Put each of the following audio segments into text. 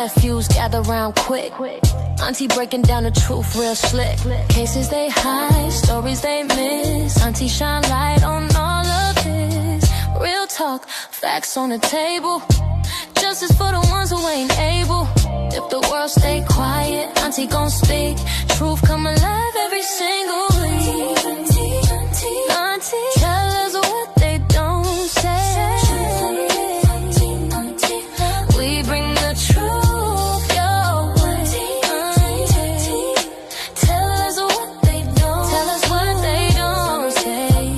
nephews gather round quick. Auntie breaking down the truth real slick. Cases they hide, stories they miss. Auntie shine light on all of this. Real talk, facts on the table. Justice for the ones who ain't able. If the world stay quiet, Auntie gon' speak. Truth come alive every single week. Auntie, tell us what they don't say. We bring the truth your way. Tell us what they don't say.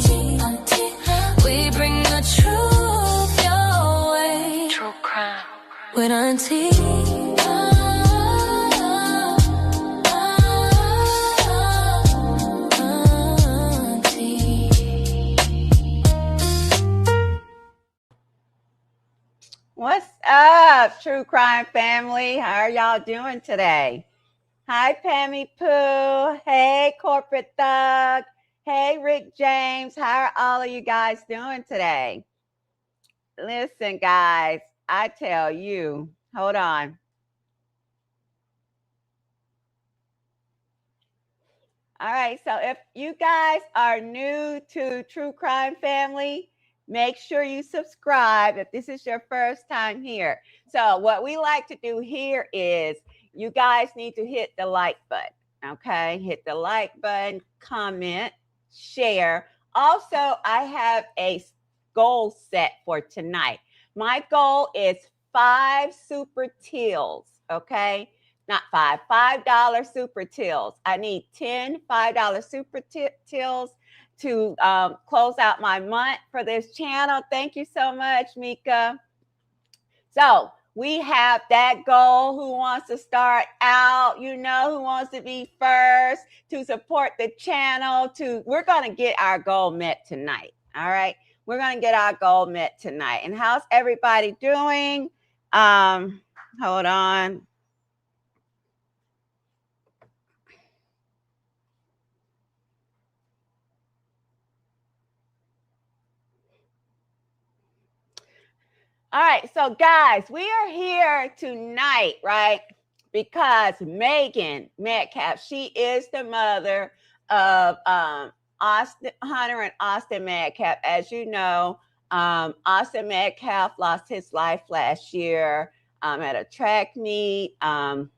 We bring the truth your way. True crime with Auntie. What's up, True Crime family? How are y'all doing today? Hi, Pammy Pooh. Hey, Corporate Thug. Hey, Rick James. How are all of you guys doing today? Listen, guys, I tell you, hold on. All right, so if you guys are new to True Crime family, make sure you subscribe if this is your first time here. So what we like to do here is you guys need to hit the like button, okay? Hit the like button, comment, share. Also, I have a goal set for tonight. My goal is 5 super tills, okay? Not $5 super tills. I need 10 $5 super tills to close out my month for this channel. Thank you so much, Mika. So we have that goal. Who wants to start out? You know, who wants to be first to support the channel? We're going to get our goal met tonight. All right. We're going to get our goal met tonight. And how's everybody doing? Hold on. All right, so guys, we are here tonight, right? Because Meghan Metcalf, she is the mother of Hunter and Austin Metcalf. As you know, Austin Metcalf lost his life last year at a track meet, and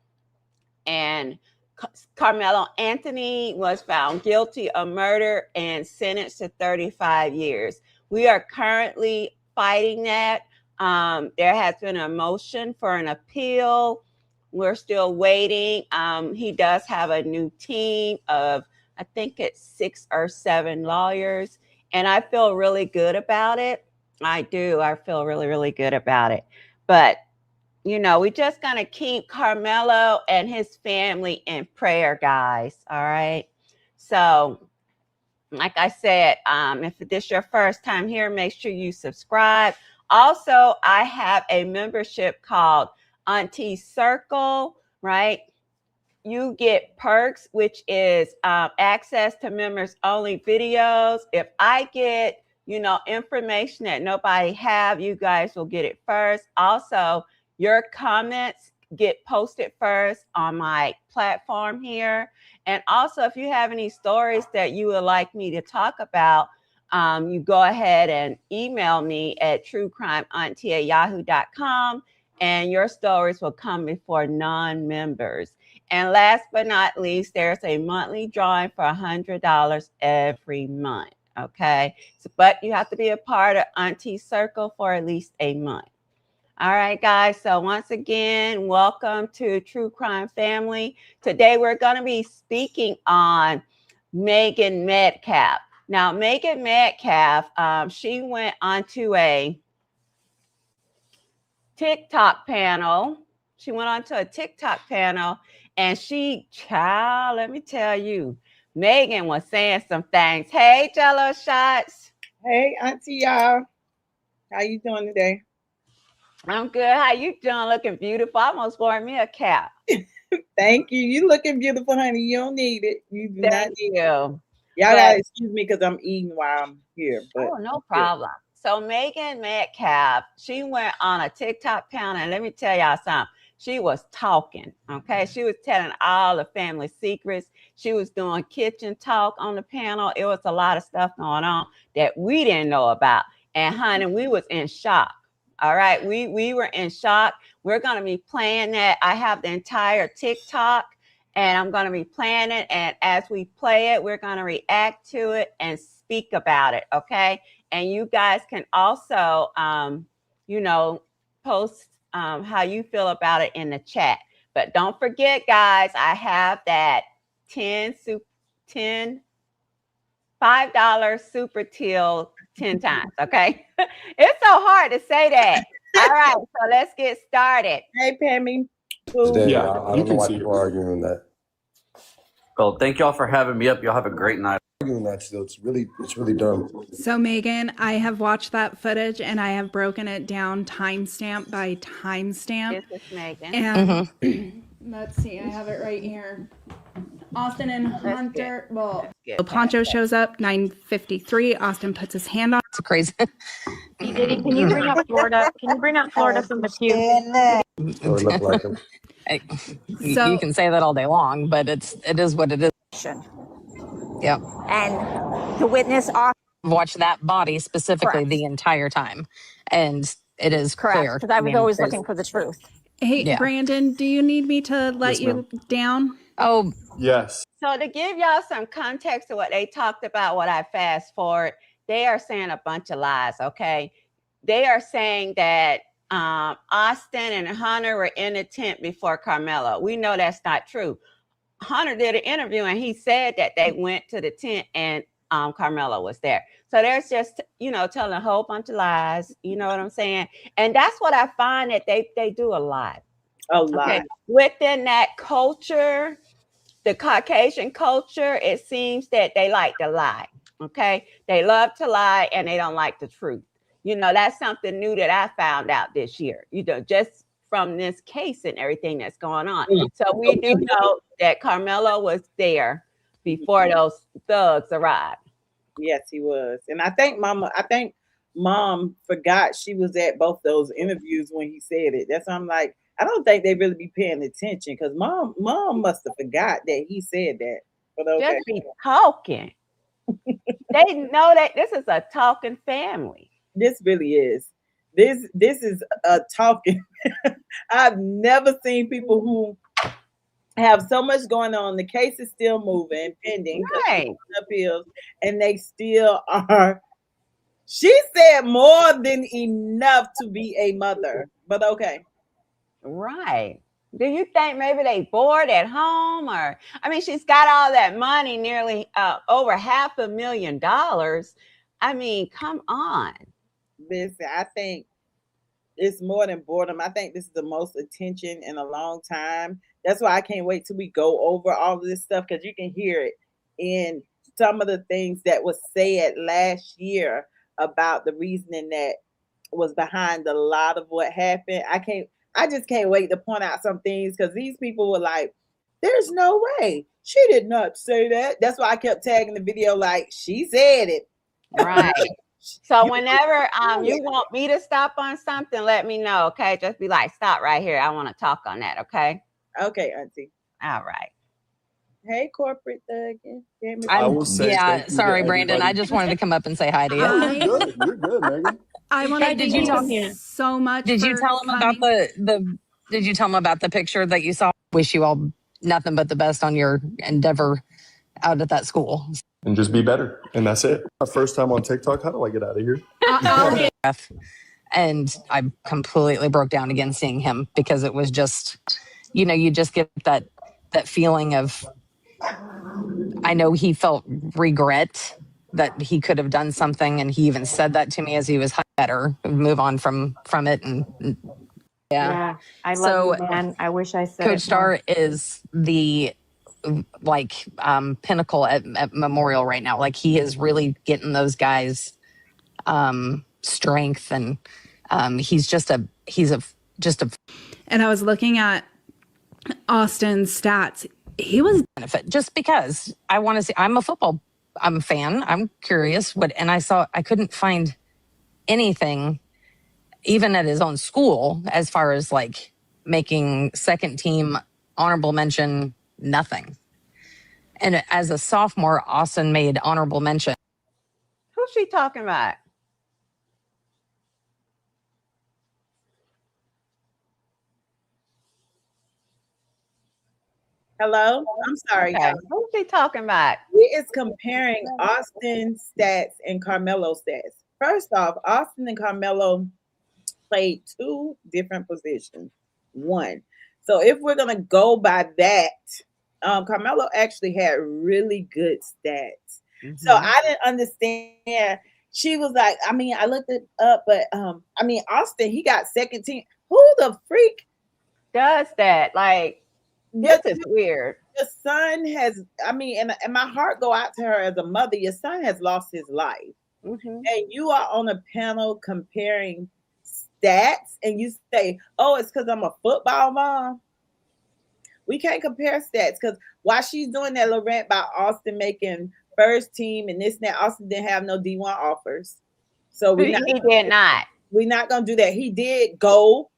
Karmelo Anthony was found guilty of murder and sentenced to 35 years. We are currently fighting that. There has been a motion for an appeal. We're still waiting. He does have a new team of, I think it's 6 or 7 lawyers, and I feel really good about it. I do. I feel really, really good about it. But, you know, we just going to keep Karmelo and his family in prayer, guys. All right. So, like I said, if this is your first time here, make sure you subscribe. Also, I have a membership called Auntie Circle, right? You get perks, which is access to members only videos. If I get, you know, information that nobody have, you guys will get it first. Also, your comments get posted first on my platform here. And also, if you have any stories that you would like me to talk about, you go ahead and email me at truecrimeauntie@yahoo.com, and your stories will come before non-members. And last but not least, there's a monthly drawing for $100 every month, okay? So, but you have to be a part of Auntie Circle for at least a month. All right, guys. So once again, welcome to True Crime Family. Today, we're going to be speaking on Meghan Metcalf. Now, Meghan Metcalf, she went onto a TikTok panel. She went onto a TikTok panel, and child, let me tell you, Meghan was saying some things. Hey, Jello Shots. Hey, Auntie, y'all. How you doing today? I'm good. How you doing? Looking beautiful. I almost wore me a cap. Thank you. You looking beautiful, honey. You don't need it. You do not need it. Y'all gotta excuse me because I'm eating while I'm here. But oh, no problem. So Meghan Metcalf, she went on a TikTok panel, and let me tell y'all something. she was talking, okay? She was telling all the family secrets. She was doing kitchen talk on the panel. It was a lot of stuff going on that we didn't know about. And honey, we was in shock. All right, we were in shock. We're going to be playing that. I have the entire TikTok, and I'm going to be playing it. And as we play it, we're going to react to it and speak about it, okay? And you guys can also, post how you feel about it in the chat. But don't forget, guys, I have that $5 super till 10 times, okay? It's so hard to say that. All right, so let's get started. Hey, Pammy. Yeah, I don't know why people are arguing that. Well, thank y'all for having me up. Y'all have a great night. Arguing that still, it's really dumb. So Megan, I have watched that footage and I have broken it down timestamp by timestamp. This is Megan. And let's see, I have it right here. Austin and Hunter. Well, Poncho shows up 9:53. Austin puts his hand on. It's crazy. Can you bring up Florida? Can you bring up Florida from the queue? It would look like him. You can say that all day long, but it is what it is. Yeah. And the witness Watch that body specifically the entire time, and it is clear. Because I was always looking for the truth. Hey, Brandon, do you need me to let you down? Oh, yes. So to give y'all some context to what they talked about, what I fast forward, they are saying a bunch of lies, okay? They are saying that Austin and Hunter were in the tent before Karmelo. We know that's not true. Hunter did an interview and he said that they went to the tent and Karmelo was there. So there's just, telling a whole bunch of lies. You know what I'm saying? And that's what I find that they do a lot. A lot. Okay? Within that culture, the Caucasian culture, it seems that they like to lie. Okay. They love to lie and they don't like the truth. That's something new that I found out this year, just from this case and everything that's going on. So we do know that Karmelo was there before those thugs arrived. Yes, he was. And I think mom forgot she was at both those interviews when he said it. That's why I'm like, I don't think they really be paying attention because mom must have forgot that he said that. But okay. Just be talking. They know that this is a talking family. This really is. This is a talking. I've never seen people who have so much going on. The case is still moving, pending, right? Appeals, and they still are. She said more than enough to be a mother, but okay. Right. Do you think maybe they bored at home she's got all that money, nearly over $500,000. I mean, come on. Listen, I think it's more than boredom. I think this is the most attention in a long time. That's why I can't wait till we go over all of this stuff because you can hear it in some of the things that was said last year about the reasoning that was behind a lot of what happened. I just can't wait to point out some things because these people were like, there's no way. She did not say that. That's why I kept tagging the video like, she said it. Right. So whenever you want me to stop on something, let me know, okay? Just be like, stop right here. I want to talk on that, okay? Okay, Auntie. All right. Hey, corporate thug. I will say sorry, Brandon. I just wanted to come up and say hi to you. You're good, Megan. I want to thank you so much. Did you tell him about Did you tell him about the picture that you saw? Wish you all nothing but the best on your endeavor out at that school. And just be better. And that's it. My first time on TikTok. How do I get out of here? And I completely broke down again seeing him because it was just, you just get that feeling of, I know he felt regret that he could have done something. And he even said that to me as he was better, move on from it. And yeah. I love you, man. I wish I said Coach Starr is the pinnacle at Memorial right now. Like he is really getting those guys strength and he's just a and I was looking at Austin's stats. He was benefit just because I want to see. I'm a fan. I'm curious and I couldn't find anything even at his own school as far as like making second team honorable mention nothing. And as a sophomore, Austin made honorable mention. Who's she talking about? Hello? I'm sorry, Okay. y'all. Who's she talking about? He is comparing Austin's stats and Karmelo's stats. First off, Austin and Karmelo played two different positions. One. So if we're gonna go by that, Karmelo actually had really good stats. So I didn't understand. She was like, I mean, I looked it up, but I mean, Austin, he got second team. Who the freak does that? Like, this is weird. Your son has, I mean, and my heart go out to her as a mother. Your son has lost his life. And you are on a panel comparing stats, and you say, oh, it's because I'm a football mom. We can't compare stats, because while she's doing that little rant about Austin making first team and this and that, Austin didn't have no D1 offers. So he did not. We're not going to do that. He did go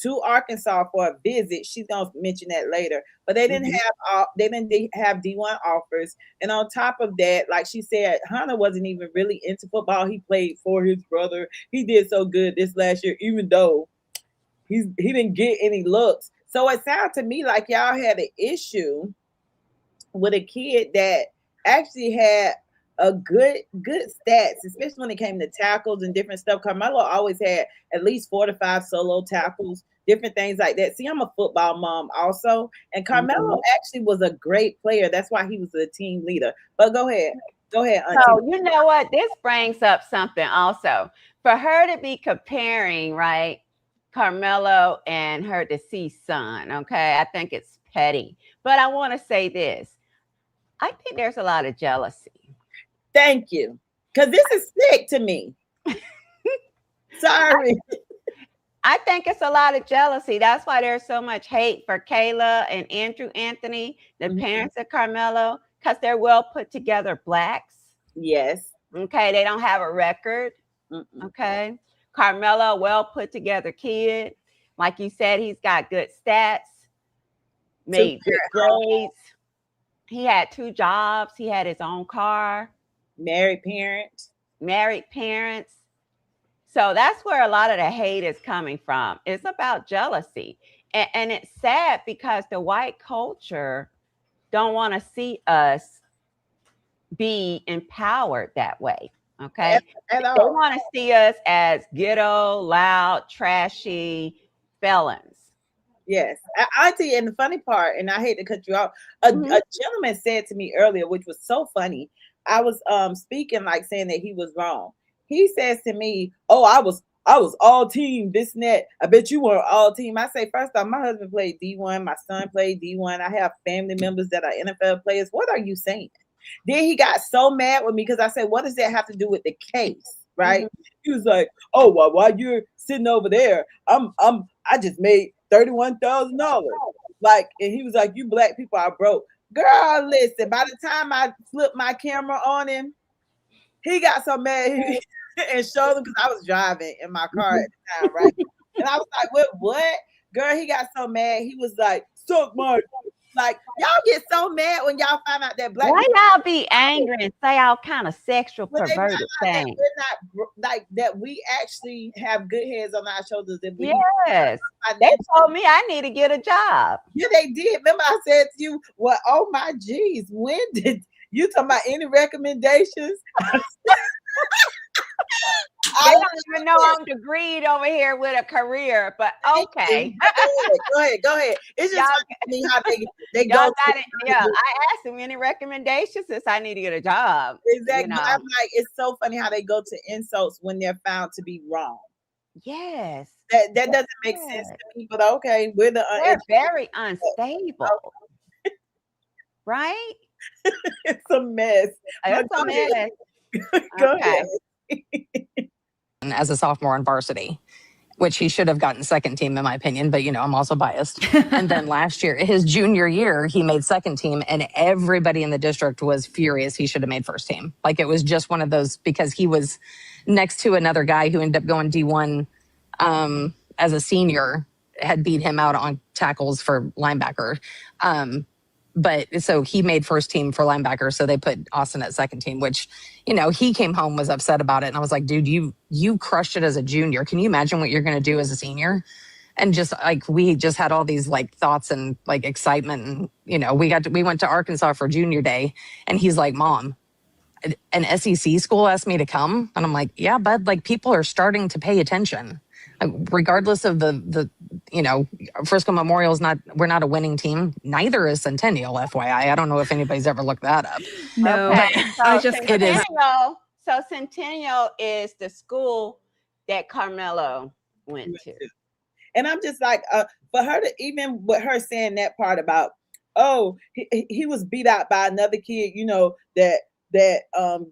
to Arkansas for a visit. She's gonna mention that later, but they didn't have D1 offers. And on top of that, like she said, Hunter wasn't even really into football. He played for his brother. He did so good this last year, even though he didn't get any looks. So it sounded to me like y'all had an issue with a kid that actually had a good stats, especially when it came to tackles and different stuff. Karmelo always had at least 4 to 5 solo tackles, different things like that. See, I'm a football mom also, and Karmelo actually was a great player. That's why he was the team leader. But go ahead, Auntie. So you know what? This brings up something also. For her to be comparing, right, Karmelo and her deceased son, okay, I think it's petty. But I want to say this. I think there's a lot of jealousy. Thank you. Because this is sick to me. Sorry. I think it's a lot of jealousy. That's why there's so much hate for Kayla and Andrew Anthony, the parents of Karmelo, because they're well put together Blacks. Yes. Okay. They don't have a record. Okay. Karmelo, well put together kid. Like you said, he's got good stats, made good grades. He had 2 jobs. He had his own car. Married parents. So that's where a lot of the hate is coming from. It's about jealousy. And it's sad because the white culture don't want to see us be empowered that way. Okay. They want to see us as ghetto, loud, trashy felons. Yes. Auntie, and the funny part, and I hate to cut you off, a gentleman said to me earlier, which was so funny. I was speaking, like saying that he was wrong. He says to me, oh, I was all team, this and that. I bet you weren't all team. I say, first off, my husband played D1. My son played D1. I have family members that are NFL players. What are you saying? Then he got so mad with me because I said, what does that have to do with the case? Right? He was like, oh, well, while you're sitting over there, I just made $31,000. Like, and he was like, you black people are broke. Girl, listen, by the time I flipped my camera on him, he got so mad and showed him, because I was driving in my car at the time, right? And I was like, what? Girl, he got so mad. He was like, suck my, like, y'all get so mad when y'all find out that black Why people, y'all be angry and say all kind of sexual perverted things? We're not like that. We actually have good heads on our shoulders. Yes, they told me I need to get a job. Yeah, they did. Remember, I said to you, well, oh my geez, when did you talking about any recommendations? They don't even know I'm degreed over here with a career, but okay. Go ahead. It's just funny how they go. Yeah, I asked them any recommendations since I need to get a job. Exactly. You know? I'm like, it's so funny how they go to insults when they're found to be wrong. Yes. That doesn't make sense to me, but okay, they're very unstable. Right? It's a mess. It's a mess. Go ahead. As a sophomore on varsity, which he should have gotten second team in my opinion, but I'm also biased. And then last year, his junior year, he made second team and everybody in the district was furious he should have made first team. Like, it was just one of those, because he was next to another guy who ended up going D1 as a senior, had beat him out on tackles for linebacker. But so he made first team for linebacker. So they put Austin at second team, which, he came home, was upset about it. And I was like, dude, you crushed it as a junior. Can you imagine what you're going to do as a senior? And just like, we just had all these like thoughts and like excitement. And, we went to Arkansas for junior day, and he's like, Mom, an SEC school asked me to come. And I'm like, yeah, bud, like people are starting to pay attention. Regardless of the Frisco Memorial we're not a winning team. Neither is Centennial, FYI. I don't know if anybody's ever looked that up. No, Okay. So it is. So Centennial is the school that Karmelo went to. And I'm just like, for her to, even with her saying that part about, oh, he was beat out by another kid, that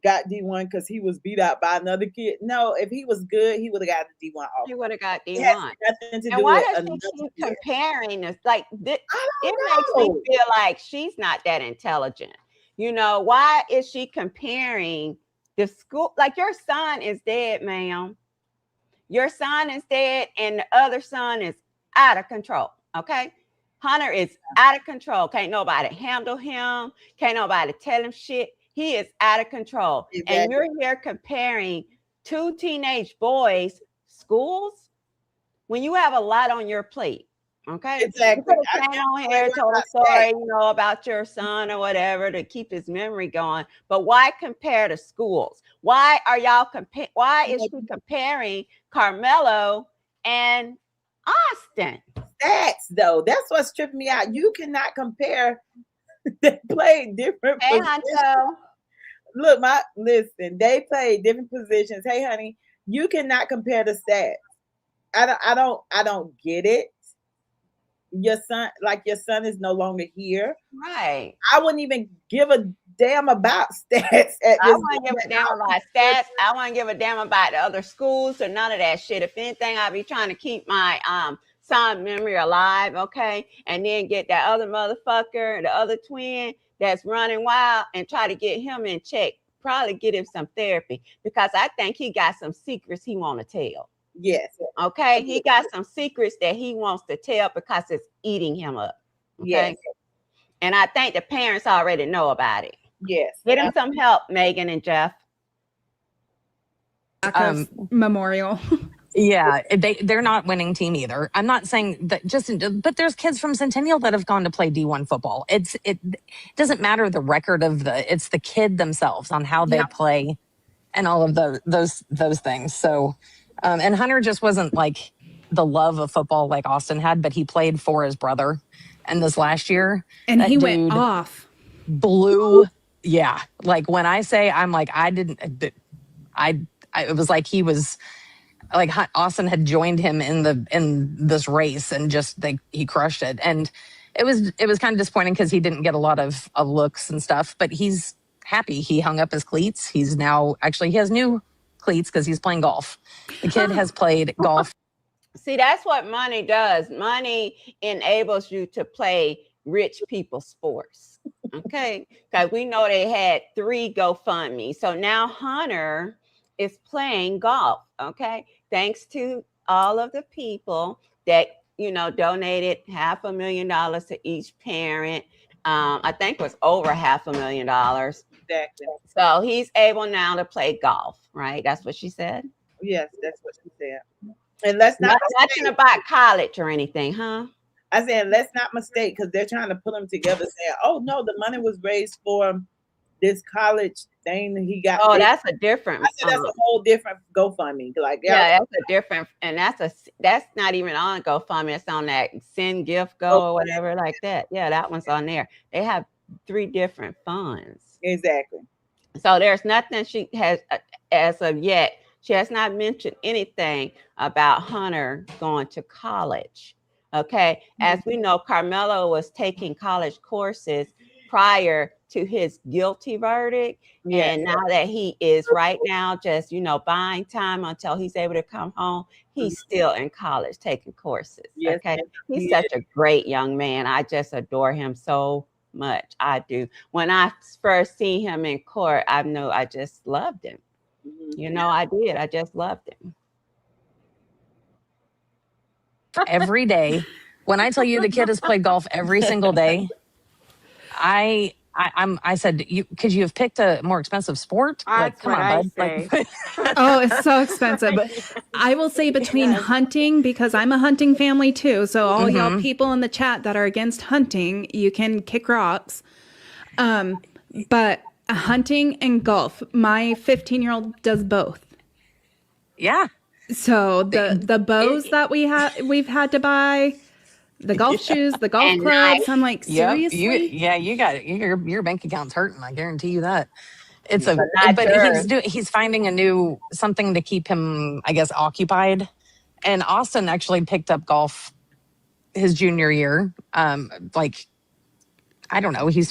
got D1 because he was beat out by another kid. No, if he was good, he would have got the D1 offer. He would have got D1. Nothing to and do why with does she keep comparing this? Like, it know. makes me feel like she's not that intelligent. Why is she comparing the school? Like, your son is dead, ma'am. Your son is dead, and the other son is out of control. Okay. Hunter is out of control. Can't nobody handle him. Can't nobody tell him shit. He is out of control. Exactly. And you're here comparing two teenage boys' schools when you have a lot on your plate. Okay. Exactly. You could have came on here, told a story, about your son or whatever to keep his memory going. But why compare the schools? Why are y'all why is she comparing Karmelo and Austin? Stats, though. That's what's tripping me out. You cannot compare. They played different positions. Look, listen, they played different positions. Hey, honey, you cannot compare the stats. I don't get it. Your son is no longer here. Right. I wouldn't even give a damn about stats. I wouldn't give a damn about stats. I wouldn't give a damn about the other schools or none of that shit. If anything, I'd be trying to keep my son memory alive, okay? And then get that other motherfucker, the other twin that's running wild, and try to get him in check. Probably get him some therapy, because I think he got some secrets he want to tell. Yes. Okay. He got some secrets that he wants to tell because it's eating him up. Okay. Yes. And I think the parents already know about it. Yes. Get him some help, Megan and Jeff. Memorial. Yeah, they're not winning team either. I'm not saying that but there's kids from Centennial that have gone to play D1 football. It doesn't matter the record it's the kid themselves on how they play and all of those things. So, and Hunter just wasn't like the love of football like Austin had, but he played for his brother. And this last year, and he went off. Blew. Yeah. Like when I say, I'm like, it was like he was like Austin had joined him in this race, and just he crushed it. And it was kind of disappointing because he didn't get a lot of looks and stuff, but he's happy. He hung up his cleats. He has new cleats because he's playing golf. The kid has played golf. See, that's what money does. Money enables you to play rich people sports. Okay. Because we know they had 3 GoFundMe. So now Hunter is playing golf. Okay. Thanks to all of the people that, donated $500,000 to each parent. I think it was over $500,000. Exactly. So he's able now to play golf, right? That's what she said? Yes, that's what she said. And let's not nothing about college or anything, huh? I said, let's not mistake, because they're trying to put them together saying, oh, no, the money was raised for this college thing that he got. Oh, that's a different. I said, that's a whole different GoFundMe. Like, yeah, that's a different, and that's not even on GoFundMe. It's on that Send Gift Go or whatever like that. Yeah, that one's on there. They have 3 different funds. Exactly. So there's nothing she has as of yet. She has not mentioned anything about Hunter going to college. Okay. As we know, Karmelo was taking college courses prior to his guilty verdict. Yes. And now that he is right now just, buying time until he's able to come home, he's still in college taking courses. Yes. Okay. He's such a great young man. I just adore him so much. I do. When I first seen him in court, I just loved him. I did. I just loved him. every day. When I tell you the kid has played golf every single day, I said, could you have picked a more expensive sport? Like, That's come what on, I bud. say. Like, Oh, it's so expensive. But I will say between hunting, because I'm a hunting family too. So all y'all people in the chat that are against hunting, you can kick rocks. But hunting and golf, my 15-year-old does both. yeah. So the bows that we've had to buy, the golf shoes, the golf And clubs. I'm like, Yep. seriously? You got it. Your bank account's hurting. I guarantee you that. not But yours. he's finding something to keep him, I guess, occupied. And Austin actually picked up golf his junior year. Like, I don't know. He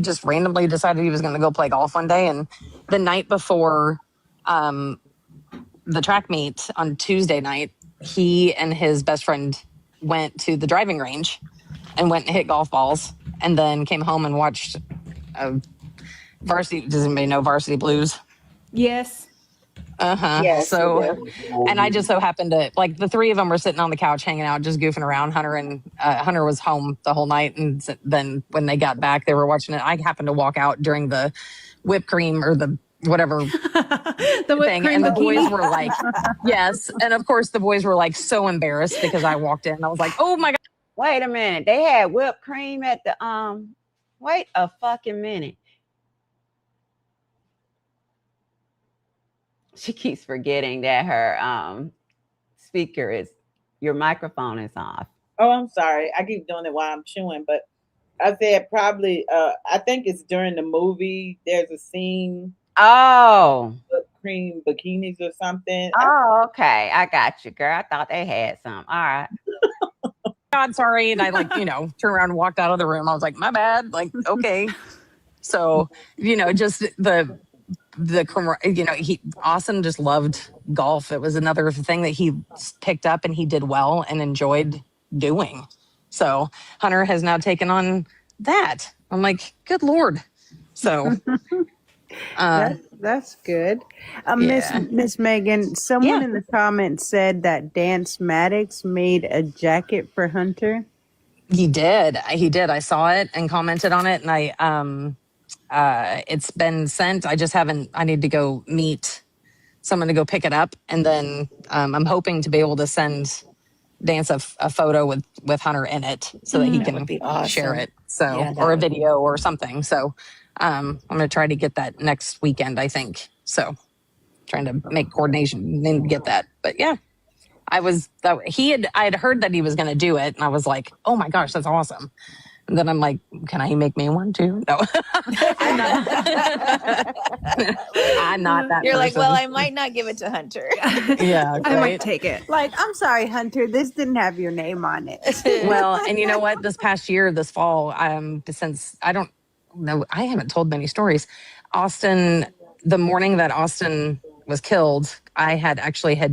just randomly decided he was going to go play golf one day. And the night before the track meet on Tuesday night, he and his best friend went to the driving range and went and hit golf balls, and then came home and watched Varsity. Does anybody know Varsity Blues? Yes. Yes, So, and I just so happened to, like, the three of them were sitting on the couch hanging out, just goofing around. Hunter was home the whole night, and then when they got back, they were watching it. I happened to walk out during the whipped cream or the whatever The whipped thing, cream and the bikini. boys were like, yes, and of course the boys were like so embarrassed because I walked in. I was like, oh my god. Wait a minute. They had whipped cream at the wait a fucking minute. She keeps forgetting that her your microphone is off. Oh, I'm sorry. I keep doing it while I'm chewing, but I said probably I think it's during the movie. There's a scene. Oh. Cream bikinis or something. Oh, okay. I got you, girl. I thought they had some. All right. God, sorry. And I turned around and walked out of the room. I was like, my bad. Like, okay. So, just Austin just loved golf. It was another thing that he picked up and he did well and enjoyed doing. So Hunter has now taken on that. I'm like, good Lord. So that's good. Miss Megan, someone in the comments said that Dance Maddox made a jacket for Hunter. He did. I saw it and commented on it, and it's been sent. I need to go meet someone to go pick it up, and then I'm hoping to be able to send Dance a photo with Hunter in it so that he can share it. So, or a video or something. So I'm going to try to get that next weekend, I think. So trying to make coordination and get that. But yeah, I had heard that he was going to do it, and I was like, oh my gosh, that's awesome. And then I'm like, can he make me one too? No, I'm not. I'm not that. You're person. like, well, I might not give it to Hunter. Yeah, I might take it. Like, I'm sorry, Hunter, this didn't have your name on it. Well, and you know what? This fall, since I don't know, I haven't told many stories. Austin, the morning that Austin was killed, I had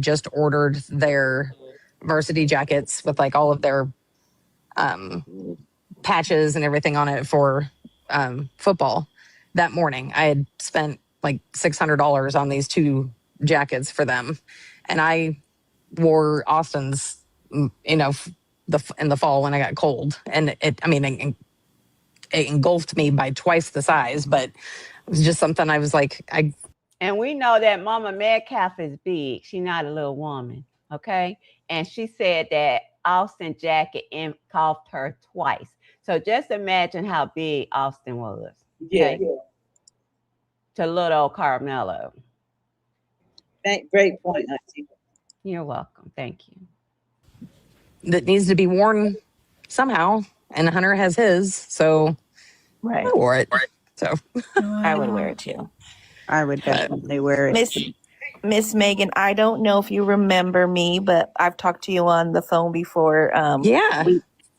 just ordered their varsity jackets with like all of their patches and everything on it for football. That morning, I had spent like $600 on these two jackets for them, and I wore Austin's, in the fall when I got cold, and it engulfed me by twice the size, but it was just something I was like, And we know that Mama Metcalf is big. She's not a little woman, okay? And she said that Austin jacket engulfed her twice. So just imagine how big Austin was. Okay? Yeah. To little Karmelo. Great point, Auntie. You're welcome. Thank you. That needs to be worn somehow, and Hunter has his, so right. I wore it. So I would wear it too. I would definitely wear it. Miss Megan, I don't know if you remember me, but I've talked to you on the phone before. Yeah.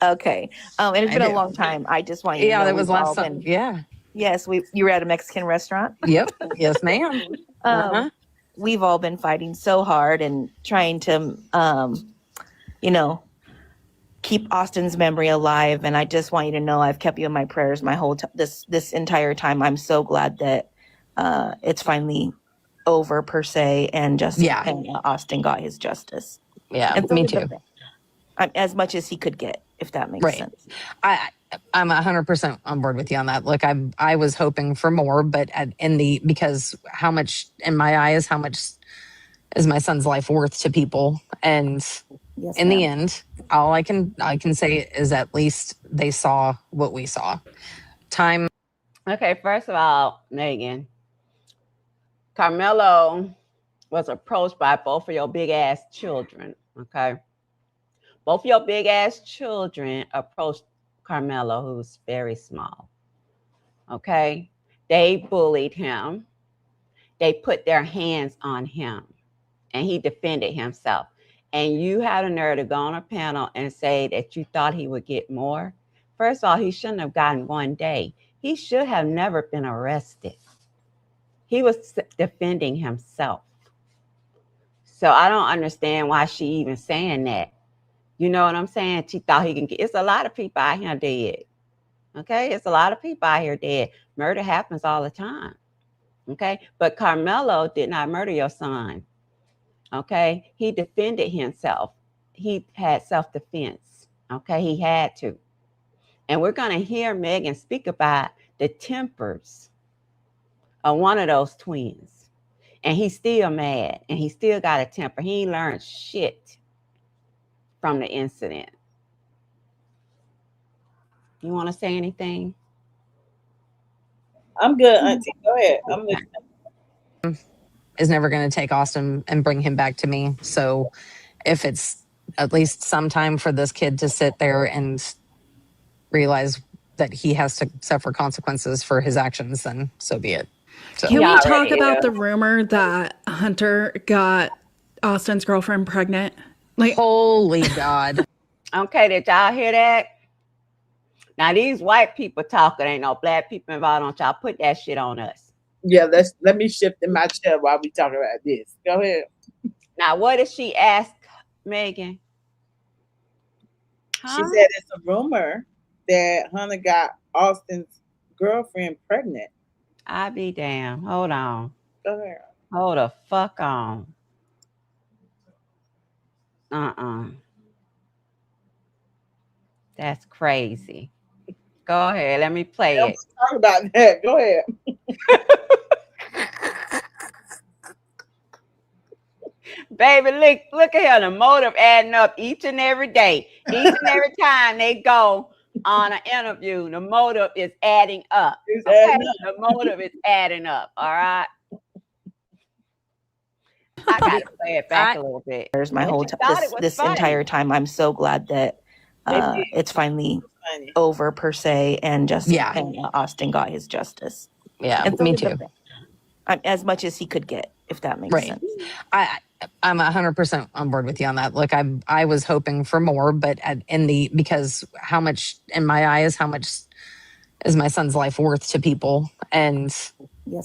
Okay. And it's been a long time. I just want you to know. Yeah, that was last time. Yeah. Yes, you were at a Mexican restaurant. Yep. Yes, ma'am. We've all been fighting so hard and trying to, keep Austin's memory alive. And I just want you to know I've kept you in my prayers my whole this entire time. I'm so glad that it's finally over per se, and just and Austin got his justice. Yeah, me too. as much as he could get, if that makes Right. sense. I'm 100% on board with you on that. Look, I was hoping for more, but because how much, in my eyes, how much is my son's life worth to people? And Yes, in the ma'am. end, all I can say is at least they saw what we saw. Time. Okay, first of all, Megan, Karmelo was approached by both of your big ass children. Okay, both of your big ass children approached Karmelo, who's very small. Okay, they bullied him. They put their hands on him, and he defended himself. And you had a nerve to go on a panel and say that you thought he would get more. First of all, he shouldn't have gotten 1 day. He should have never been arrested. He was defending himself. So I don't understand why she even saying that. You know what I'm saying? She thought he can get. It's a lot of people out here dead. Okay, it's a lot of people out here dead. Murder happens all the time. Okay, but Karmelo did not murder your son. Okay, he defended himself. He had self-defense. Okay, he had to. And we're going to hear Meghan speak about the tempers of one of those twins. And he's still mad, and he still got a temper. He ain't learned shit from the incident. You want to say anything? I'm good, Auntie. Go ahead. I'm listening. Is never going to take Austin and bring him back to me. So if it's at least some time for this kid to sit there and realize that he has to suffer consequences for his actions, then so be it. So. Can we talk about the rumor that Hunter got Austin's girlfriend pregnant? Like, holy God. Okay, did y'all hear that? Now these white people talking, ain't no black people involved. Don't y'all put that shit on us. Yeah, let me shift in my chair while we talk about this. Go ahead. Now, what did she ask Meghan? She said it's a rumor that Hunter got Austin's girlfriend pregnant. I be damn. Hold on. Go ahead. Hold the fuck on. That's crazy. Go ahead. Let me play it. Talk about that. Go ahead. Baby, look at her. The motive adding up each and every day. Each and every time they go on an interview, the motive is adding up. Okay? The motive is adding up. All right. I gotta play it back a little bit. There's my whole this entire time. I'm so glad that it's finally over per se, and just Austin got his justice. Yeah, and so me too. As much as he could get, if that makes sense. I'm 100% on board with you on that. Look, I was hoping for more, but because how much, in my eyes, how much is my son's life worth to people? And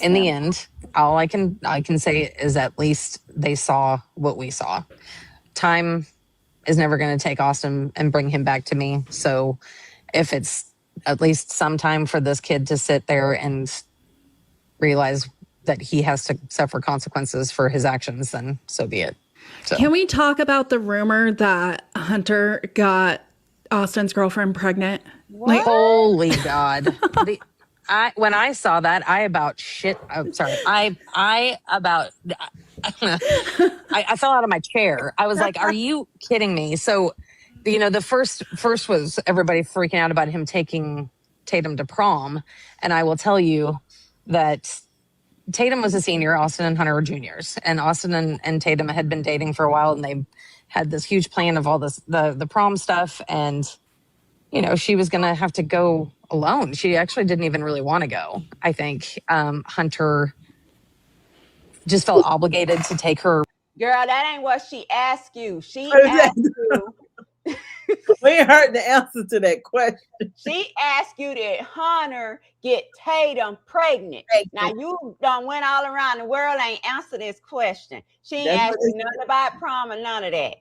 in the end, all I can say is at least they saw what we saw. Time is never going to take Austin and bring him back to me. So if it's at least some time for this kid to sit there and realize that he has to suffer consequences for his actions, then so be it. So. Can we talk about the rumor that Hunter got Austin's girlfriend pregnant? Like, holy God. When I saw that, I about shit. I'm sorry. I fell out of my chair. I was like, are you kidding me? So, the first was everybody freaking out about him taking Tatum to prom. And I will tell you that Tatum was a senior, Austin and Hunter were juniors, and Austin and Tatum had been dating for a while, and they had this huge plan of all this, the prom stuff. And, she was going to have to go alone. She actually didn't even really want to go. I think Hunter just felt obligated to take her. Girl, that ain't what she asked you. She asked you. We heard the answer to that question. She asked you, did Hunter get Tatum pregnant? Now, you done went all around the world and ain't answered this question. She ain't asked you nothing about prom or none of that.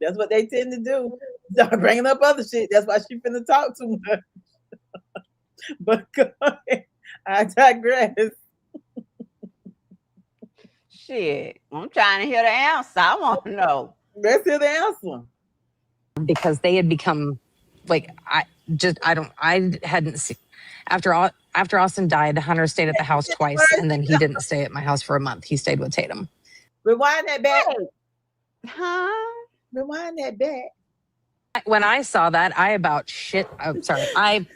That's what they tend to do. Start bringing up other shit. That's why she finna talk too much. But go ahead. I digress. Shit. I'm trying to hear the answer. I want to know. Let's hear the answer. because they had become like I hadn't seen after Austin died. Hunter stayed at the house twice, and then he didn't stay at my house for a month. He stayed with Tatum. Rewind that back. Huh? Rewind that back. When I saw that, I about shit. I'm sorry. I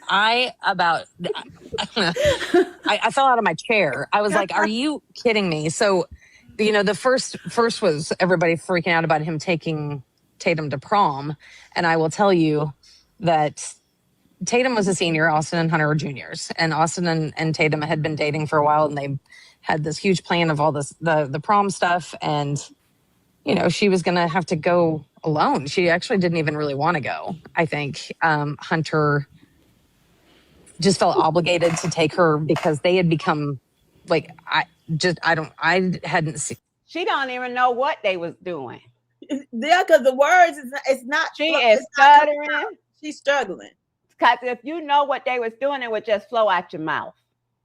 fell out of my chair. I was like, "Are you kidding me?" So, the first was everybody freaking out about him taking Tatum to prom, and I will tell you that Tatum was a senior, Austin and Hunter were juniors, and Austin and Tatum had been dating for a while, and they had this huge plan of all this the prom stuff, and she was going to have to go alone. She actually didn't even really want to go. I think Hunter just felt obligated to take her because they had become like I hadn't seen. She don't even know what they was doing. Yeah, because the words it's not. She is stuttering. She's struggling. Because if you know what they was doing, it would just flow out your mouth.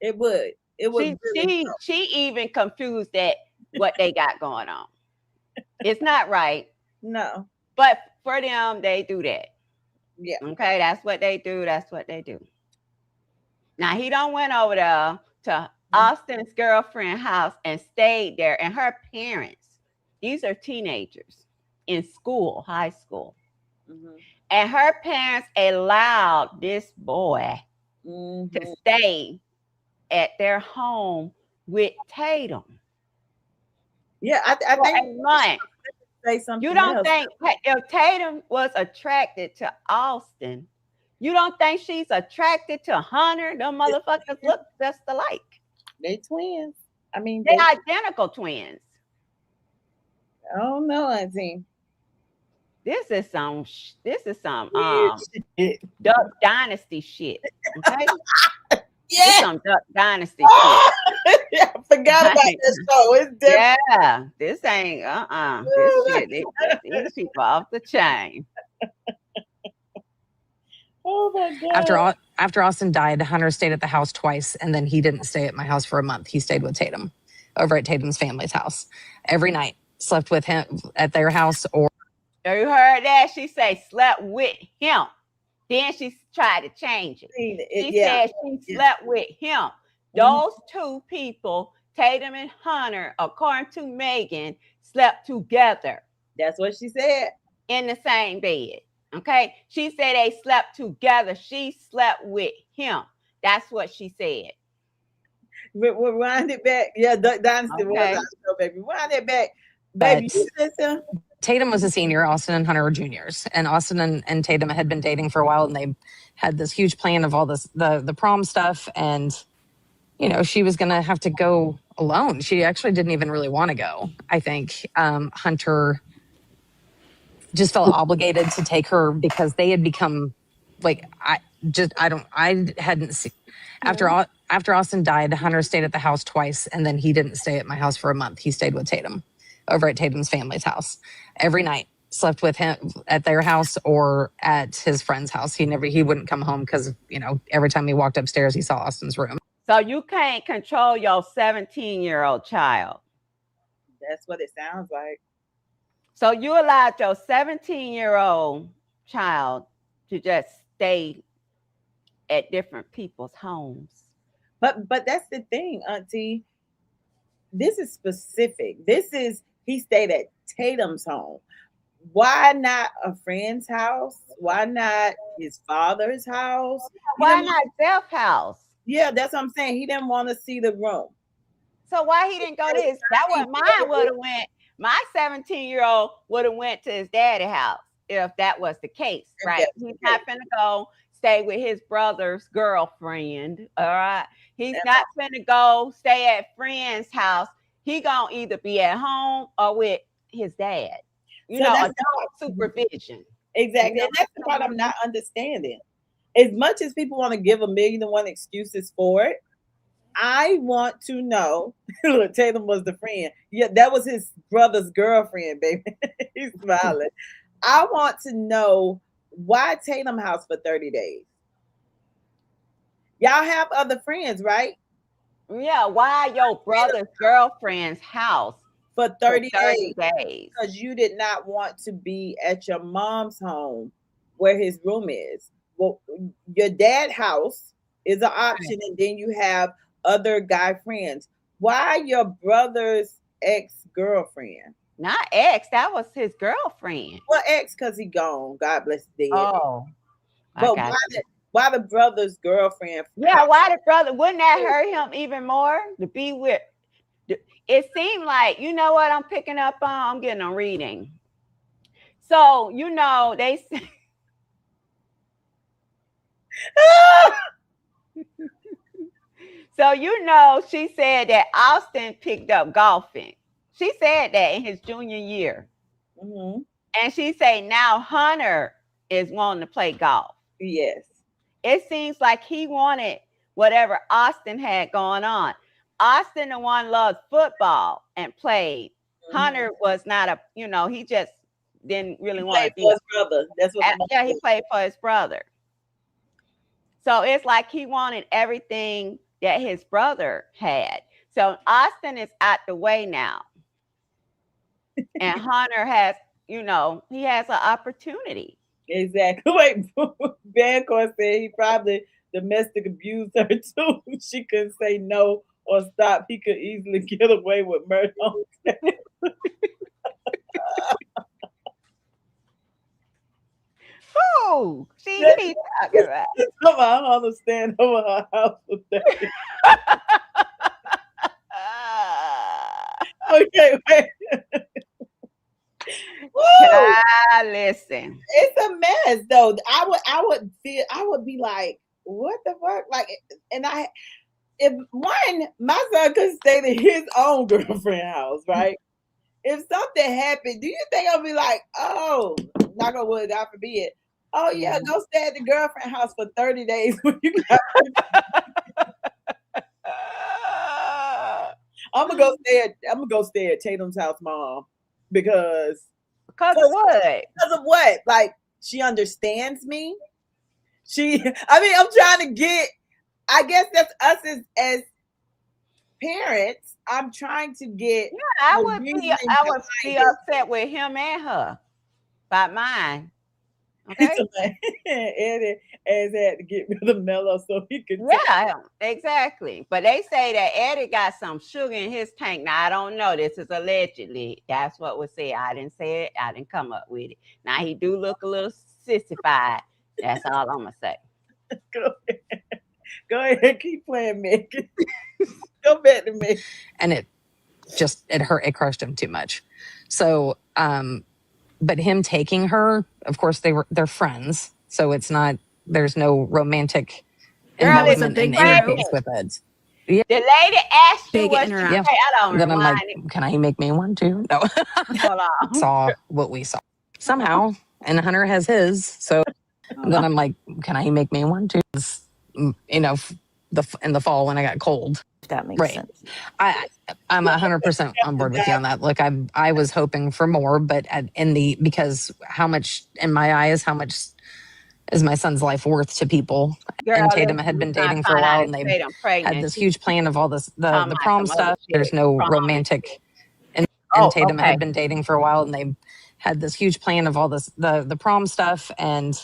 It would. It would. She even confused at what they got going on. It's not right. No. But for them, they do that. Yeah. Okay, that's what they do. That's what they do. Now, he don't went over there to Austin's girlfriend's house and stayed there. And her parents, these are teenagers in school, high school. Mm-hmm. And her parents allowed this boy to stay at their home with Tatum. Yeah, I think a month. Say something. You don't else. think if Tatum was attracted to Austin, you don't think she's attracted to Hunter? Them motherfuckers look just alike. They twins. I mean, they identical twins. I don't know, Auntie. This is some Duck Dynasty shit. Okay? Yeah. Some Duck Dynasty shit. Yeah, I forgot about this show. It's different. Yeah, this ain't this shit. These people off the chain. Oh my God. After Austin died, Hunter stayed at the house twice, and then he didn't stay at my house for a month. He stayed with Tatum over at Tatum's family's house every night. Slept with him at their house. Or you heard that? She say slept with him. Then she tried to change it. She said she slept with him. Those two people, Tatum and Hunter, according to Meghan, slept together. That's what she said. In the same bed. Okay? She said they slept together. She slept with him. That's what she said. Rewind it back. Yeah, Duck Dynasty was our show, baby. Rewind it back. Baby, you said something? Tatum was a senior, Austin and Hunter were juniors, and Austin and Tatum had been dating for a while, and they had this huge plan of all this the prom stuff, and she was going to have to go alone. She actually didn't even really want to go. I think Hunter just felt obligated to take her because they had become like I hadn't seen after Austin died. Hunter stayed at the house twice, and then he didn't stay at my house for a month. He stayed with Tatum over at Tatum's family's house every night. Slept with him at their house or at his friend's house. He wouldn't come home because every time he walked upstairs, he saw Austin's room. So you can't control your 17-year-old child. That's what it sounds like. So you allowed your 17-year-old child to just stay at different people's homes. But that's the thing, Auntie. This is specific. He stayed at Tatum's home. Why not a friend's house? Why not his father's house? Why not Jeff's house? Yeah, that's what I'm saying. He didn't want to see the room. So why he didn't go to his? That was mine would have went. My 17-year-old would have went to his daddy's house if that was the case, right? He's not finna go stay with his brother's girlfriend, all right? He's not finna go stay at friend's house. He gonna either be at home or with his dad. Adult supervision. Exactly. And that's the part I'm not understanding. As much as people want to give 1,000,001 excuses for it, I want to know. Look, Tatum was the friend. Yeah, that was his brother's girlfriend, baby. He's smiling. I want to know why Tatum house for 30 days. Y'all have other friends, right? Yeah, why your brother's girlfriend's house for 30 days because you did not want to be at your mom's home where his room is. Well, your dad's house is an option, and then you have other guy friends. Why your brother's ex-girlfriend? Not ex, that was his girlfriend. Well, ex because he gone. God bless the dead. Oh, but why the brother's girlfriend? Yeah, why the brother? Wouldn't that hurt him even more to be with? It seemed like, you know what I'm picking up on? I'm getting a reading. So, you know, they say. So, you know, she said that Austin picked up golfing. She said that in his junior year. Mm-hmm. And she said now Hunter is wanting to play golf. Yes. It seems like he wanted whatever Austin had going on. Austin, the one, loved football and played. Mm-hmm. Hunter was not a, you know, he just didn't really want to be his brother. That's what. Yeah, he played for his brother. So it's like he wanted everything that his brother had. So Austin is out the way now. And Hunter has, you know, he has an opportunity. Exactly. Wait, Bancourt said he probably domestic abused her too. She couldn't say no or stop. He could easily get away with murder. Who? He's talking about. I understand over her house for 30. Okay, wait. Listen. It's a mess though. I would be like, what the fuck? Like, and if my son could stay at his own girlfriend's house, right? If something happened, do you think I'll be like, oh, knock on wood, God forbid. Oh yeah, go stay at the girlfriend house for 30 days when you got I'm gonna go stay at Tatum's house, Mom, because of what? Because of what? Like, she understands me. I'm trying to get. I guess that's us as parents. I'm trying to get. Yeah, I would be upset with him and her about mine. Okay. Eddie has had to get rid of Mello so he could. Yeah, exactly. But they say that Eddie got some sugar in his tank. Now I don't know. This is allegedly. That's what was said. I didn't say it. I didn't come up with it. Now he do look a little sissified. That's all I'm gonna say. Go ahead. Keep playing, Megan. Go back to me. And it hurt. It crushed him too much. So, but him taking her, of course, they're friends. So it's not, there's no romantic involvement in any case with it. Yeah. The lady asked you what you say. I don't then I'm like, can I make me one too? No. Hold on. Saw what we saw. Somehow, and Hunter has his. So then I'm like, can I make me one too? You know, in the fall when I got cold. That makes sense. I'm 100% on board with you on that. Look, I was hoping for more, but because how much in my eyes, how much is my son's life worth to people? Girl, and Tatum had been dating for a while, and they had this huge plan of all this the prom stuff. There's no romantic, and Tatum had been dating for a while, and they had this huge plan of all this the prom stuff, and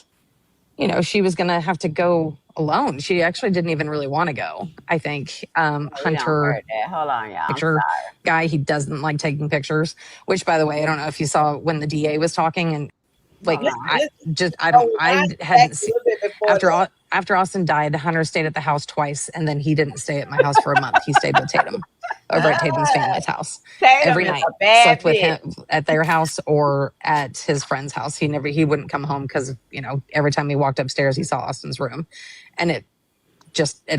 you know, she was going to have to go alone. She actually didn't even really want to go. I think Hunter, hold on, y'all. picture guy, he doesn't like taking pictures. Which, by the way, I don't know if you saw when the DA was talking, and like I hadn't seen after Austin died. Hunter stayed at the house twice, and then he didn't stay at my house for a month. He stayed with Tatum over at Tatum's family's house every night. Slept with him at their house or at his friend's house. He wouldn't come home because, you know, every time he walked upstairs, he saw Austin's room, and it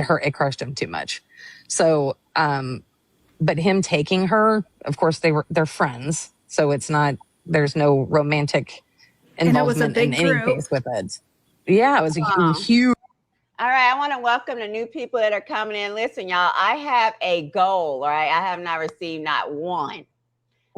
hurt. It crushed him too much. So, but him taking her, of course, they're friends. So it's not, there's no romantic involvement in any case with it. Yeah, it was a huge. All right, I want to welcome the new people that are coming in. Listen, y'all, I have a goal, right? I have not received not one.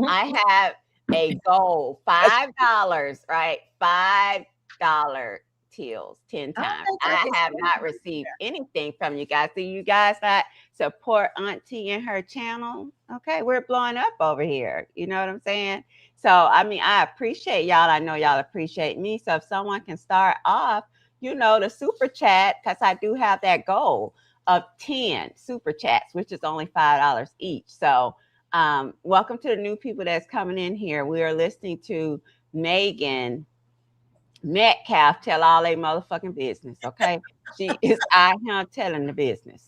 I have a goal, $5, right? $5 tills 10 times. I have not received anything from you guys. Do you guys not support Auntie and her channel. Okay, we're blowing up over here. You know what I'm saying? So, I mean, I appreciate y'all. I know y'all appreciate me. So, if someone can start off, the super chat, because I do have that goal of 10 super chats, which is only $5 each. So, welcome to the new people that's coming in here. We are listening to Meghan Metcalf tell all they motherfucking business. Okay, she is out here telling the business.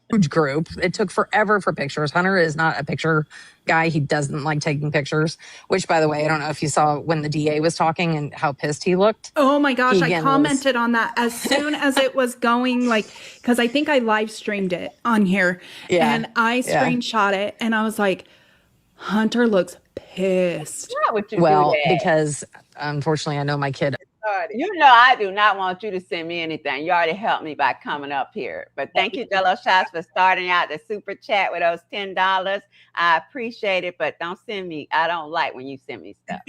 Huge group. It took forever for pictures. Hunter is not a picture guy. He doesn't like taking pictures, which, by the way, I don't know if you saw when the DA was talking and how pissed he looked. Oh my gosh, Keegan I commented on that as soon as it was going, because I think I live streamed it on here. Yeah. And I screenshot it and I was like, Hunter looks pissed. Why would you Well, do that? because unfortunately I know my kid. I do not want you to send me anything. You already helped me by coming up here. But thank you, Jello Shots, for starting out the super chat with those $10. I appreciate it, but don't send me. I don't like when you send me stuff.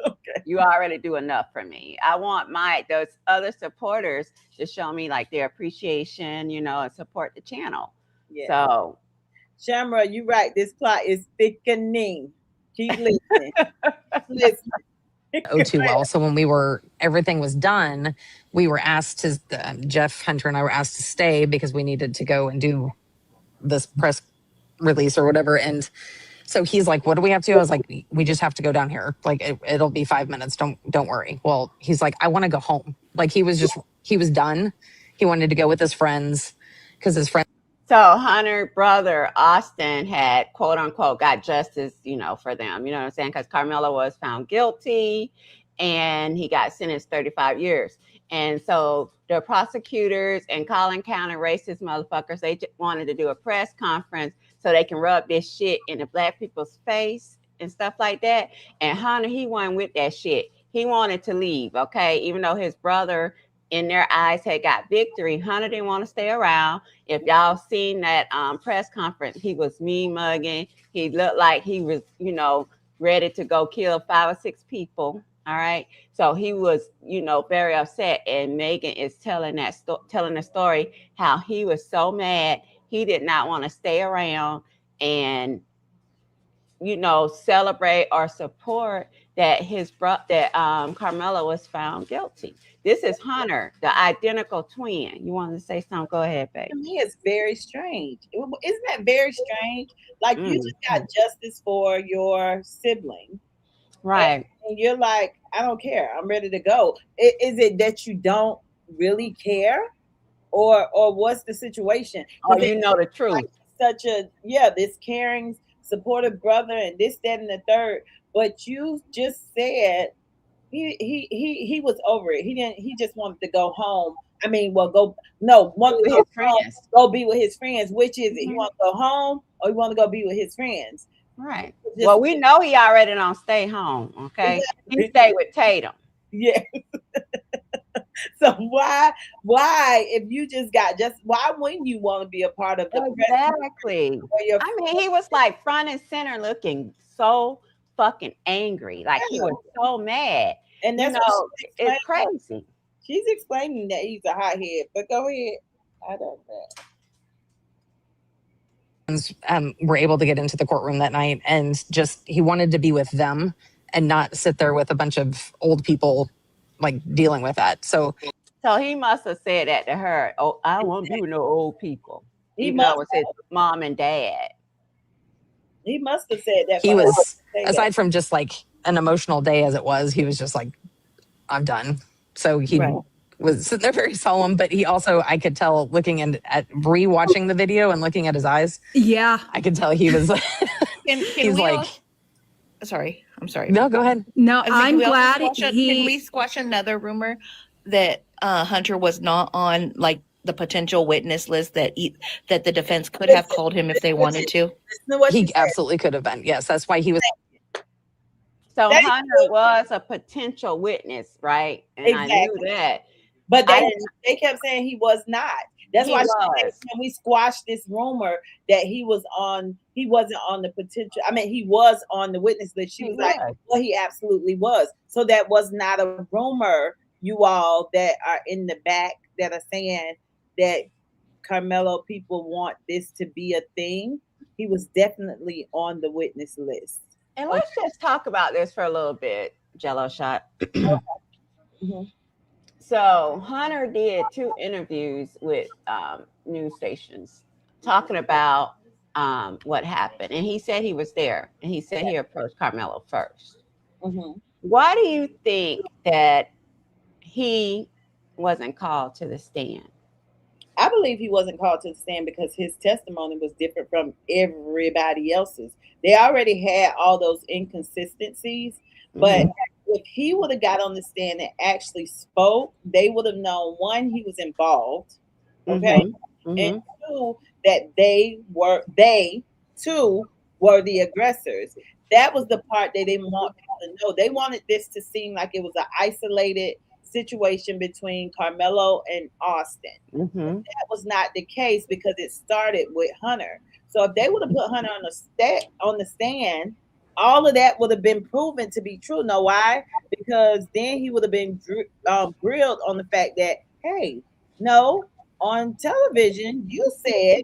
Okay. You already do enough for me. I want those other supporters to show me like their appreciation, and support the channel. Yeah. So, Shamra, you right. This plot is thickening. Keep listening. Listen. Too well. So when everything was done, we were asked to, Jeff, Hunter, and I were asked to stay because we needed to go and do this press release or whatever. And so he's like, what do we have to do? I was like, we just have to go down here. Like it'll be 5 minutes. Don't worry. Well, he's like, I want to go home. Like he was done. He wanted to go with his friends because his friends. So Hunter brother Austin had quote unquote got justice, for them. You know what I'm saying? Because Karmelo was found guilty and he got sentenced 35 years. And so the prosecutors and Collin County racist motherfuckers, they just wanted to do a press conference so they can rub this shit in the black people's face and stuff like that. And Hunter, he wasn't with that shit. He wanted to leave, okay? Even though his brother in their eyes had got victory, Hunter didn't want to stay around. If y'all seen that press conference, he was mean mugging. He looked like he was, ready to go kill 5 or 6 people. All right. So he was, very upset. And Meghan is telling the story how he was so mad. He did not want to stay around and, celebrate or support that Karmelo was found guilty. This is Hunter, the identical twin. You wanted to say something? Go ahead, babe. To me, it's very strange. Isn't that very strange? Like you just got justice for your sibling. Right. And you're like, I don't care. I'm ready to go. Is it that you don't really care? Or what's the situation? Oh, you know the truth. Like this caring, supportive brother and this, that, and the third. But you just said he was over it. He just wanted to go home. I mean, go be with his friends. Which is it? You want to go home or you want to go be with his friends? Right. Well, we know he already don't stay home. Okay. Exactly. He stay with Tatum. Yeah. So why if you just why wouldn't you want to be a part of the exactly? I mean, he was like front and center looking so fucking angry. Like he was so mad. And that's it's crazy. She's explaining that he's a hothead, but go ahead. I don't know. Were able to get into the courtroom that night and he wanted to be with them and not sit there with a bunch of old people like dealing with that. So he must have said that to her. Oh, I don't want to be with no old people. Even though it was his mom and dad. He must have said that. He was, aside from just like an emotional day as it was, he was just like, I'm done. So he was sitting there very solemn, but he also, I could tell looking at rewatching the video and looking at his eyes. Yeah. I could tell he was he's like, sorry, I'm sorry. No, go ahead. No, I'm glad can we squash another rumor that Hunter was not on like the potential witness list that the defense could have called him if they wanted to? He absolutely could have been. Yes, that's why he was. So Hunter was a potential witness, right? And exactly. I knew that. But they kept saying he was not. That's why when we squashed this rumor that he wasn't on the potential. I mean, he was on the witness list. She was like, well, he absolutely was. So that was not a rumor, you all that are in the back that are saying that Karmelo people want this to be a thing, he was definitely on the witness list. And let's just talk about this for a little bit, Jello Shot. Mm-hmm. So Hunter did 2 interviews with news stations talking about what happened, and he said he was there, and he said he approached Karmelo first. Mm-hmm. Why do you think that he wasn't called to the stand? I believe he wasn't called to the stand because his testimony was different from everybody else's. They already had all those inconsistencies, but if he would have got on the stand and actually spoke, they would have known, one, he was involved, okay, and two, that they too were the aggressors. That was the part they didn't want people to know. They wanted this to seem like it was an isolated situation between Karmelo and Austin. That was not the case because it started with Hunter. So if they would have put Hunter on the stand, all of that would have been proven to be true. Know why? Because then he would have been grilled on the fact that, hey, no, on television you said,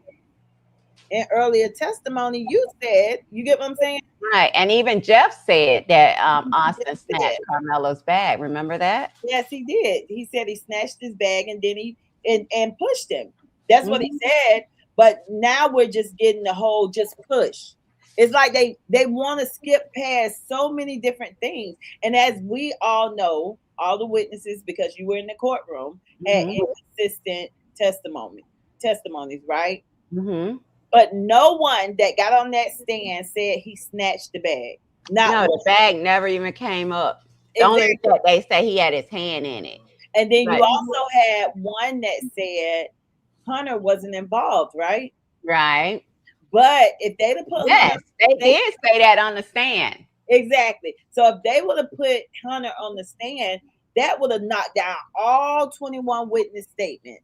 in earlier testimony you said, you get what I'm saying? Right. And even Jeff said that Austin snatched Karmelo's bag. Remember that? Yes, he did. He said he snatched his bag and then he and pushed him. That's what he said. But now we're just getting the whole just push. It's like they want to skip past so many different things. And as we all know, all the witnesses, because you were in the courtroom, had inconsistent testimonies, right? But no one that got on that stand said he snatched the bag. No, the bag never even came up. Only that they say he had his hand in it. And then you also had one that said Hunter wasn't involved, right? Right. But if they'd have put Hunter, they did say that on the stand. Exactly. So if they would have put Hunter on the stand, that would have knocked down all 21 witness statements.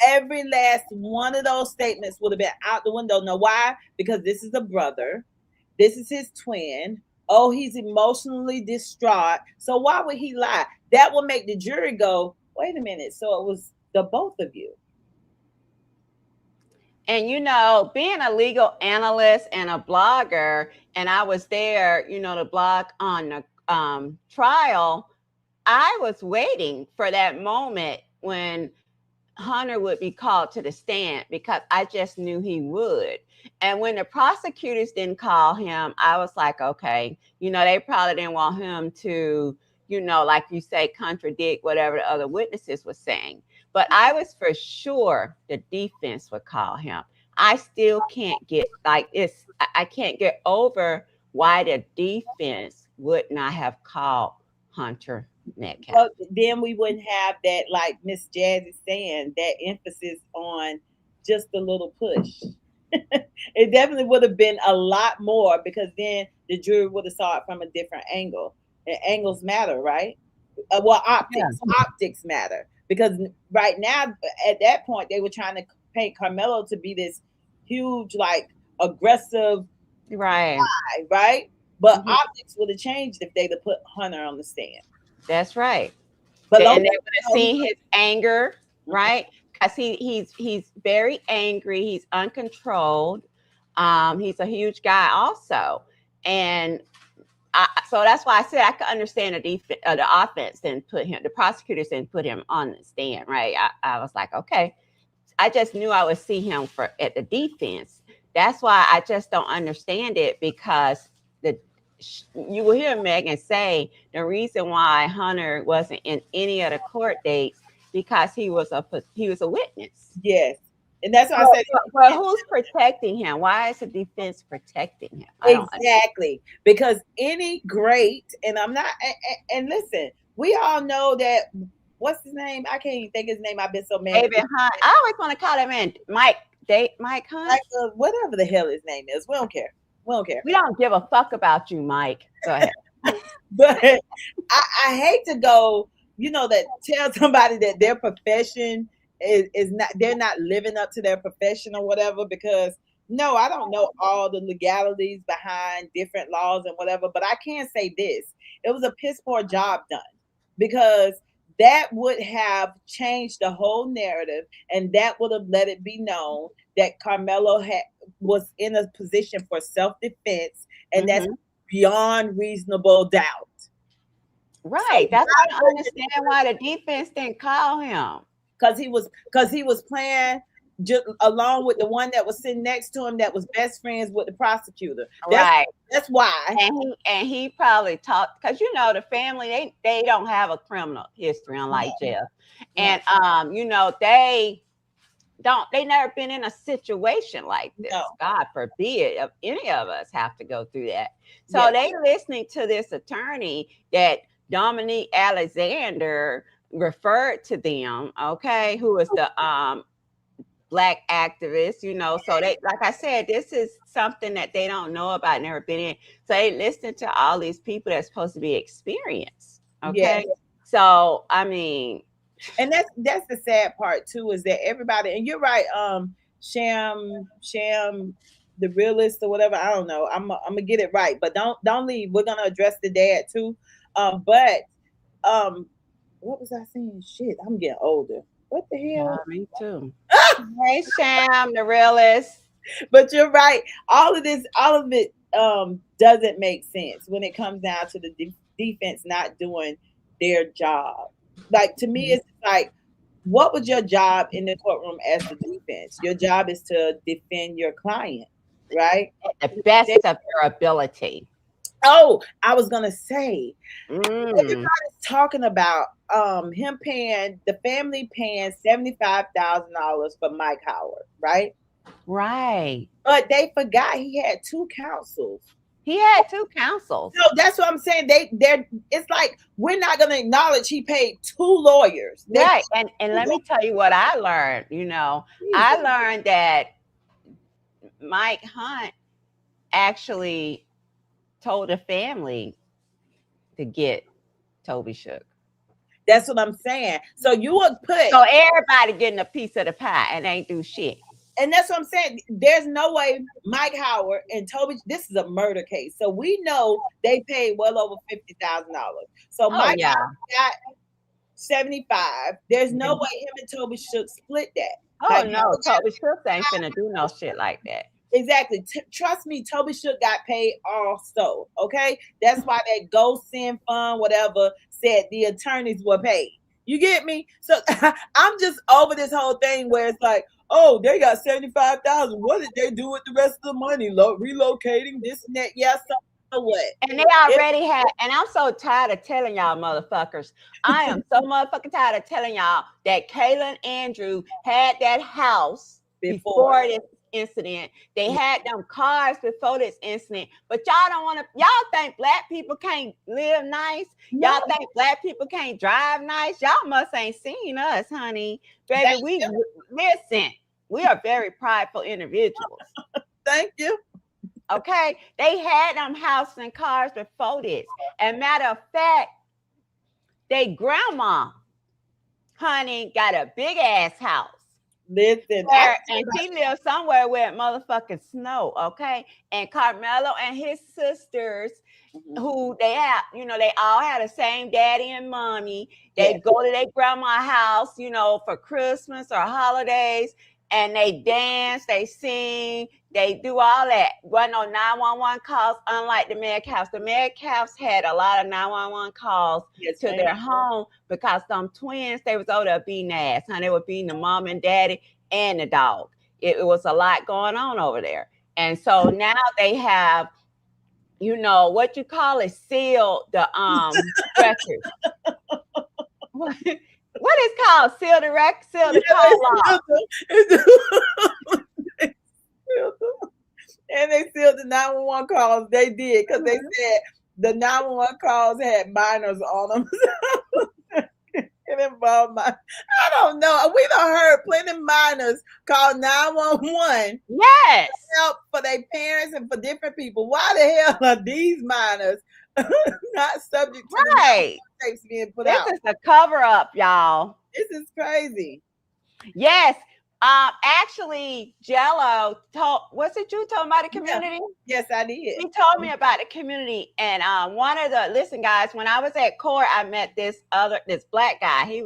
Every last one of those statements would have been out the window. Know why? Because this is a brother. This is his twin. Oh, he's emotionally distraught. So why would he lie? That would make the jury go, wait a minute. So it was the both of you. And, you know, being a legal analyst and a blogger, and I was there, you know, to blog on the trial, I was waiting for that moment when Hunter would be called to the stand because I just knew he would. And when the prosecutors didn't call him, I was like, okay, you know, they probably didn't want him to, you know, like you say, contradict whatever the other witnesses were saying. But I was for sure the defense would call him. I still can't get I can't get over why the defense would not have called Hunter Metcalf. Well, then we wouldn't have that, like Miss Jazz is saying, that emphasis on just a little push. It definitely would have been a lot more because then the jury would have saw it from a different angle. And angles matter, right? Optics matter because right now at that point they were trying to paint Karmelo to be this huge, like aggressive guy, right? But optics would have changed if they'd have put Hunter on the stand. That's right. But and they would have seen his anger, right? Because he's very angry. He's uncontrolled. He's a huge guy also. And so that's why I said I could understand the offense didn't put him, the prosecutors didn't put him on the stand, right? I was like, okay. I just knew I would see him at the defense. That's why I just don't understand it because you will hear Meghan say the reason why Hunter wasn't in any of the court dates because he was a witness. Yes, and that's why I said. Well, who's protecting him? Why is the defense protecting him? Exactly, because any great, and I'm not. And listen, we all know that. What's his name? I can't even think his name. I've been so mad. David Hunt. I always want to call that man Mike Hunt. Whatever the hell his name is. We don't care. We don't give a fuck about you, Mike. Go ahead. But I hate to go, you know, that tell somebody that their profession is not, they're not living up to their profession or whatever, because no, I don't know all the legalities behind different laws and whatever, but I can say this. It was a piss poor job done because that would have changed the whole narrative, and that would have let it be known that Karmelo was in a position for self-defense, and that's beyond reasonable doubt. Right. That's why I don't understand why the defense didn't call him. Because he was playing just along with the one that was sitting next to him that was best friends with the prosecutor. That's why. And he probably talked, because you know the family, they don't have a criminal history unlike Jeff. And you know, they never been in a situation like this. No. God forbid if any of us have to go through that. So they listening to this attorney that Dominique Alexander referred to them, okay, who is the Black activist, you know. So they, like I said, this is something that they don't know about, never been in. So they listen to all these people that's supposed to be experienced. Okay. So I mean, and that's the sad part too, is that everybody, and you're right, Sham the realist or whatever, I don't know. I'm gonna get it right, but don't leave. We're gonna address the dad too. But what was I saying? Shit, I'm getting older. What the hell? Me too. Hey, Sham, the realist. But you're right. All of it doesn't make sense when it comes down to the defense not doing their job. Like, to me, it's like, what was your job in the courtroom as the defense? Your job is to defend your client, right? At the best of your ability. Oh, I was gonna say, everybody's talking about him paying, the family paying $75,000 for Mike Howard, right? Right. But they forgot he had two counsels. He had two counsels. No, that's what I'm saying. It's like, we're not gonna acknowledge he paid two lawyers. Right. And let me tell you what I learned. You know, I learned that Mike Hunt actually told the family to get Toby shook. That's what I'm saying. So you would put, so everybody getting a piece of the pie and ain't do shit. And that's what I'm saying. There's no way Mike Howard and Toby, this is a murder case. So we know they paid well over $50,000. So Mike Howard got 75. There's no way him and Toby should split that. Oh, no, Toby Shook ain't finna do no shit like that. Exactly. Trust me, Toby Shook got paid also. Okay, that's why that Go Send Fund, whatever, said the attorneys were paid. You get me? So I'm just over this whole thing where it's like, oh, they got 75,000. What did they do with the rest of the money? Relocating this and that? Yes. So what? And they already had. And I'm so tired of telling y'all, motherfuckers. I am so motherfucking tired of telling y'all that Kayla and Andrew had that house before this incident. They had them cars before this incident, but y'all don't want to. Y'all think black people can't live nice? Y'all think black people can't drive nice? Y'all must ain't seen us, honey. Baby, listen. We are very prideful individuals. Thank you. Okay, they had them houses and cars before this. And matter of fact, they grandma, honey, got a big ass house. Listen, and she lives somewhere where it motherfucking snow, okay? And Karmelo and his sisters, who they have, you know, they all had the same daddy and mommy. They go to their grandma's house, you know, for Christmas or holidays, and they dance, they sing, they do all that. Wasn't no 911 calls, unlike the Metcalfs. The Metcalfs had a lot of 911 calls to their home because some twins, they was over there beating ass. Honey, they were beating the mom and daddy and the dog. It was a lot going on over there. And so now they have, you know, what you call it, sealed the record. What is called? Seal the record, seal the call off. And they sealed the 911 calls. They did, because they said the 911 calls had minors on them. It involved I don't know. We done heard plenty minors call 911. Yes. Help for their parents and for different people. Why the hell are these minors not subject to the tapes being put out? This is a cover up, y'all. This is crazy. Yes. Actually, Jello told, was it you told about the community? Yeah. Yes, I did. He told me about the community, and listen, guys, when I was at court, I met this black guy.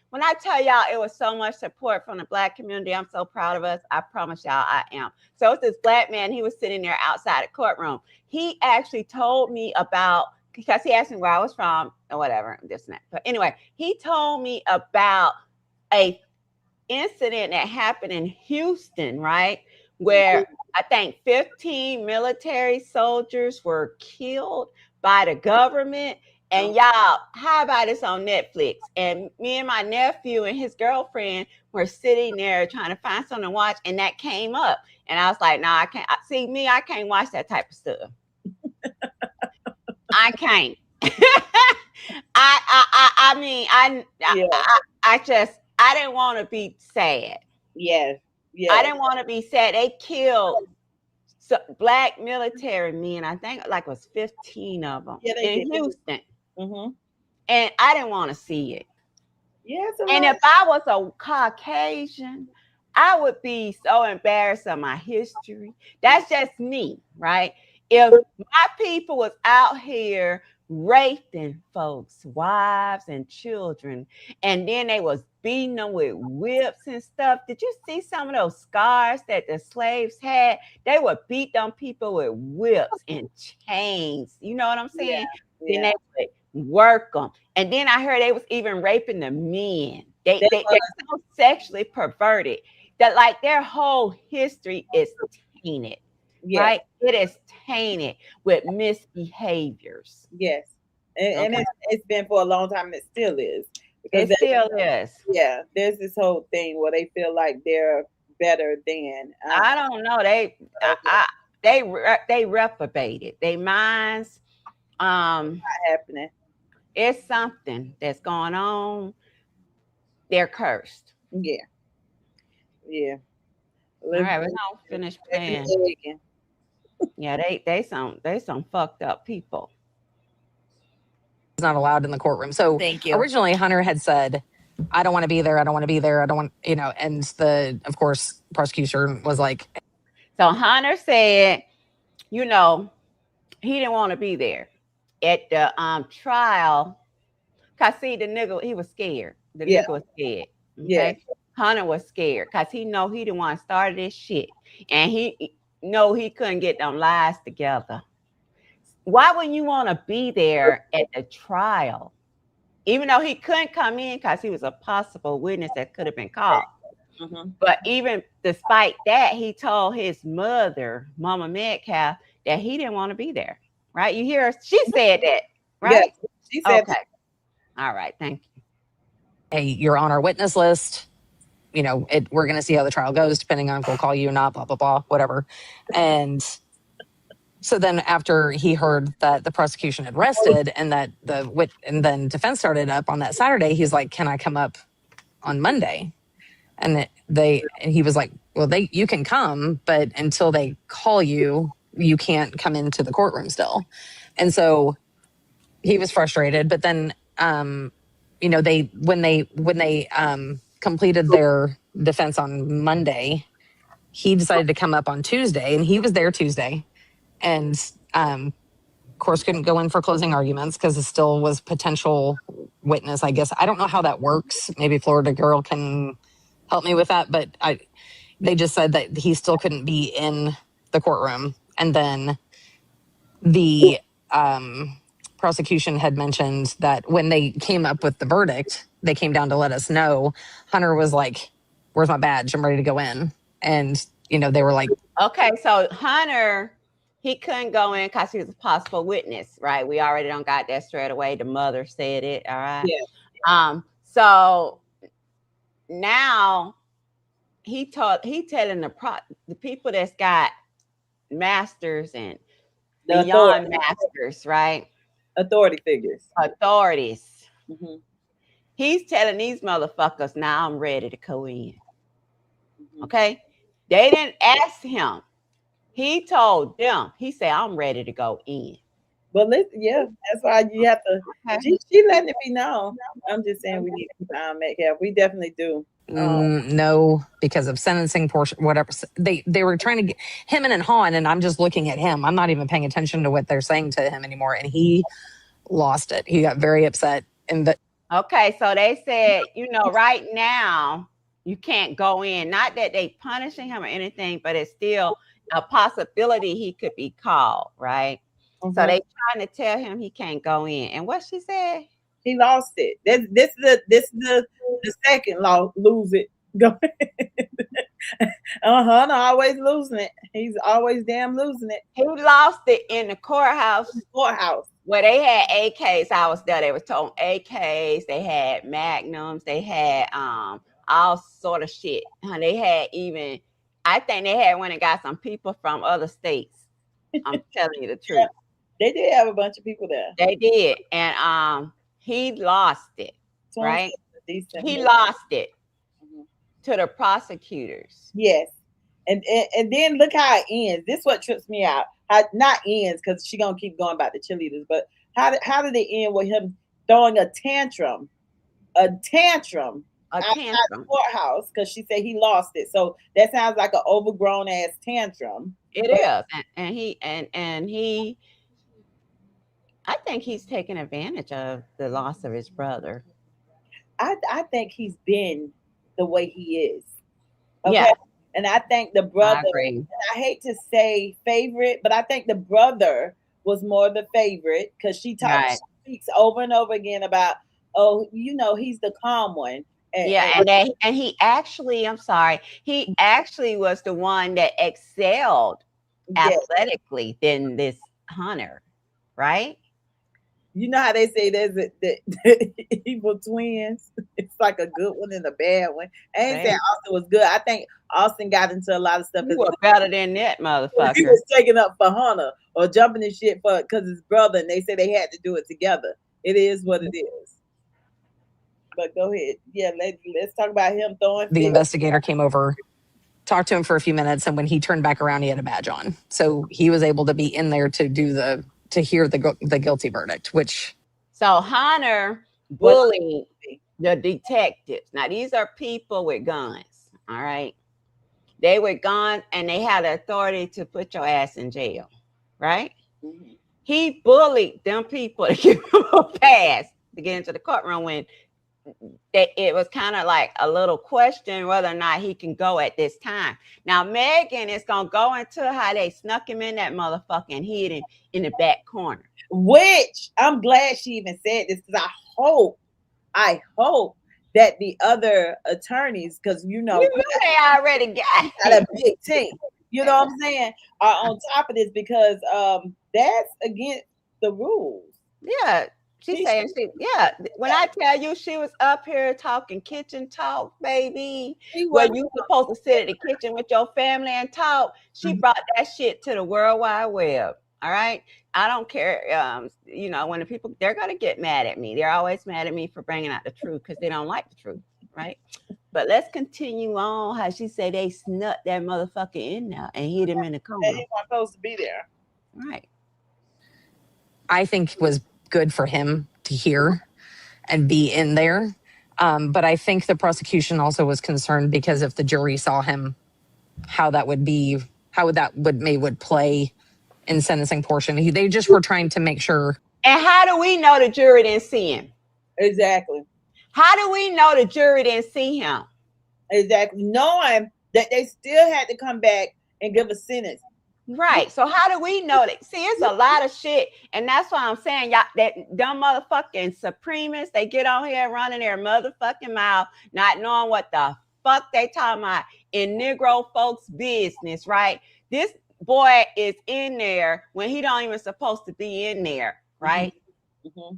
When I tell y'all, it was so much support from the black community. I'm so proud of us. I promise y'all, I am. So it's this black man. He was sitting there outside the courtroom. He actually told me about, because he asked me where I was from or whatever, this and that. But anyway, he told me about a incident that happened in Houston, right? Where I think 15 military soldiers were killed by the government. And y'all, how about this on Netflix? And me and my nephew and his girlfriend were sitting there trying to find something to watch, and that came up. And I was like, no, I can't. See, me, I can't watch that type of stuff. I can't. I didn't want to be sad. Yes. I didn't want to be sad. They killed black military men. I think like it was 15 of them in Houston. Mm-hmm. And I didn't want to see it. Yes. And if I was a Caucasian, I would be so embarrassed of my history. That's just me, right? If my people was out here raping folks, wives and children, and then they was beating them with whips and stuff. Did you see some of those scars that the slaves had? They would beat them people with whips and chains. You know what I'm saying? Yeah. Then they would work them. And then I heard they was even raping the men. They're so sexually perverted that like their whole history is tainted. Yes. Right? It is tainted with misbehaviors. Yes. And it's been for a long time, and it still is. It still is. Yeah. There's this whole thing where they feel like they're better than. I don't know. They reprobated. Their minds. Not happening. It's something that's going on. They're cursed. Yeah. Yeah. All right, we're gonna finish playing. Yeah, they some fucked up people. It's not allowed in the courtroom. So Thank you. Originally Hunter had said, I don't want to be there. I don't want to be there. I don't want, and of course, prosecution was like. So Hunter said, he didn't want to be there at the trial. Cause see, the nigga, he was scared. The nigga was scared. Okay? Yeah. Hunter was scared because he didn't want to start this shit. And he couldn't get them lies together. Why wouldn't you want to be there at the trial? Even though he couldn't come in because he was a possible witness that could have been called. Mm-hmm. But even despite that, he told his mother, Mama Metcalf, that he didn't want to be there. Right? You hear her? She said that, right? Yes, she said okay. All right, thank you. Hey, you're on our witness list. We're going to see how the trial goes, depending on if we'll call you or not, blah, blah, blah, whatever. And so then after he heard that the prosecution had rested and that and then defense started up on that Saturday, he's like, can I come up on Monday? And he was like, well, you can come, but until they call you, you can't come into the courtroom still. And so he was frustrated, but then, when they completed their defense on Monday, he decided to come up on Tuesday, and he was there Tuesday, and of course couldn't go in for closing arguments because it still was potential witness. I guess I don't know how that works. Maybe Florida Girl can help me with that, but they just said that he still couldn't be in the courtroom. And then the prosecution had mentioned that when they came up with the verdict, they came down to let us know. Hunter was like, where's my badge? I'm ready to go in. And, they were like. Okay, so Hunter, he couldn't go in because he was a possible witness, right? We already don't got that straight away. The mother said it, all right? Yeah. So now he telling the people that's got masters and beyond masters, right? Authority figures. Authorities. Mm-hmm. He's telling these motherfuckers, now I'm ready to go in. Mm-hmm. Okay? They didn't ask him. He told them. He said, I'm ready to go in. Well, that's why you have to. Okay. She letting it be known. I'm just saying we need to keep an eye on Metcalf. We definitely do. No, because of sentencing portion, whatever. They were trying to get him and Han, and I'm just looking at him. I'm not even paying attention to what they're saying to him anymore. And he lost it. He got very upset. And okay, so they said, right now you can't go in. Not that they punishing him or anything, but it's still a possibility he could be called, right? So they trying to tell him he can't go in. And what she said? He lost it. This is the second lose it. Go ahead. Always losing it. He's always damn losing it. He lost it in the courthouse. Where they had AKs. I was there. They were told AKs. They had magnums. They had all sort of shit. They had even, I think they had went and got some people from other states. I'm telling you the truth. Yeah, they did have a bunch of people there. They did. And he lost it, right? He lost it to the prosecutors. Yes. And then look how it ends. This is what trips me out. Not ends, because she's going to keep going about the cheerleaders, but how did it end with him throwing a tantrum outside the courthouse because she said he lost it. So that sounds like an overgrown ass tantrum. It is. And he I think he's taken advantage of the loss of his brother. I think he's been the way he is. Okay? Yeah. And I think the brother, I hate to say favorite, but I think the brother was more the favorite because she speaks over and over again about, he's the calm one. And he actually, he actually was the one that excelled athletically than this Hunter, right? You know how they say there's the evil twins? It's like a good one and a bad one. I ain't saying Austin was good. I think Austin got into a lot of stuff. He was better than that motherfucker. He was taking up for Hunter or jumping his shit because his brother, and they said they had to do it together. It is what it is. But go ahead. Yeah, let's talk about him throwing. The investigator came over, talked to him for a few minutes, and when he turned back around, he had a badge on. So he was able to be in there to hear the guilty verdict, which... So Hunter bullied the detectives. Now, these are people with guns, all right? They were guns, and they had the authority to put your ass in jail, right? Mm-hmm. He bullied them people to give him a pass to get into the courtroom when it was kind of like a little question whether or not he can go at this time. Now, Meghan is going to go into how they snuck him in that motherfucker and hid him in the back corner. Which I'm glad she even said this because I hope that the other attorneys, because they already got a big team. You know what I'm saying? Are on top of this because that's against the rules. Yeah. She's saying, when I tell you she was up here talking kitchen talk, baby, where you supposed to sit at the kitchen with your family and talk, she brought that shit to the World Wide Web. All right. I don't care. When the people, they're going to get mad at me. They're always mad at me for bringing out the truth because they don't like the truth. Right. But let's continue on how she said they snuck that motherfucker in there and hid him in the corner. He wasn't supposed to be there. Right. I think was good for him to hear and be in there. But I think the prosecution also was concerned because if the jury saw him, how that would play in sentencing portion. They just were trying to make sure. And how do we know the jury didn't see him? Exactly. How do we know the jury didn't see him? Exactly. Knowing that they still had to come back and give a sentence. Right. So how do we know that? See, it's a lot of shit. And that's why I'm saying y'all, that dumb motherfucking supremists, they get on here running their motherfucking mouth, not knowing what the fuck they talking about in Negro folks' business, right? This boy is in there when he don't even supposed to be in there, right? Mm-hmm.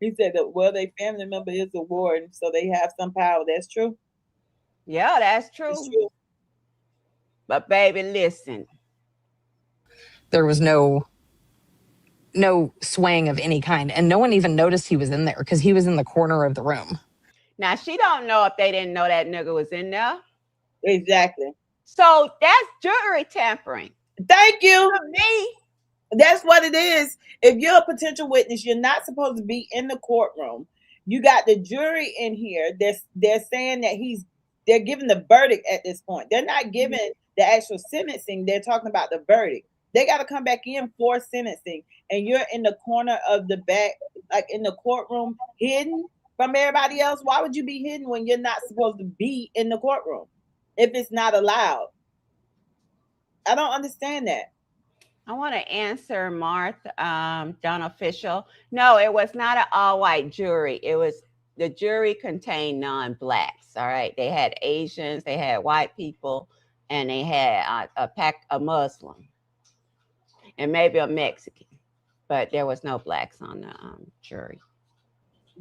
He said that, their family member is a warden, so they have some power. That's true. Yeah, that's true. That's true. But baby, listen. There was no swaying of any kind. And no one even noticed he was in there because he was in the corner of the room. Now, she don't know if they didn't know that nigga was in there. Exactly. So that's jury tampering. Thank you. To me. That's what it is. If you're a potential witness, you're not supposed to be in the courtroom. You got the jury in here. They're saying that he's They're giving the verdict at this point. They're not giving the actual sentencing. They're talking about the verdict. They got to come back in for sentencing, and you're in the corner of the back, like in the courtroom, hidden from everybody else. Why would you be hidden when you're not supposed to be in the courtroom if it's not allowed? I don't understand that. I want to answer Martha, John Official. No, it was not an all-white jury. The jury contained non-blacks. All right, they had Asians, they had white people, and they had a Muslim, and maybe a Mexican, but there was no blacks on the jury.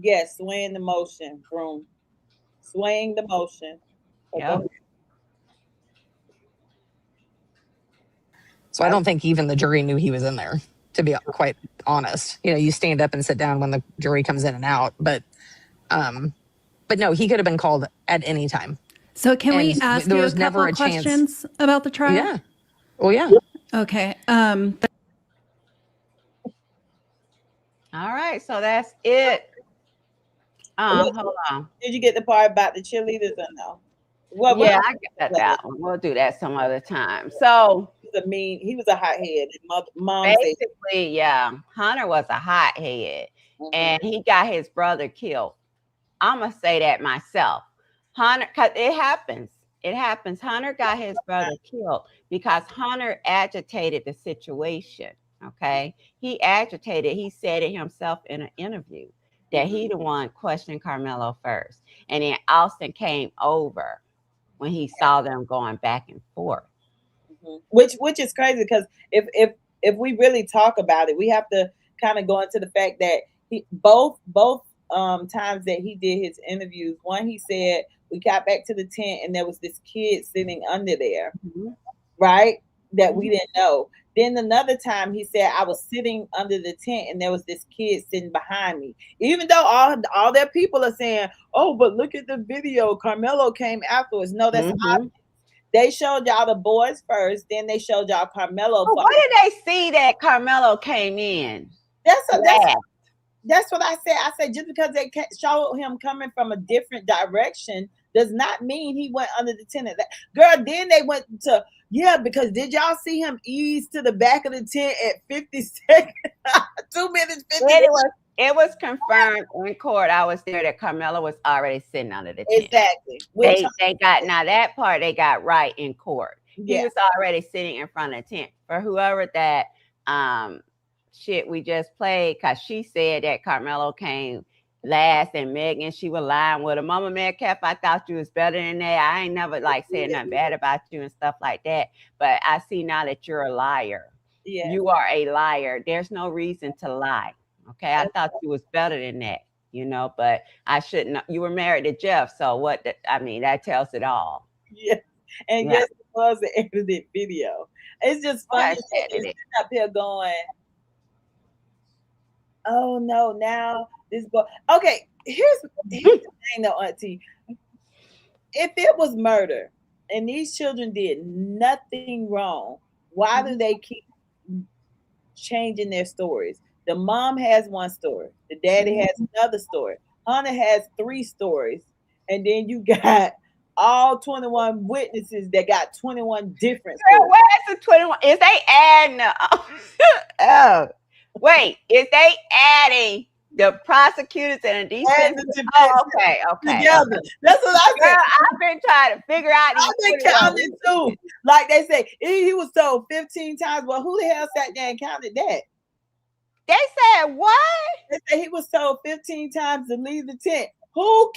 Yes, swaying the motion, Broom. Swaying the motion. Yep. So I don't think even the jury knew he was in there, to be quite honest. You stand up and sit down when the jury comes in and out, but no, he could have been called at any time. So can we ask you a couple of questions about the trial? Yeah. Oh, yeah. Okay. All right, so that's it. Hold on. Did you get the part about the cheerleaders or no? Yeah, I get that one. We'll do that some other time. So he was a hothead. Mom basically, yeah, Hunter was a hothead, and he got his brother killed. I'm gonna say that myself. Hunter, because it happens. It happens. Hunter got his brother killed because Hunter agitated the situation. Okay, he agitated. He said it himself in an interview that he the one questioned Karmelo first, and then Austin came over when he saw them going back and forth. Which is crazy because if we really talk about it, we have to kind of go into the fact that both times that he did his interviews, one he said we got back to the tent and there was this kid sitting under there, right? That we didn't know. Then another time he said I was sitting under the tent and there was this kid sitting behind me. Even though all their people are saying, oh, but look at the video, Karmelo came afterwards. No, that's obvious. They showed y'all the boys first, then they showed y'all Karmelo. Oh, why did they see that Karmelo came in? That's what I said. I said just because they showed him coming from a different direction does not mean he went under the tent. Girl, then they went to, because did y'all see him ease to the back of the tent at 50 seconds? 2 minutes, 50 seconds. It was confirmed in court. I was there that Karmelo was already sitting under the tent. Exactly. They got, now that part they got right in court. He was already sitting in front of the tent. For whoever that shit we just played, because she said that Karmelo came last and Meghan, she was lying with her. Mama Metcalf, I thought you was better than that. I ain't never said nothing bad about you and stuff like that. But I see now that you're a liar. Yeah. You are a liar. There's no reason to lie. Okay, I thought you was better than that, but I shouldn't. You were married to Jeff, so what? That tells it all. Yeah, and yes, it was an edited video. It's just funny. It's up here going, oh no, now this boy. Okay, here's the thing, though, Auntie. If it was murder and these children did nothing wrong, why do they keep changing their stories? The mom has one story. The daddy has another story. Hunter has 3 stories. And then you got all 21 witnesses that got 21 different stories. Where's the 21? Is they adding wait, is they adding the prosecutors and the defense? Okay. Together. That's what I said. Girl, I've been trying to figure out. I've been counting too. Like they say, he was told 15 times. Well, who the hell sat there and counted that? They said what? They said he was told 15 times to leave the tent. Who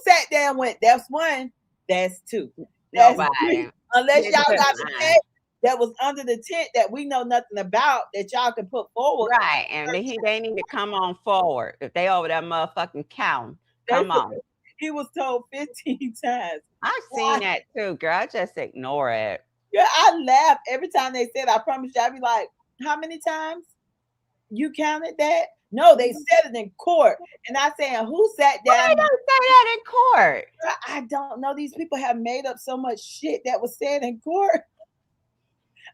sat there and went, that's 1, that's 2. That's nobody. 3. Unless y'all got the tent that was under the tent that we know nothing about that y'all can put forward. Right. And they need to come on forward. If they over that motherfucking count, come on. He was told 15 times. I've seen that too, girl. I just ignore it. Yeah, I laugh every time they said, I promise you, I'd be like, how many times? You counted that? No, they said it in court. And I saying, who sat down? Why don't say that in court? I don't know. These people have made up so much shit that was said in court.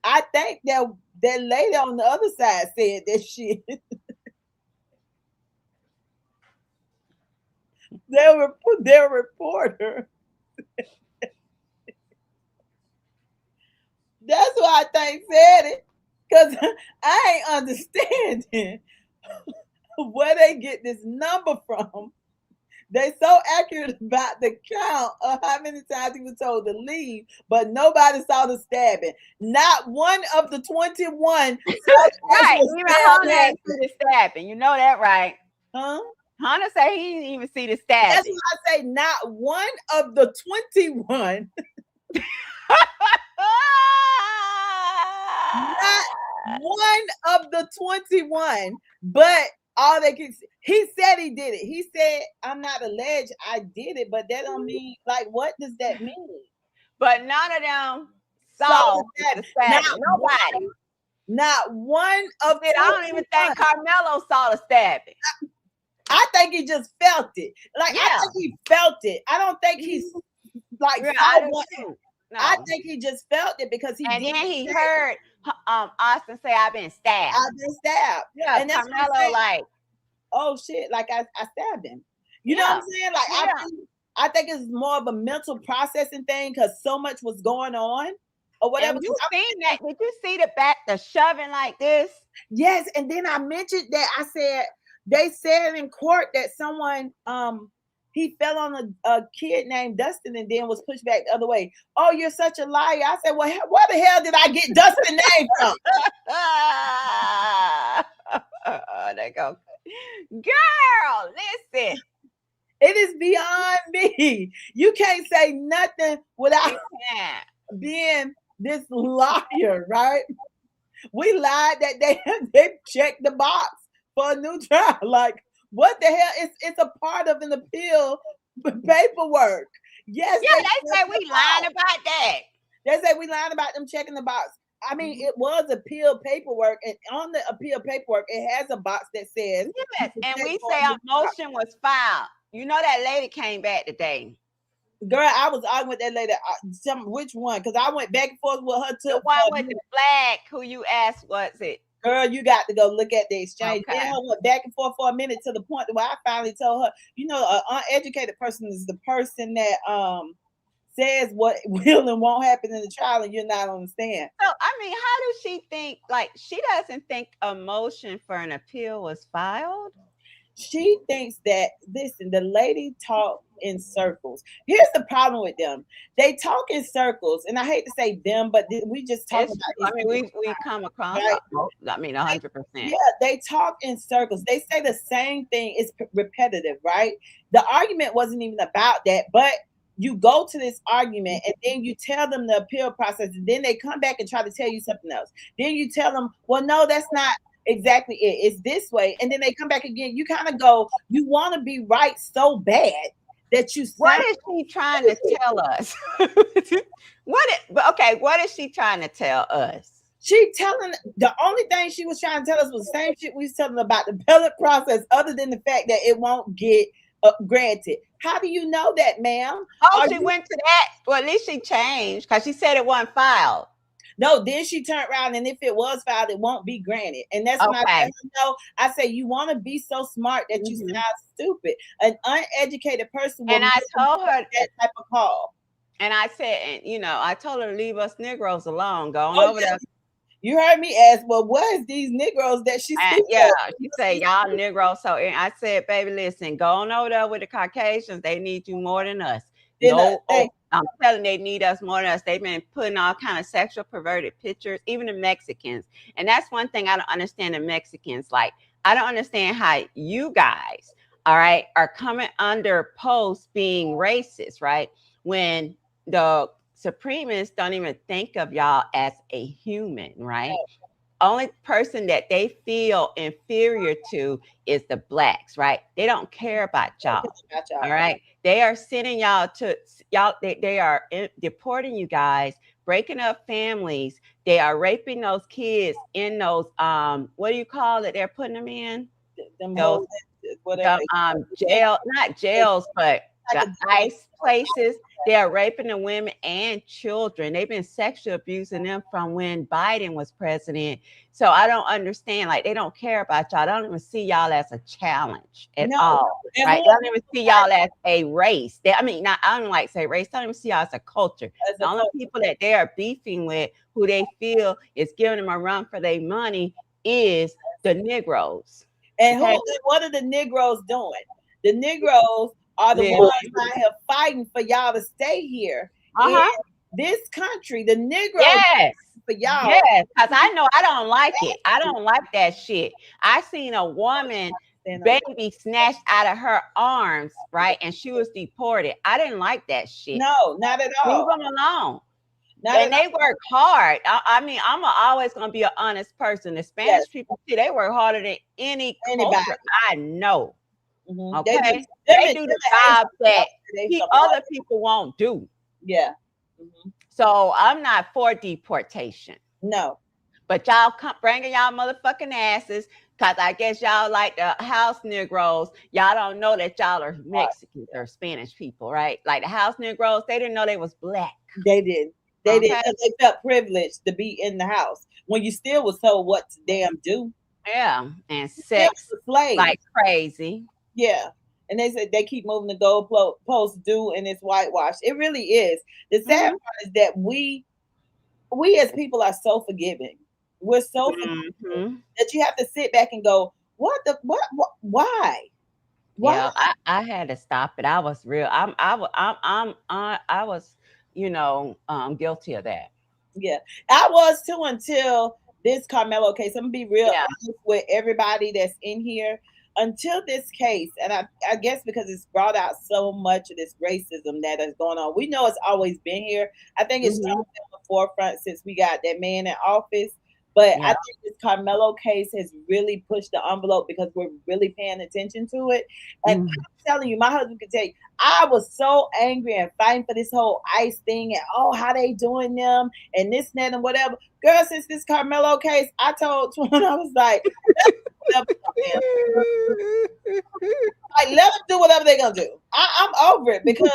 I think that lady on the other side said that shit. Their reporter. That's why I think said it. Because I ain't understanding where they get this number from. They so accurate about the count of how many times he was told to leave, but nobody saw the stabbing. Not one of the 21 right. Even Hunter ain't see the stabbing. You know that, right? Huh? Hunter said he didn't even see the stabbing. That's why I say not one of the 21. Not one of the 21, but all they can see. He said he did it. He said, I'm not alleged I did it, but that don't mean, like, what does that mean? But none of them saw the stabbing. Nobody. Not one of them. I don't even think Karmelo saw the stabbing. I think he just felt it. Like, I think he felt it. I don't think he's like, I think he just felt it because he did. And then he heard Austin say, I've been stabbed. I've been stabbed. Yeah, and that's Karmelo like, oh shit, like I stabbed him. You know what I'm saying? Like I think it's more of a mental processing thing because so much was going on or whatever. And you seen that? Did you see the shoving like this? Yes, and then I mentioned that I said they said in court that someone he fell on a kid named Dustin and then was pushed back the other way. Oh, you're such a liar. I said, well, where the hell did I get Dustin's name from? They go, girl, listen. It is beyond me. You can't say nothing without being this liar, right? We lied that they checked the box for a new trial. Like, what the hell? It's a part of an appeal paperwork. Yes. Yeah, they say we lying about that. They say we lying about them checking the box. I mean, it was appeal paperwork, and on the appeal paperwork, it has a box that says yes. And we say a motion was filed. You know that lady came back today. Girl, I was arguing with that lady. Which one? Because I went back and forth with her too. The one with the flag. Who you asked? What's it? Girl, you got to go look at the exchange. Okay. Then I went back and forth for a minute to the point where I finally told her, you know, an uneducated person is the person that says what will and won't happen in the trial and you're not understand. So, I mean, how does she think, like, she doesn't think a motion for an appeal was filed? She thinks that, listen, the lady talked in circles. Here's the problem with them. They talk in circles, and I hate to say them, but we just talk about I mean, we come across, right? 100%. Yeah, they talk in circles. They say the same thing. It's repetitive, right? The argument wasn't even about that, but you go to this argument and then you tell them the appeal process, and then they come back and try to tell you something else. Then you tell them, well, no, that's not exactly it. It's this way. And then they come back again. You kind of go, you want to be right so bad that you. What is she trying to tell us? What is she trying to tell us? She telling, the only thing she was trying to tell us was the same shit we was telling about the appellate process, other than the fact that it won't get granted. How do you know that, ma'am? Oh, she went to that. Well, at least she changed because she said it wasn't filed. No, then she turned around, and if it was filed, it won't be granted. And that's when I know. I say you want to be so smart that you sound stupid. An uneducated person. And I told her that type of call. And I said, and you know, I told her to leave us Negroes alone. Go on over there. You heard me ask, well, what is these Negroes that she said? Yeah, she said, y'all Negroes. So I said, baby, listen, go on over there with the Caucasians. They need you more than us. I'm telling they need us more than us. They've been putting all kind of sexual perverted pictures, even the Mexicans. And that's one thing I don't understand the Mexicans. Like, I don't understand how you guys, all right, are coming under posts being racist, right? When the Supremists don't even think of y'all as a human, right? Only person that they feel inferior to is the blacks, right? They don't care about y'all. All right. They are sending y'all to y'all. They are deporting you guys, breaking up families. They are raping those kids in those what do you call it? They're putting them in those jail, not jails, but like the ICE places, they're raping the women and children. They've been sexually abusing them from when Biden was president. So I don't understand. Like, they don't care about y'all. They don't even see y'all as a challenge at all. Right? They don't even see y'all as a race. I don't like say race. They don't even see y'all as a culture. The only people that they are beefing with, who they feel is giving them a run for their money, is the Negroes. And what are the Negroes doing? The Negroes are the ones out here fighting for y'all to stay here in this country. The Negroes for y'all. Yes, because I know I don't like it. I don't like that shit. I seen a woman baby snatched out of her arms, right? And she was deported. I didn't like that shit. No, not at all. Leave them alone. And they work hard. I'm always gonna be an honest person. The Spanish people, they work harder than anybody culture I know. Okay, they do the job that other people won't do. Yeah. So I'm not for deportation. No. But y'all come bringing y'all motherfucking asses, because I guess y'all like the house Negroes. Y'all don't know that y'all are Mexicans or Spanish people, right? Like the house Negroes, they didn't know they was black. They did. They did, because they felt privileged to be in the house when you still was told what to damn do. Yeah, and sex like crazy. Yeah. And they said they keep moving the goalposts due, and it's whitewash. It really is. The sad part is that we as people are so forgiving. We're so forgiving that you have to sit back and go, why? Why? Yeah, I had to stop it. I was real. I was, guilty of that. Yeah, I was too, until this Karmelo case. I'm gonna be real honest with everybody that's in here. Until this case, and I guess because it's brought out so much of this racism that is going on. We know it's always been here. I think it's on the forefront since we got that man in office. But I think this Karmelo case has really pushed the envelope because we're really paying attention to it. And I'm telling you, my husband can tell you, I was so angry and fighting for this whole ICE thing and how they doing them and this, that, and whatever. Girl, since this Karmelo case, I told Twan, I was like, let them do whatever they're gonna do. I'm over it, because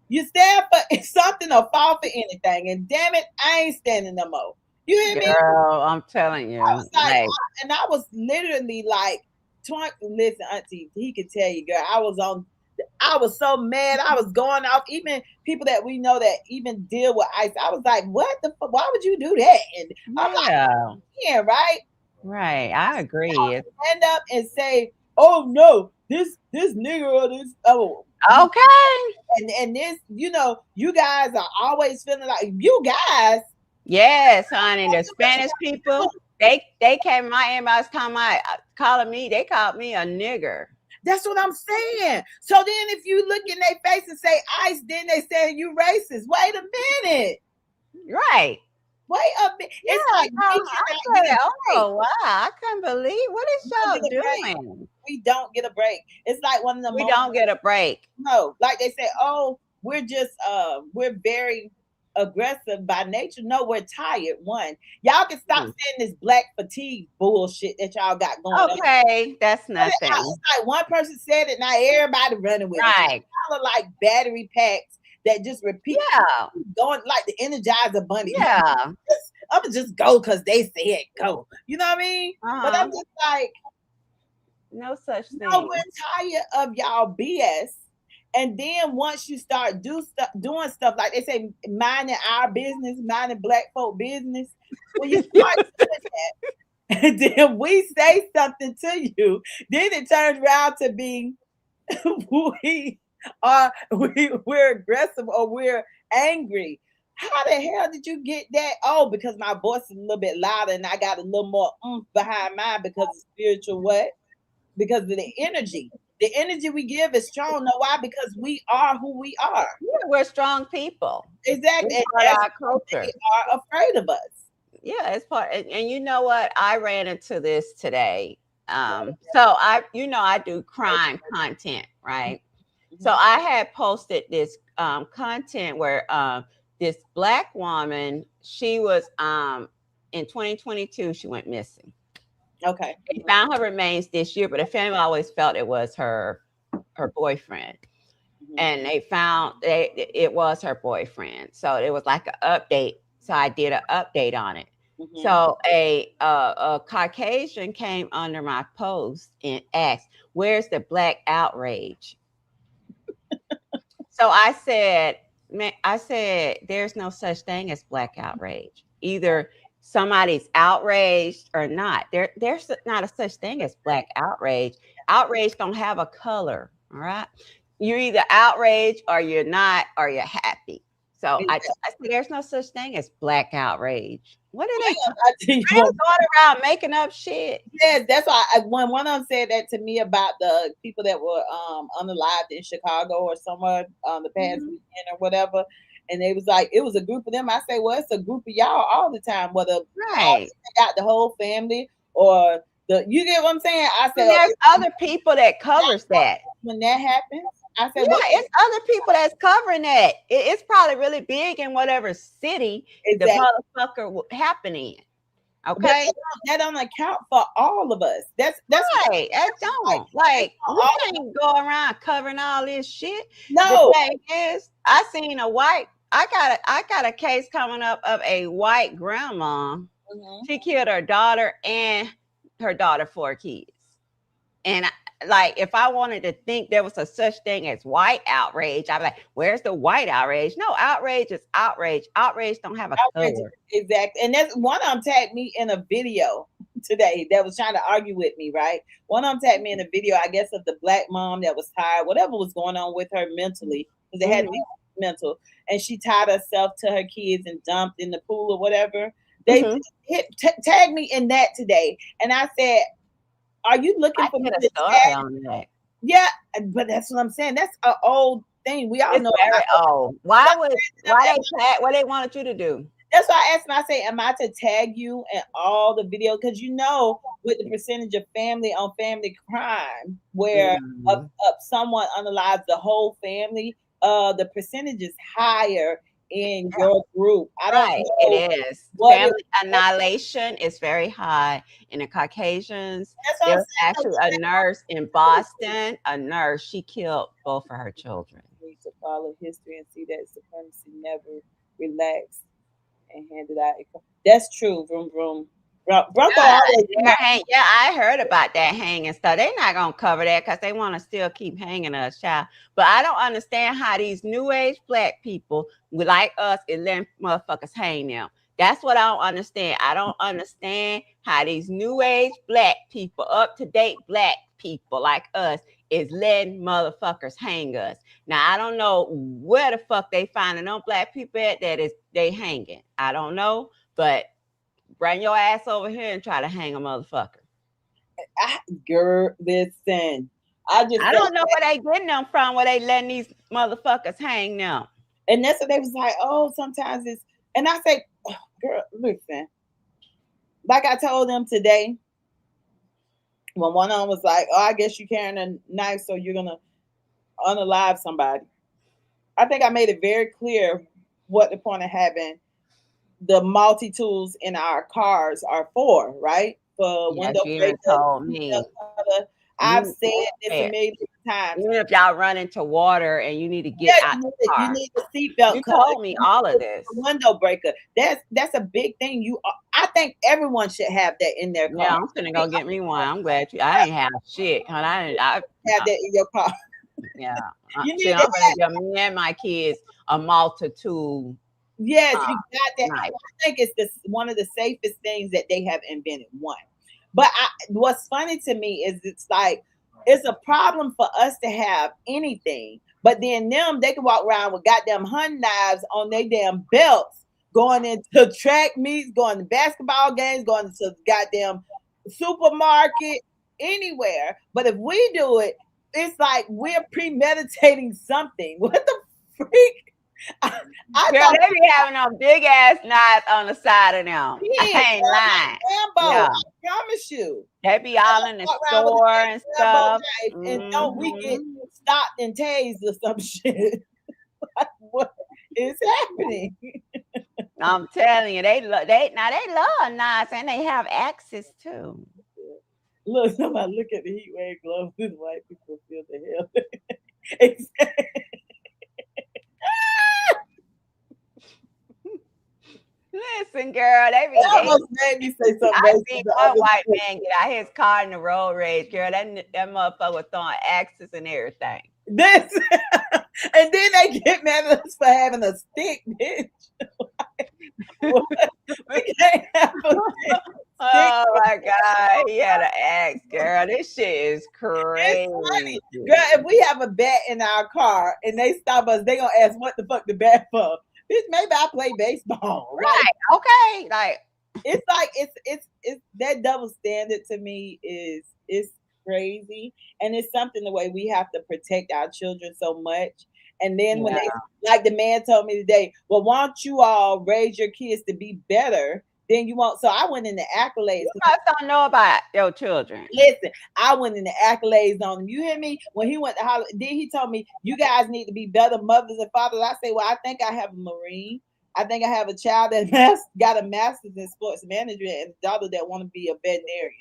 you stand for something or fall for anything, and damn it, I ain't standing no more. You hear me? Girl, I'm telling you. I was like, and I was literally like, listen, Auntie, he could tell you, girl, I was so mad. I was going off. Even people that we know that even deal with ICE, I was like, what the fuck? Why would you do that? And I'm like, yeah, right? Right, I agree. Stand up and say, oh no, this nigga or this okay. And this, you guys are always feeling like you guys. Yes, honey. The Spanish people, they came in my inbox calling me, they called me a nigger. That's what I'm saying. So then if you look in their face and say ICE, then they say you racist. Wait a minute. Right. Wait a minute. It's like wow, I can't believe, what is y'all doing? We don't get a break. It's like one of the we don't get a break. No, like they say, we're just we're very aggressive by nature. No, we're tired. One, y'all can stop saying this black fatigue bullshit that y'all got going on. Okay, that's nothing. It's like one person said it, now everybody running with it. Y'all are like battery packs that just repeat. Going like the Energizer Bunny. I'm gonna just go because they said go. You know what I mean? But I'm just like, no such thing. No, we're tired of y'all BS. And then once you start doing stuff like they say, minding our business, minding black folk business, when you start doing that, and then we say something to you, then it turns around to be we're aggressive or we're angry. How the hell did you get that? Oh, because my voice is a little bit louder and I got a little more behind mine because of spiritual what? Because of the energy. The energy we give is strong. Know why? Because we are who we are. Yeah, we're strong people. Exactly. It's part of our culture. They are afraid of us. Yeah, it's part. And you know what? I ran into this today. So I do crime content, right? So I had posted this content where this black woman, she was in 2022, she went missing. Okay. They found her remains this year, but the family always felt it was her her boyfriend. And they found it was her boyfriend. So it was like an update. So I did an update on it. So a Caucasian came under my post and asked, "Where's the black outrage?" So I said, there's no such thing as black outrage. Either somebody's outraged or not. There's not a such thing as black outrage. Outrage don't have a color. All right. You're either outraged or you're not, or you're happy. So I said, there's no such thing as black outrage. What are they going around making up shit? Yes, that's why when one of them said that to me about the people that were unalived in Chicago or somewhere the past weekend or whatever, and they was like, it was a group of them. I say, well, it's a group of y'all all the time, whether got the whole family or you get what I'm saying? I said, there's other people that covers that. When that happens, I said, it's other people that's covering that. It's probably really big in whatever city the motherfucker happened in. Okay, that don't account for all of us. That's right. That don't like we can't go around covering all this shit. No, the thing is, I seen a white. I got a case coming up of a white grandma. She killed her daughter and her daughter 4 kids, and like if I wanted to think there was a such thing as white outrage, I'd be like, where's the white outrage? No, outrage is outrage. Outrage don't have a color. Exactly. And that's one of them tagged me in a video today that was trying to argue with me, right? One of them tagged me in a video, I guess, of the black mom that was tired, whatever was going on with her mentally, because it had to be mental, and she tied herself to her kids and dumped in the pool or whatever. They tagged me in that today, and I said, are you looking for me to tag on that? Yeah, but that's what I'm saying. That's an old thing. We all know very old. Why they wanted you to do? That's why I asked him. I say, am I to tag you in all the videos? Because you know, with the percentage of family on family crime, where of someone unalives the whole family, the percentage is higher in your group. I don't know. It is. Family annihilation is very high in the Caucasians. There's actually a nurse in Boston, she killed both of her children. We need to follow history and see that supremacy never relaxed and handed out. That's true. Vroom, vroom. I heard about that hanging stuff. They're not gonna cover that because they want to still keep hanging us, child. But I don't understand how these new age black people like us is letting motherfuckers hang them. That's what I don't understand. I don't understand how these new age black people, up to date black people like us, is letting motherfuckers hang us. Now I don't know where the fuck they finding them black people at that is they hanging. I don't know, but bring your ass over here and try to hang a motherfucker. Girl, listen. I don't know where they getting them from, where they letting these motherfuckers hang them. And that's what they was like, oh, sometimes it's, and I say, oh, girl, listen. Like I told them today, when one of them was like, oh, I guess you're carrying a knife, so you're going to unalive somebody. I think I made it very clear what the point of having the multi-tools in our cars are for, right? For window breakers. Told me. I've said this a million times. Even if y'all run into water and you need to get out the car. You need the seatbelt. You told me all of this. Window breaker. That's a big thing. I think everyone should have that in their car. Yeah, I'm gonna go get me one. I'm glad I ain't have shit. I have that in your car. Yeah. I'm gonna give me and my kids a multitude. Yes, you got that. Nice. I think it's one of the safest things that they have invented. One, but what's funny to me is it's like it's a problem for us to have anything, but then they can walk around with goddamn hunting knives on their damn belts, going into track meets, going to basketball games, going to the goddamn supermarket, anywhere. But if we do it, it's like we're premeditating something. What the freak? Girl, they be having them big ass knives on the side of them. I ain't lying. Rambo, yeah. I promise you. They be all in the store and stuff. And don't we get stopped and tased or some shit? Like, what is happening? I'm telling you, they love knives and they have axes too. Look, somebody look at the heat wave gloves and white people feel the hell. Exactly. Listen, girl, they That almost made me say something. I seen one white man get out his car in the road rage, girl. That motherfucker was throwing axes and everything. This, and then they get mad at us for having a stick, bitch. We can't have a stick. Oh my God, he had an axe, girl. This shit is crazy. It's funny. Girl, if we have a bat in our car and they stop us, they gonna ask what the fuck the bat for. Bitch, maybe I play baseball. Right. Okay. Like it's that double standard to me is crazy. And it's something the way we have to protect our children so much. And then when they, like the man told me today, well, why don't you all raise your kids to be better than you want? So I went in the accolades. You guys don't know about your children. Listen, I went in the accolades on him. You hear me? When he went to Hollywood, then he told me, you guys need to be better mothers and fathers. I say, well, I think I have a Marine. I think I have a child that got a master's in sports management and a daughter that want to be a veterinarian.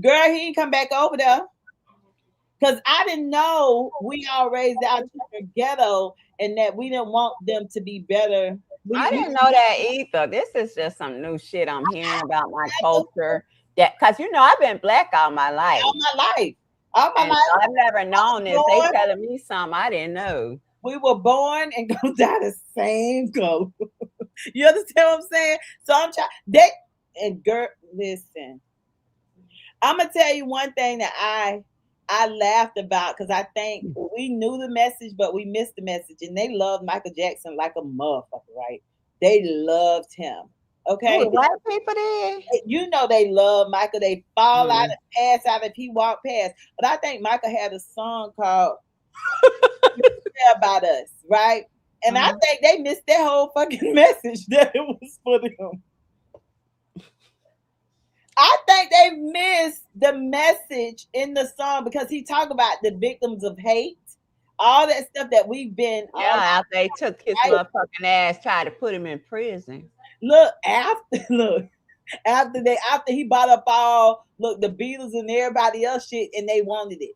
Girl, he didn't come back over there. Because I didn't know we all raised our children ghetto and that we didn't want them to be better. I didn't know that either. This is just some new shit I'm hearing about my culture. That because I've been black all my life. All my life. So I've never known this. They telling me something I didn't know. We were born and go die the same go. You understand what I'm saying? So I'm trying. And girl, listen. I'm gonna tell you one thing that I laughed about because I think we knew the message, but we missed the message. And they loved Michael Jackson like a motherfucker, right? They loved him. Okay. White people did. They love Michael. They fall out and pass out if he walked past. But I think Michael had a song called Care About Us, right? And I think they missed that whole fucking message that it was for them. I think they missed the message in the song because he talked about the victims of hate, all that stuff that we've been. Yeah, after they took his motherfucking ass, tried to put him in prison. Look, after he bought up all the Beatles and everybody else shit, and they wanted it.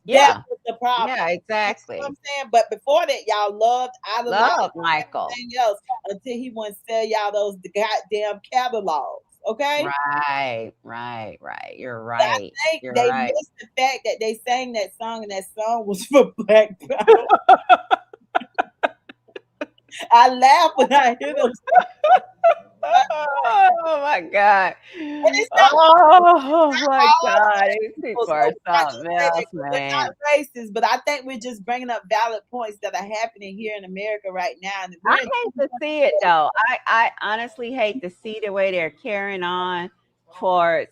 Yeah, that was the problem. Yeah, exactly. You know what I'm saying, but before that, y'all loved Michael. Everything else until he wouldn't sell y'all those goddamn catalogs. Okay. Right. You're right. I think missed the fact that they sang that song and that song was for Black Power. I laugh when I hear them. Oh my God. Oh my God. These people are something else, man. We're not racist, but I think we're just bringing up valid points that are happening here in America right now. I hate to see it though. I honestly hate to see the way they're carrying on towards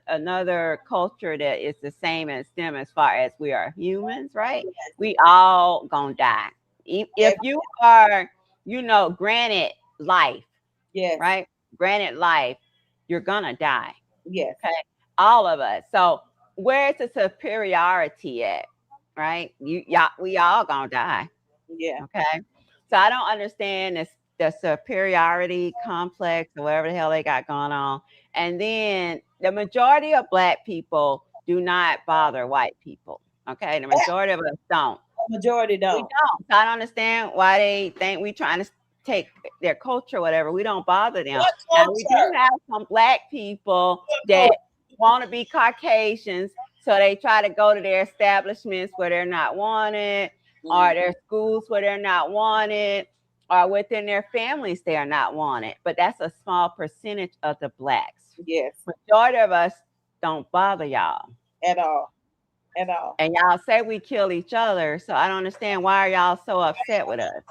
another culture that is the same as them as far as we are humans, right? We all gonna die. If you are, granted life, right? Granted life, you're gonna die. Yes. Okay. All of us. So where's the superiority at? Right? We all gonna die. Yeah. Okay. So I don't understand the superiority complex or whatever the hell they got going on. And then the majority of Black people do not bother white people. Okay. The majority of us don't. The majority don't. We don't. So I don't understand why they think we trying to take their culture, whatever. We don't bother them. And we do have some Black people that want to be Caucasians, so they try to go to their establishments where they're not wanted, or their schools where they're not wanted, or within their families they are not wanted. But that's a small percentage of the Blacks. Yes. Majority of us don't bother y'all at all. And y'all say we kill each other, so I don't understand why are y'all so upset with us.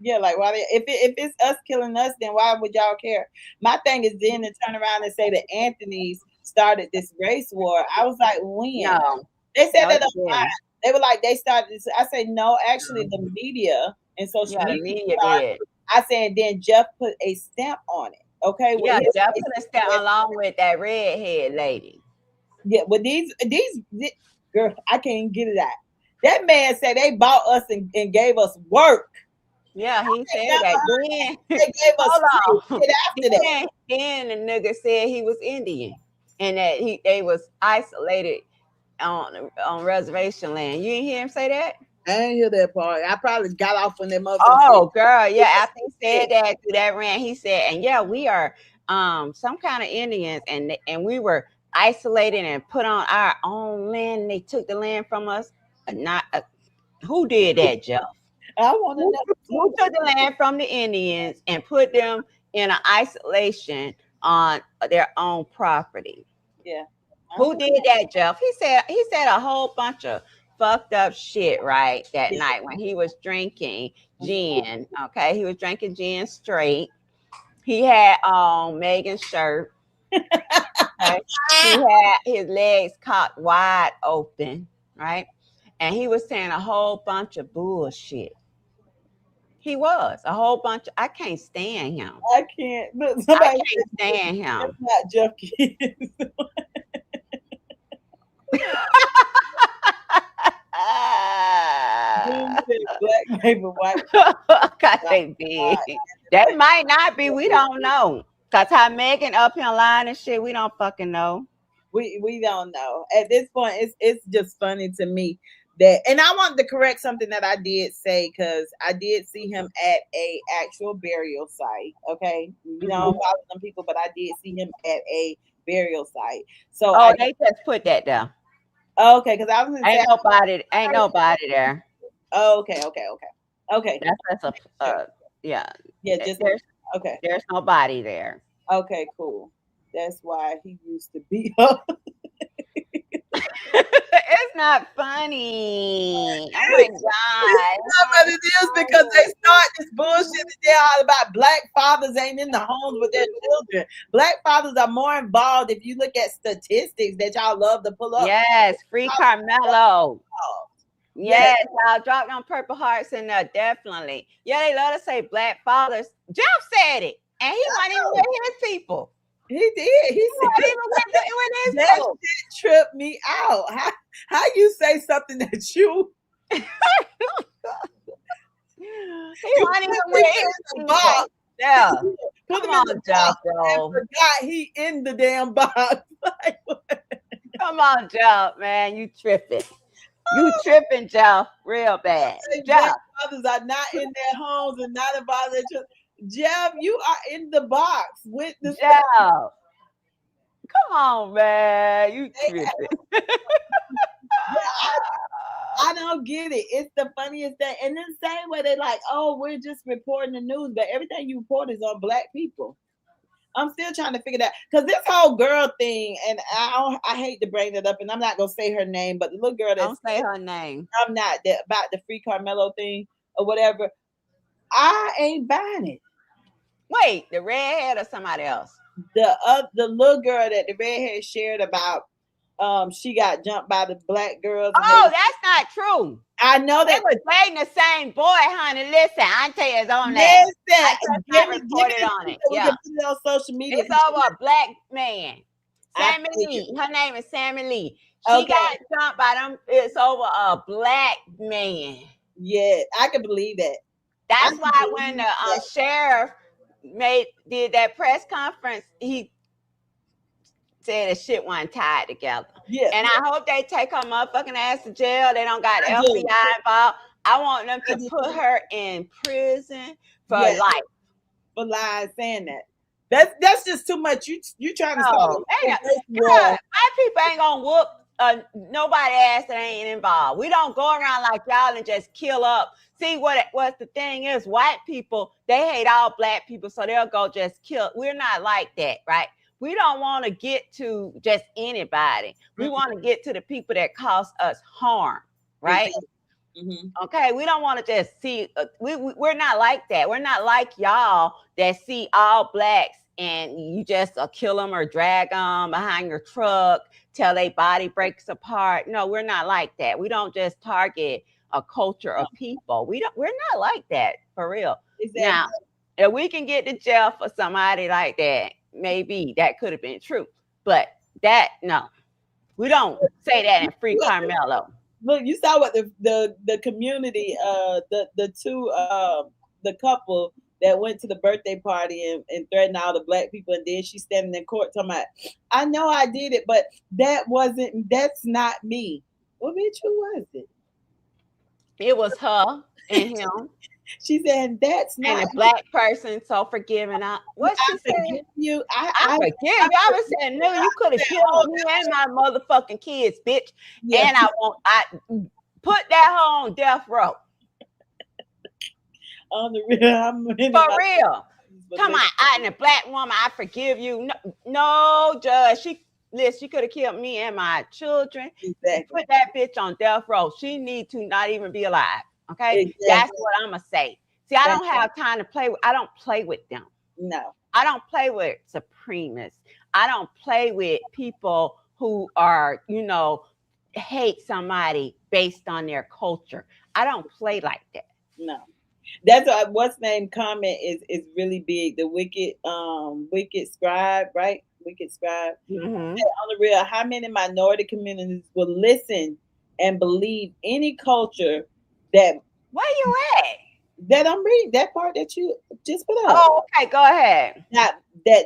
Yeah, like why? If it's us killing us, then why would y'all care? My thing is then to turn around and say the Anthony's started this race war. I was like, when? No, they said that online. They were like they started this. I said no, actually the media and social media did. I said then Jeff put a stamp on it. Okay, Jeff put a stamp along with that redhead lady. Yeah, but these girl, I can't get it out. That man said they bought us and gave us work. Yeah, he said that. Then they gave us hold on. After that. Then the nigga said he was Indian. and that they was isolated on reservation land. You didn't hear him say that? I didn't hear that part. I probably got off when that motherfucker. Oh, girl, yeah. After he said that through that rant, he said, and yeah, we are some kind of Indians, and we were isolated and put on our own land. And they took the land from us. Who did that, Jeff? I want to know who took the land from the Indians and put them in an isolation on their own property. Yeah. Who did that, Jeff? He said a whole bunch of fucked up shit, right? That night when he was drinking gin. Okay, he was drinking gin straight. He had on Meghan's shirt. Okay? He had his legs cocked wide open, right? And he was saying a whole bunch of bullshit. He was a whole bunch of, I can't stand him. I can't. Look, I can't stand him. That's not Jeff Gibbs. Black paper, white. God, they big. That might not be. We don't know. Cause how Meghan up here lying and shit, we don't fucking know. We don't know. At this point, it's just funny to me that, and I wanted to correct something that I did say, because I did see him at a actual burial site. Okay, you know, I'm following some people, but I did see him at a burial site. So they just put that down. Okay, because I was gonna say ain't nobody there. Okay. That's a yeah. Just okay. There's nobody there. Okay, cool. That's why he used to be up. It's not funny. Oh my God. It's not what it is, because they start this bullshit today all about black fathers ain't in the homes with their children. Black fathers are more involved if you look at statistics that y'all love to pull up. Yes, free Karmelo. Yes, y'all drop down purple hearts in there, definitely. Yeah, they love to say black fathers. Jeff said it, and he wasn't even with his people. He did. He said even with his that people. shit tripped me out. How you say something that you he wasn't even with his box. Yeah. Put Come him in the on, Jeff, box and forgot he in the damn box. Come on, Jeff, man, you tripping. You tripping, Jeff, real bad. Jeff, others are not in their homes and not involved in their children. Jeff, you are in the box with the Jeff. Come on, man. You tripping. I don't get it. It's the funniest thing. And then the same way they like, oh, we're just reporting the news, but everything you report is on black people. I'm still trying to figure that, because this whole girl thing, and I hate to bring it up, and I'm not gonna say her name, but the little girl don't say her name. I'm not about the free Karmelo thing or whatever. I ain't buying it. Wait, the redhead or somebody else? The little girl that the redhead shared about. She got jumped by the black girls. Oh, that's not true. I know that they was dating the same boy, honey. Listen, Auntie is on that. I reported on it. Yeah, put it on social media. It's over a black man, Sammy Lee. Her name is Sammy Lee. She got jumped by them. It's over a black man. Yeah, I can believe that. That's why when the sheriff did that press conference, he said the shit wasn't tied together. Yeah. And I hope they take her motherfucking ass to jail. They don't got FBI involved. I want them to put her in prison for life. For lying, saying that. That's just too much. You trying to start. My people ain't gonna whoop nobody ass that ain't involved. We don't go around like y'all and just kill up. See what the thing is, white people, they hate all black people, so they'll go just kill. We're not like that, right? We don't want to get to just anybody. We want to get to the people that cause us harm, right? Mm-hmm. Okay, we don't want to just see. We're not like that. We're not like y'all that see all blacks and you just kill them or drag them behind your truck till their body breaks apart. No, we're not like that. We don't just target a culture of people. We're not like that, for real. Exactly. Now, if we can get to jail for somebody like that, maybe that could have been true, but no, we don't say that in free Karmelo. Look, you saw what the community, the couple that went to the birthday party and threatened all the black people, and then she's standing in court talking about, I know I did it, but that's not me. Well, bitch, who was it? It was her and him. She said, that's not and a black person, so forgiving. What she said? You. I forgive you. I was saying, nigga, you could have killed me and my motherfucking kids, bitch. Yeah. And I put that hoe on death row. On the real, for real. Come on, and a black woman, I forgive you. No, judge, she could have killed me and my children. Exactly. Put that bitch on death row. She need to not even be alive. Okay, exactly. That's what I'm gonna say. See, I don't have time to play with. I don't play with them. No, I don't play with supremacists. I don't play with people who are, hate somebody based on their culture. I don't play like that. No, that's what's name comment is really big. The wicked scribe, right? Wicked scribe. Mm-hmm. On the real, how many minority communities will listen and believe any culture that? Where you at? That I'm reading that part that you just put up. Oh, okay, go ahead.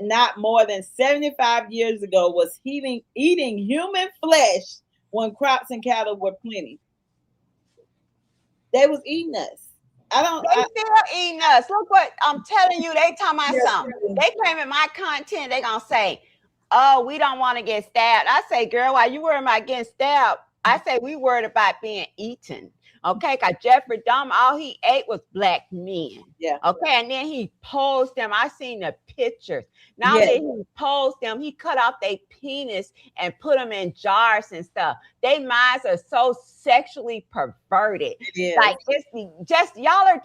Not more than 75 years ago was eating human flesh when crops and cattle were plenty. They was eating us. They still eating us. Look what I'm telling you. They talking about something. They claiming my content. They gonna say, "Oh, we don't want to get stabbed." I say, "Girl, why you worried about getting stabbed?" I say, "We worried about being eaten." Okay, because Jeffrey Dahmer, all he ate was black men. Yeah. Okay, and then he posed them. I seen the pictures. Now that he posed them, he cut off their penis and put them in jars and stuff. They minds are so sexually perverted. Like it's just y'all are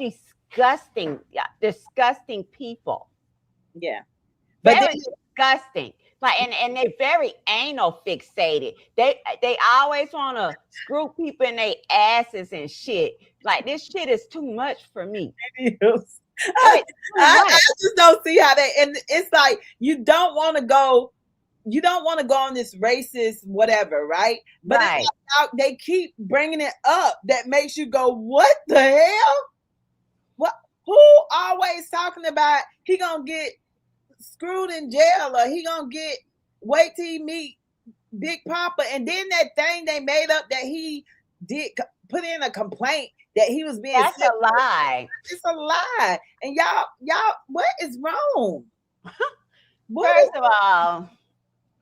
disgusting people. Yeah, but very disgusting. Like and they're very anal fixated. They always want to screw people in their asses and shit. Like this shit is too much for me. It is. I just don't see how and it's like you don't want to go on this racist whatever, right? But it's like they keep bringing it up that makes you go, what the hell? What? Who always talking about he gonna get screwed in jail or he gonna wait till he meet Big Papa, and then that thing they made up that he did put in a complaint that he was being that's a lie. It's a lie. And y'all what is wrong? First of all,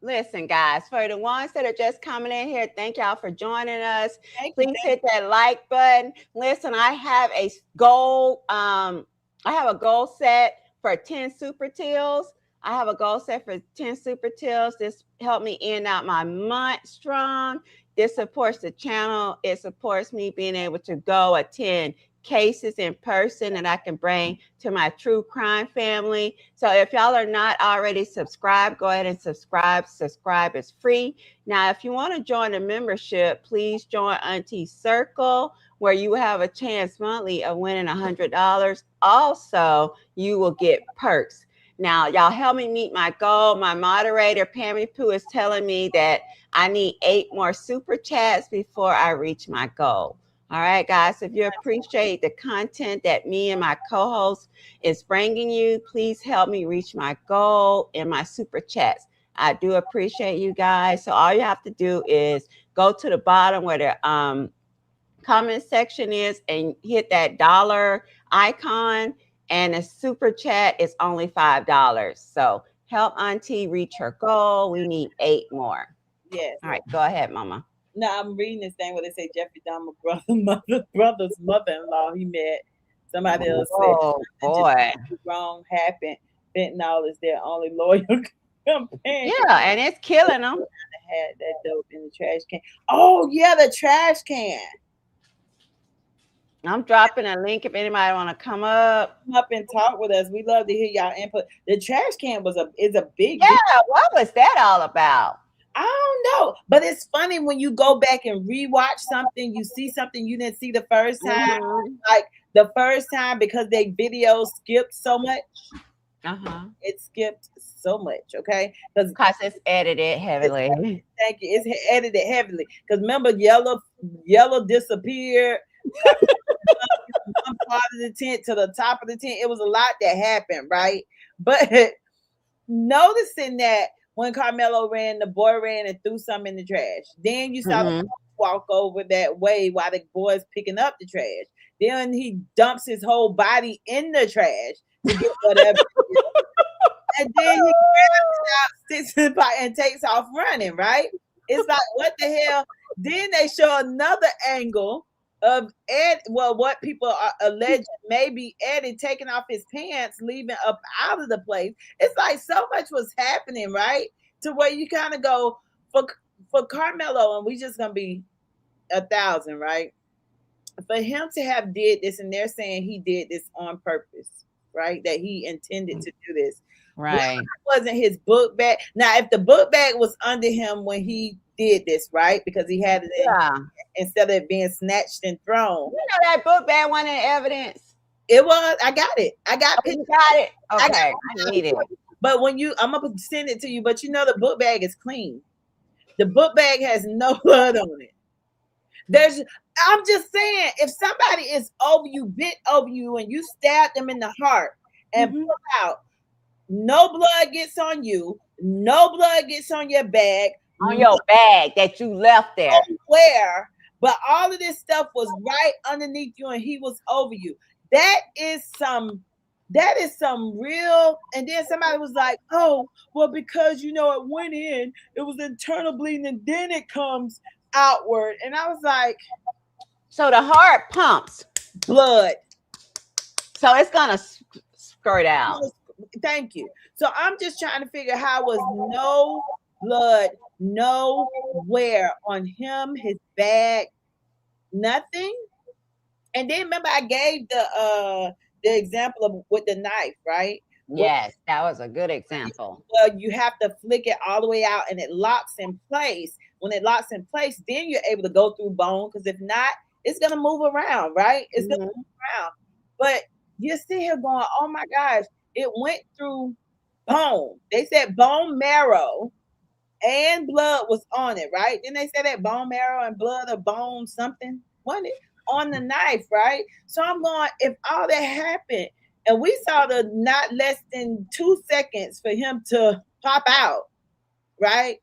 listen, guys, for the ones that are just coming in here, thank y'all for joining us. Please hit that like button. Listen, I have a goal. I have a goal set for 10 super tills. I have a goal set for 10 super tills. This helped me end out my month strong. This supports the channel. It supports me being able to go attend cases in person that I can bring to my true crime family. So if y'all are not already subscribed, go ahead and subscribe. Subscribe is free. Now, if you want to join the membership, please join Auntie's Circle, where you have a chance monthly of winning $100. Also, you will get perks. Now, y'all help me meet my goal. My moderator, Pammy Pooh, is telling me that I need 8 more super chats before I reach my goal. All right, guys, if you appreciate the content that me and my co-host is bringing you, please help me reach my goal in my super chats. I do appreciate you guys. So all you have to do is go to the bottom where the comment section is and hit that dollar icon. And a super chat is only $5. So help Auntie reach her goal. We need 8 more. Yes. All right, go ahead, Mama. No, I'm reading this thing where they say Jeffrey Dahmer brother's mother-in-law he met. Somebody else said, "Oh boy, wrong happened. Fentanyl is their only loyal companion." Yeah, and it's killing them. I had that dope in the trash can. Oh yeah, the trash can. I'm dropping a link if anybody want to come up and talk with us. We love to hear y'all input. The trash can is a big. Yeah, what was that all about? I don't know, but it's funny when you go back and rewatch something, you see something you didn't see the first time. Mm-hmm. Like the first time because they video skipped so much. It skipped so much, okay? Because it's edited heavily. Thank you. It's edited heavily. Because remember, yellow disappeared. part of the tent to the top of the tent. It was a lot that happened, right? But noticing that when Karmelo ran, the boy ran and threw something in the trash. Then you saw the walk over that way while the boy's picking up the trash. Then he dumps his whole body in the trash to get whatever. And then he grabs it out, sticks it in the pocket, and takes off running, right? It's like, what the hell? Then they show another angle of Ed, well, what people are alleged maybe Eddie taking off his pants, leaving up out of the place. It's like so much was happening, right? To where you kind of go, for Karmelo, and we just gonna be 1,000, right? For him to have did this, and they're saying he did this on purpose, right? That he intended to do this. Right. Wasn't his book bag. Now, if the book bag was under him when he did this, right? Because he had it in, instead of it being snatched and thrown. You know that book bag wasn't in evidence. It was. I got it. I got it. You got it. Okay. I need it. But when I'm gonna send it to you, but you know the book bag is clean. The book bag has no blood on it. I'm just saying, if somebody is over you, bit over you, and you stab them in the heart and pull out, no blood gets on you, no blood gets on your bag. On your bag that you left there. Where? But all of this stuff was right underneath you and he was over you. That is some real. And then somebody was like, oh, well, because it went in, it was internal bleeding, and then it comes outward. And I was like, so the heart pumps blood. So it's gonna squirt out. Thank you. So I'm just trying to figure how was no blood nowhere on him, his bag, nothing. And then remember I gave the example of with the knife, right? Yes, that was a good example. Well, you have to flick it all the way out and it locks in place. When it locks in place, then you're able to go through bone, because if not, it's gonna move around, right? It's gonna move around. But you're sitting here going, oh my gosh, it went through bone. They said bone marrow and blood was on it, right? Then they said that bone marrow and blood or bone something, wasn't it? On the knife, right? So I'm going, if all that happened and we saw the not less than 2 seconds for him to pop out, right?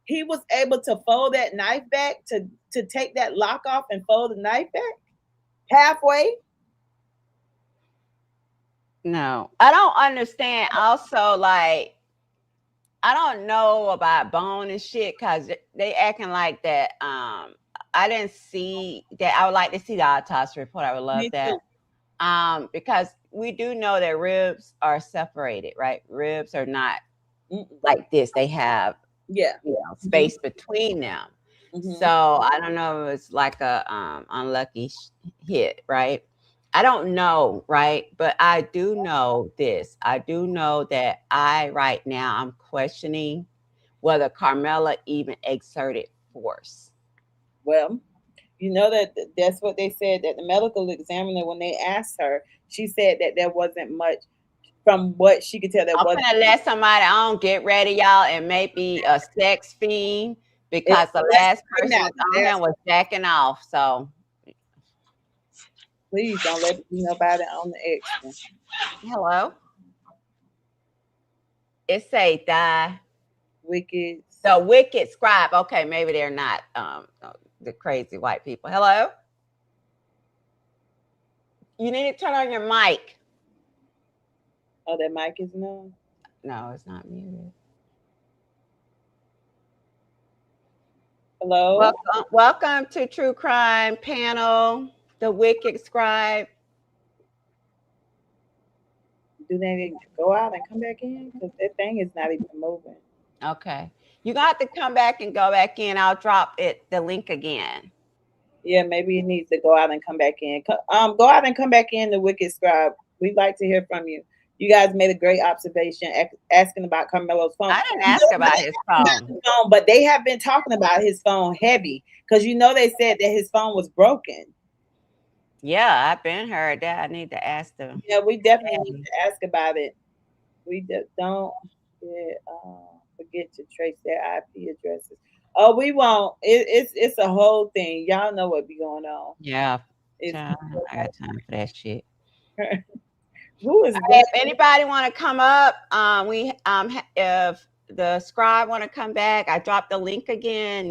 He was able to fold that knife back to take that lock off and fold the knife back halfway. No, I don't understand. Also, like, I don't know about bone and shit because they acting like that. I didn't see that. I would like to see the autopsy report. I would love that. Because we do know that ribs are separated, right? Ribs are not like this. They have space between them. So I don't know if it's like a unlucky hit, right? I don't know, right? But I do know this. I do know that right now, I'm questioning whether Karmelo even exerted force. Well, that's what they said, that the medical examiner, when they asked her, she said that there wasn't much from what she could tell. I'm gonna let somebody on, get ready, y'all, and maybe a sex fiend, because the last person on him was jacking off. So please don't let me know about it on the X. Hello. It say die. Wicked. The wicked scribe. Okay, maybe they're not the crazy white people. Hello? You need to turn on your mic. Oh, that mic is on? No, it's not muted. Hello? Welcome to True Crime Panel, the wicked scribe. Do they need to go out and come back in? Because that thing is not even moving. Okay. You're going to have to come back and go back in. I'll drop the link again. Yeah, maybe it needs to go out and come back in. Go out and come back in, the wicked scribe. We'd like to hear from you. You guys made a great observation asking about Karmelo's phone. I didn't ask about his phone. But they have been talking about his phone heavy, because they said that his phone was broken. Yeah, I've been heard that. I need to ask them. Yeah, we definitely need to ask about it. We just don't forget to trace their IP addresses. Oh, we won't. It's a whole thing. Y'all know what be going on. Yeah. Child, I got time for that shit. Who is If anybody want to come up, if the scribe want to come back, I dropped the link again.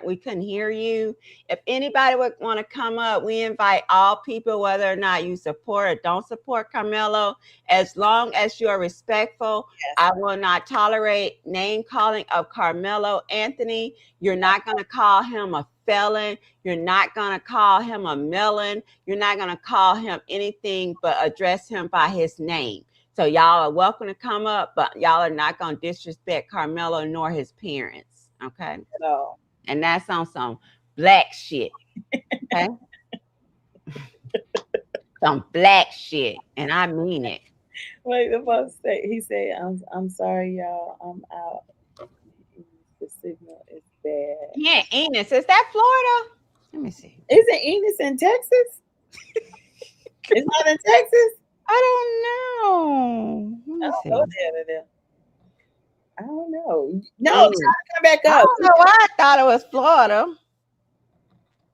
We couldn't hear you. If anybody would want to come up, we invite all people, whether or not you support or don't support Karmelo, as long as you are respectful. Yes. I will not tolerate name calling of Karmelo Anthony. You're not going to call him a felon. You're not going to call him a melon. You're not going to call him anything but address him by his name. So y'all are welcome to come up, but y'all are not going to disrespect Karmelo nor his parents. Okay? No. And that's on some black shit. Okay? Some black shit. And I mean it. Wait, the boss say, he said, I'm sorry, y'all. I'm out. The signal is bad. Yeah, Enos. Is that Florida? Let me see. Isn't Enos in Texas? It's not in Texas? I don't know. Let me see. I don't know. No, try to come back up. I don't know why I thought it was Florida.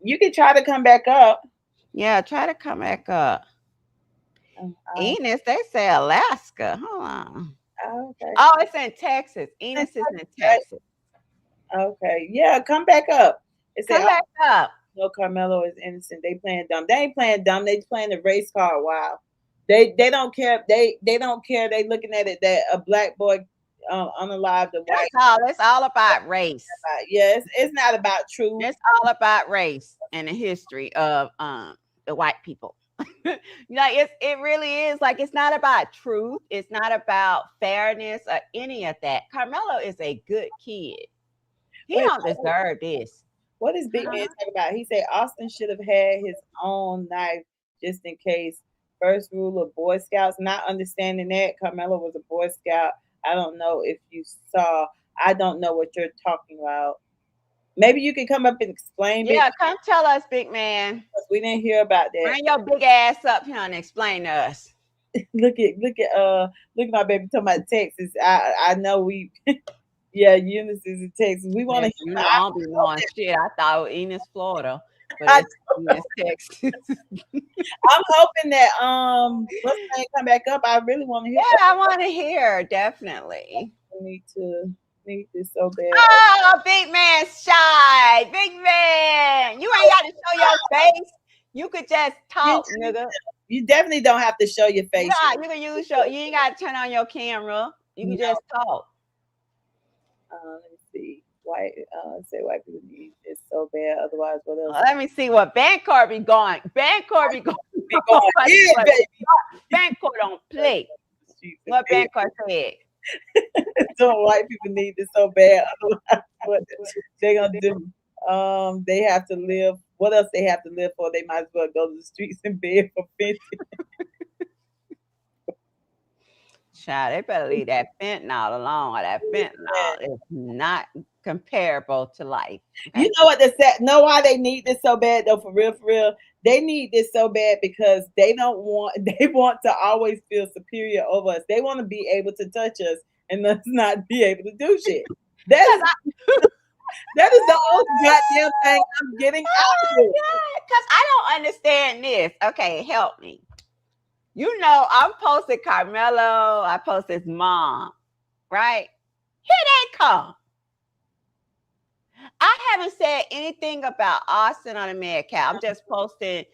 You can try to come back up. Yeah, try to come back up. Enos, they say Alaska. Hold on. Okay. Oh, it's in Texas. Enos is in Texas. Okay. Yeah, come back up. Come back up. No, Karmelo is innocent. They playing dumb. They ain't playing dumb. They playing the race card. Wow. They don't care. They don't care. They looking at it that a black boy unalived the white. It's all about race. Yes, it's not about truth. It's all about race and the history of the white people. It really is. Like, it's not about truth. It's not about fairness or any of that. Karmelo is a good kid. He don't deserve this. What is Big Man talking about? He said Austin should have had his own knife just in case. First rule of Boy Scouts. Not understanding that Karmelo was a Boy Scout. I don't know if you saw. I don't know what you're talking about. Maybe you can come up and explain. Yeah, come tell us, Big Man. We didn't hear about that. Bring your big ass up here and explain to us. look at my baby talking about Texas. I know we. Yeah, Eunice is in Texas. We want to hear. I don't be knowing shit. I thought it was Enos, Florida, but it's Enos, Texas. I'm hoping that let's come back up. I really want to hear. Yeah, I want to hear, definitely. I need this so bad. Oh, Big Man shy. Big Man. You ain't got to show your face. You could just talk, nigga. You definitely don't have to show your face. Yeah, you can use you ain't got to turn on your camera. You can just talk. Let me see. White people need this so bad. Otherwise, what else? Let me see what Bancourt be going. Bancourt be going. Yeah, baby. Bancourt don't play. What Bancourt said. So white people need this so bad. Otherwise, what they gonna do? They have to live. What else they have to live for? They might as well go to the streets and beg for 50. Child, they better leave that fentanyl alone. That fentanyl is not comparable to life. Okay? You know what they said? Know why they need this so bad though? For real, they need this so bad because they want to always feel superior over us. They want to be able to touch us and us not be able to do shit. That is the only goddamn thing I'm getting out of it. Because I don't understand this. Okay, help me. You know, I posted Karmelo, I posted his mom, right? Here they come. I haven't said anything about Austin on the Metcalf. I'm just posting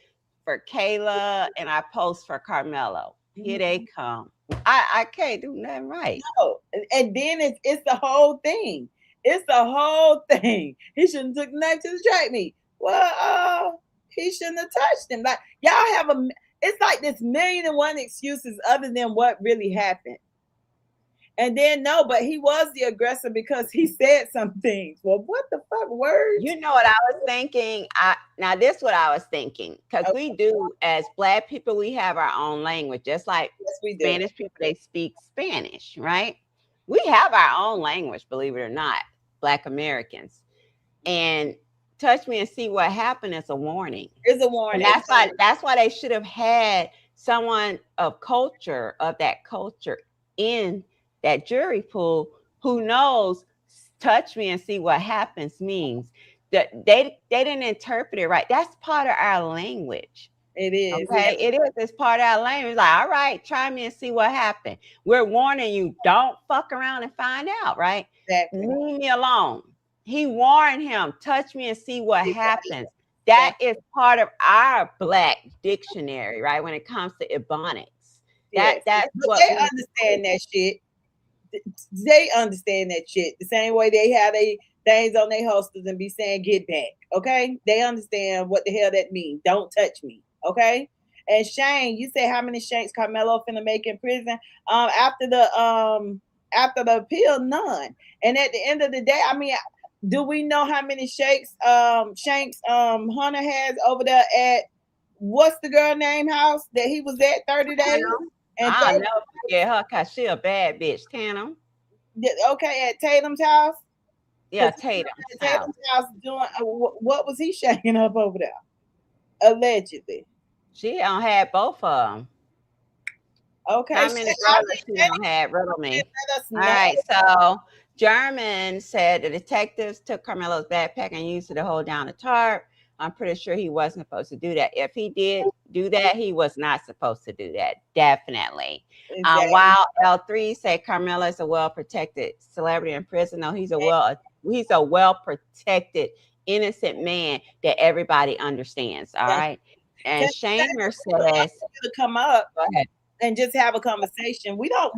for Kayla and I post for Karmelo. Here they come. I can't do nothing right. No, and then it's the whole thing. It's the whole thing. He shouldn't have took the knife to distract me. Well, he shouldn't have touched him. Like y'all have it's like this 1,000,001 excuses other than what really happened. And then but he was the aggressor because he said some things. Well, what the fuck words? You know what I was thinking? Now this is what I was thinking. Because we do, as Black people, we have our own language. Just like Spanish people, they speak Spanish, right? We have our own language, believe it or not, Black Americans. And touch me and see what happened is a warning. It's a warning. And that's why they should have had someone of that culture in that jury pool who knows touch me and see what happens means. That they didn't interpret it right. That's part of our language. It is. Okay, it is. It's part of our language. Like, all right, try me and see what happened. We're warning you, don't fuck around and find out, right? Exactly. Leave me alone. He warned him, touch me and see what happens. That is part of our Black dictionary, right? When it comes to Ebonics. That's but what they understand that shit. They understand that shit. The same way they have they things on their holsters and be saying, get back. Okay? They understand what the hell that means. Don't touch me. Okay? And Shane, you say how many shanks Karmelo finna make in prison? After the appeal, none. And at the end of the day, I mean, do we know how many shanks Hunter has over there at what's the girl name house that he was at 30 days? And I'll never forget her because she a bad bitch. Tatum. Okay, at Tatum's house? Yeah, Tatum's house doing what was he shaking up over there? Allegedly. She don't have both of them. Okay. How many brothers she don't have? Riddle me. All right, so German said the detectives took Karmelo's backpack and used it to hold down the tarp. I'm pretty sure he wasn't supposed to do that. If he did do that, he was not supposed to do that. Definitely. Exactly. While L3 said Karmelo is a well-protected celebrity in prison. No, he's a well-protected, innocent man that everybody understands. All right. And Shamer says to come up. Go ahead. And just have a conversation. We don't.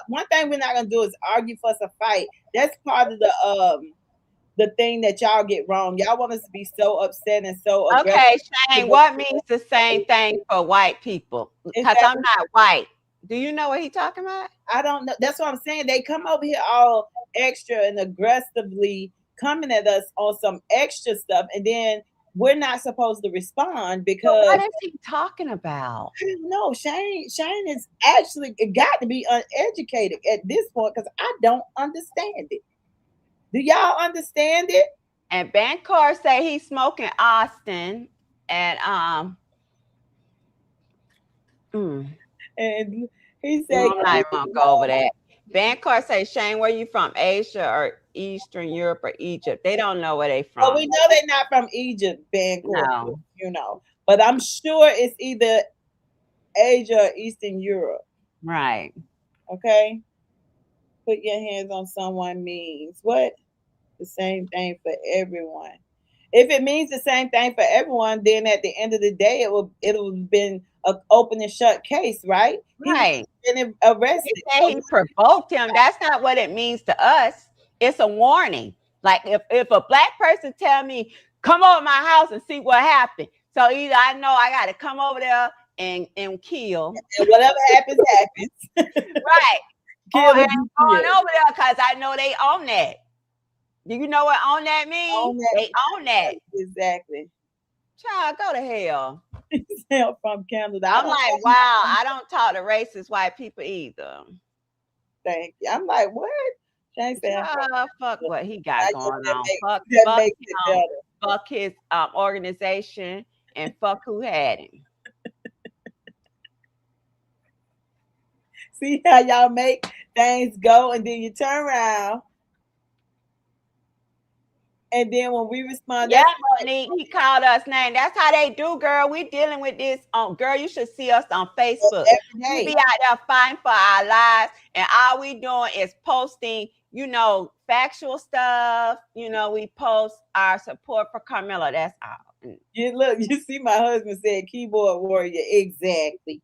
One thing we're not gonna do is argue, fuss, or fight. That's part of the thing that y'all get wrong. Y'all want us to be so upset and so aggressive. Okay, Shane, what means the same thing for white people? Because I'm not white. Do you know what he's talking about? I don't know. That's what I'm saying. They come over here all extra and aggressively coming at us on some extra stuff, and then we're not supposed to respond because what is he talking about? I don't know. Shane is actually got to be uneducated at this point because I don't understand it. Do y'all understand it? And Bancor say he's smoking Austin, and and he said I'm not even gonna go over that. Bancor say, Shane, where you from? Asia or Eastern Europe or Egypt? They don't know where they from. Well, we know they're not from Egypt, Bancor. No. You know, but I'm sure it's either Asia or Eastern Europe. Right. Okay. Put your hands on someone means what? The same thing for everyone. If it means the same thing for everyone, then at the end of the day, it would have been an open and shut case, right? Right. He been arrested. He provoked him. That's not what it means to us. It's a warning. Like if a black person tell me, come over my house and see what happened. So either I know I got to come over there and kill. And whatever happens, happens. Right. Or I'm going over there because I know they own that. Do you know what own that means? They own that. Exactly. Child, go to hell. Hell from Canada. I'm like, wow, I don't talk to racist white people either. Thank you. I'm like, what? Fuck what he got going on. Fuck his organization and fuck who had him. See how y'all make things go and then you turn around. And then when we respond, yeah, he called us name. That's how they do, girl. We dealing with this on girl. You should see us on Facebook. We be out there fighting for our lives, and all we doing is posting, factual stuff. We post our support for Karmelo. That's all. You see, my husband said keyboard warrior. Exactly.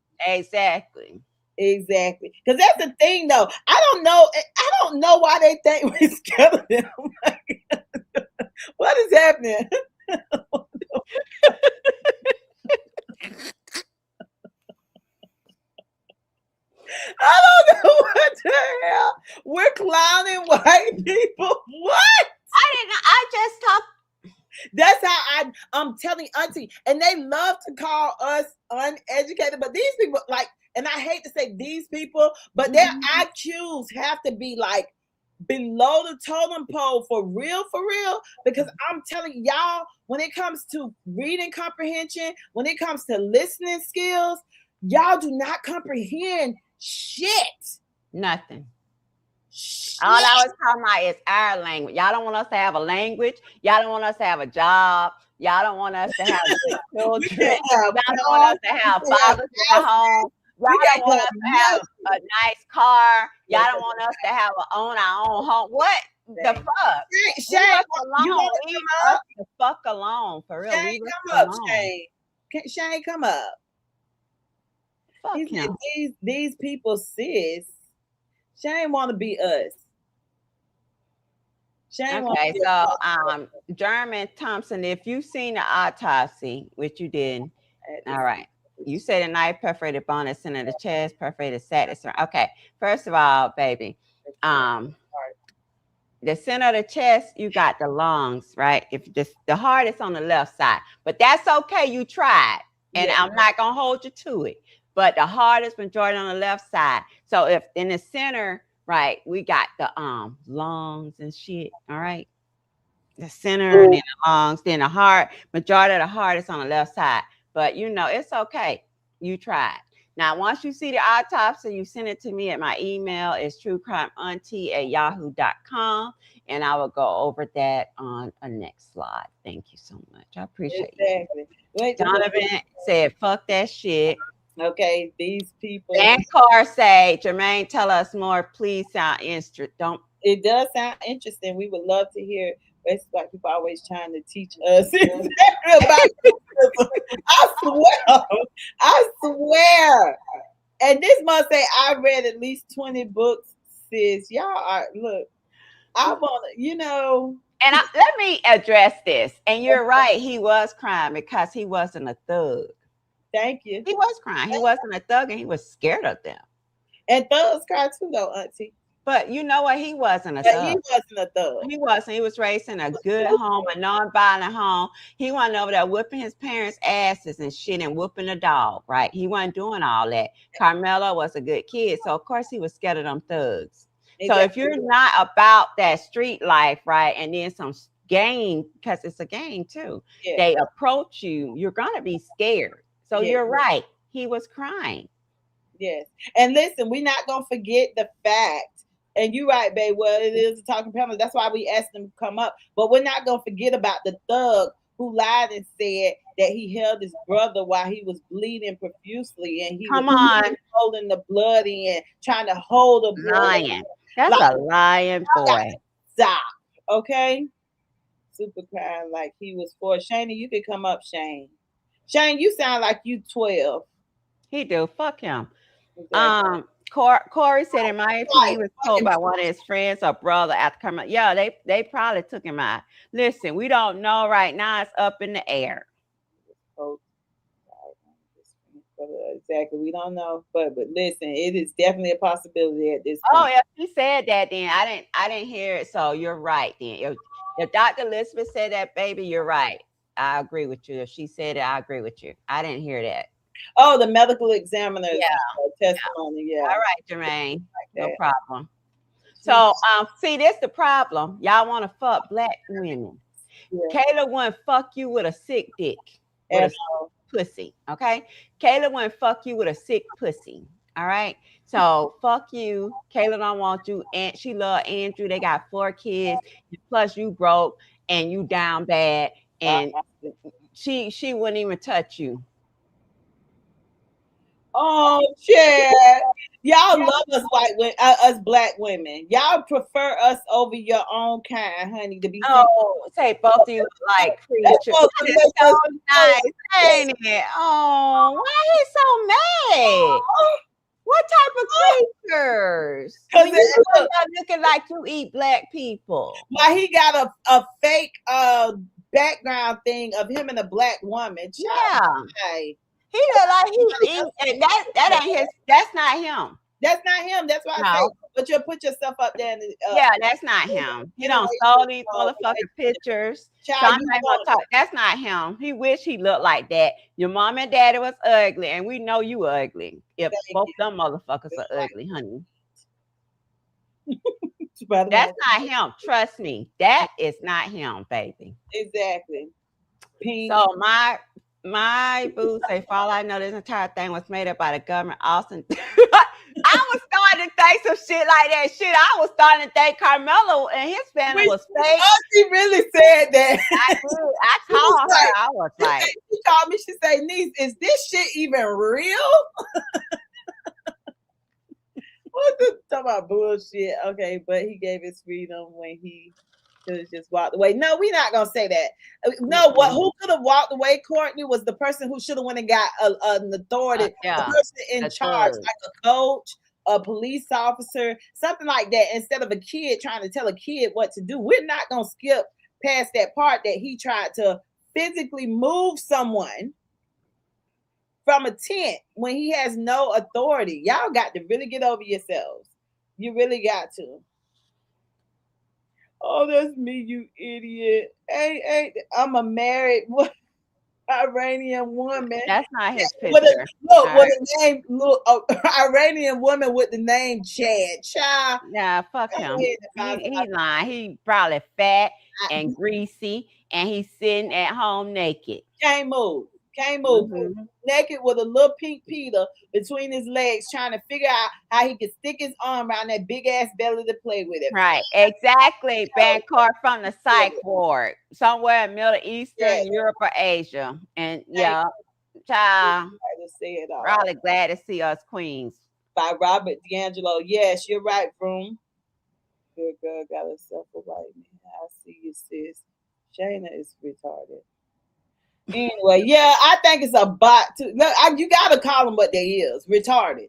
Because that's the thing, though. I don't know why they think we're scared of them. What is happening? I don't know what the hell. We're clowning white people. What? I just talked. That's how I'm telling Auntie. And they love to call us uneducated. But these people, and I hate to say these people, but their IQs have to be below the totem pole for real, because I'm telling y'all, when it comes to reading comprehension, when it comes to listening skills, y'all do not comprehend shit. Nothing. All I was talking about is our language. Y'all don't want us to have a language. Y'all don't want us to have a job. Y'all don't want us to have good children. Y'all don't want us to have fathers in the home. Y'all don't want us to have a nice car. Y'all don't want us to have own our own home. What the fuck? Shane, Leave us you alone. want to Leave come us up? the fuck alone. For real. Shane, Leave us come up, alone. Shane. Shane, come up. Fuck He said, him. these people, sis. Shane want to be us. Shane Okay, so German Thompson, if you've seen the autopsy, which you did, all right. You said a knife perforated bone is center of the chest, perforated sac. Okay, first of all, baby, the center of the chest, you got the lungs, right? If the heart is on the left side, but that's okay. You tried, and I'm not gonna hold you to it. But the heart is majority on the left side. So if in the center, right, we got the lungs and shit. All right, the center and then the lungs, then the heart. Majority of the heart is on the left side. But you know, it's okay. You tried. Now, once you see the autopsy, you send it to me at my email. It's truecrimeauntie@yahoo.com. And I will go over that on a next slide. Thank you so much. I appreciate you. Donovan said, fuck that shit. Okay, these people. Dan Carr say, Jermaine, tell us more. Please sound interesting. Don't. It does sound interesting. We would love to hear. Racist black people always trying to teach us about racism. I swear. And this must say I read at least 20 books, sis. Y'all are look. I want to, you know. And let me address this. And you're right. He was crying because he wasn't a thug. Thank you. He was crying. He wasn't a thug, and he was scared of them. And thugs cry too, though, Auntie. But you know what? He wasn't a thug. He wasn't a thug. He wasn't. He was raised in a good home, a non-violent home. He wasn't over there whipping his parents' asses and shit and whooping the dog, right? He wasn't doing all that. Karmelo was a good kid, so of course he was scared of them thugs. Exactly. So if you're not about that street life, right, and then some game, because it's a game too, they approach you, you're gonna be scared. So you're right. He was crying. Yes. And listen, we're not gonna forget the fact. And you're right, babe. Well, it is a talking panel. That's why we asked them to come up. But we're not going to forget about the thug who lied and said that he held his brother while he was bleeding profusely. And he was holding the blood in, trying to hold the blood. Lying. That's a lying boy. Stop. Okay? Super kind like he was 4. Shane, you can come up, Shane. Shane, you sound like you 12. He do. Fuck him. Exactly. Corey said, in my opinion, he was told by one of his friends or brother after coming. Yeah, they probably took him out. Listen, we don't know right now. It's up in the air. Exactly, we don't know, but listen, it is definitely a possibility at this point. Oh, if he said that, then I didn't hear it. So you're right. Then if Dr. Elizabeth said that, baby, you're right. I agree with you. If she said it, I agree with you. I didn't hear that. Oh, the medical examiner's testimony. Yeah. All right, Jermaine. No problem. So, see, this the problem. Y'all want to fuck black women. Kayla wouldn't fuck you with a sick dick. With a pussy. Okay? Kayla wouldn't fuck you with a sick pussy. All right? So, fuck you. Kayla don't want you. And she love Andrew. They got 4 kids. Plus, you broke and you down bad. And she wouldn't even touch you. Oh shit! Y'all love us white women, us black women. Y'all prefer us over your own kind, honey. To be say both of you like creatures. It's so nice, ain't it? Oh, why he so mad? What type of creatures? Because you looking like you eat black people. Why he got a fake background thing of him and a black woman? Yeah. He look like he and that ain't his. That's not him. That's not him. That's why I say. But you put yourself up there. Yeah, that's not him. He don't stole these motherfucking pictures. Child, that's not him. He wish he looked like that. Your mom and daddy was ugly, and we know you ugly. If both them motherfuckers are ugly, honey. That's not him. Trust me. That is not him, baby. Exactly. So My boo say, for all I know, this entire thing was made up by the government. Austin. I was starting to think some shit like that. Shit, I was starting to think Karmelo and his family was fake. Oh, she really said that. I called her. I was like, she called me. She said, "Niece, is this shit even real?" What the talk about bullshit? Okay, but he gave his freedom when he could have just walked away. No, we're not gonna say that. No, what? Who could have walked away? Courtney was the person who should have went and got an authority, the person in charge, like a coach, a police officer, something like that. Instead of a kid trying to tell a kid what to do, we're not gonna skip past that part that he tried to physically move someone from a tent when he has no authority. Y'all got to really get over yourselves. You really got to. Oh, that's me, you idiot. Hey, I'm a married Iranian woman. That's not his picture. With a name, Iranian woman with the name Chad. Child. Nah, fuck him. He lying. He probably fat and greasy, and he's sitting at home naked. Can't move. Naked with a little pink Peter between his legs, trying to figure out how he could stick his arm around that big ass belly to play with it. Right, exactly. Bancard from the psych ward, somewhere in Middle Eastern, Europe, or Asia. And child, probably glad to see us queens. By Robert D'Angelo. Yes, you're right, Vroom. Good girl got herself a white man. I see you, sis. Shayna is retarded. Anyway, yeah, I think it's a bot too. Look, you gotta call them what they is. Retarded.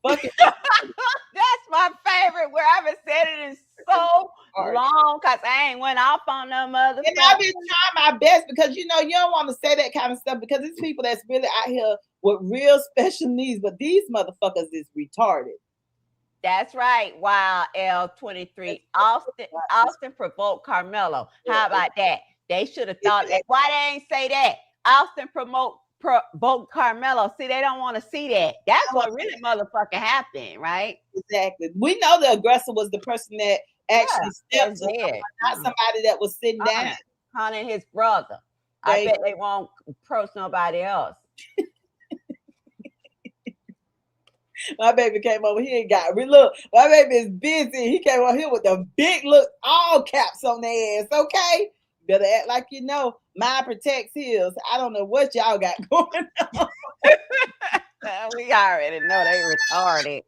Fuck it. That's my favorite. Where I haven't said it in so long because I ain't went off on no mother. And I've been trying my best because you don't want to say that kind of stuff because it's people that's really out here with real special needs, but these motherfuckers is retarded. That's right. Wow, L23. Austin provoked Karmelo. How about that? They should have thought that. Why they ain't say that? Austin provoked Karmelo. See, they don't want to see that. That's what really motherfucking happened, right? Exactly. We know the aggressor was the person that actually stepped in, not somebody that was sitting down. Hunting his brother. I bet they won't approach nobody else. My baby came over here and got look. My baby is busy. He came over here with the big look, all caps on their ass. Okay. Better act like you know. Mine protects his. I don't know what y'all got going on. We already know they retarded.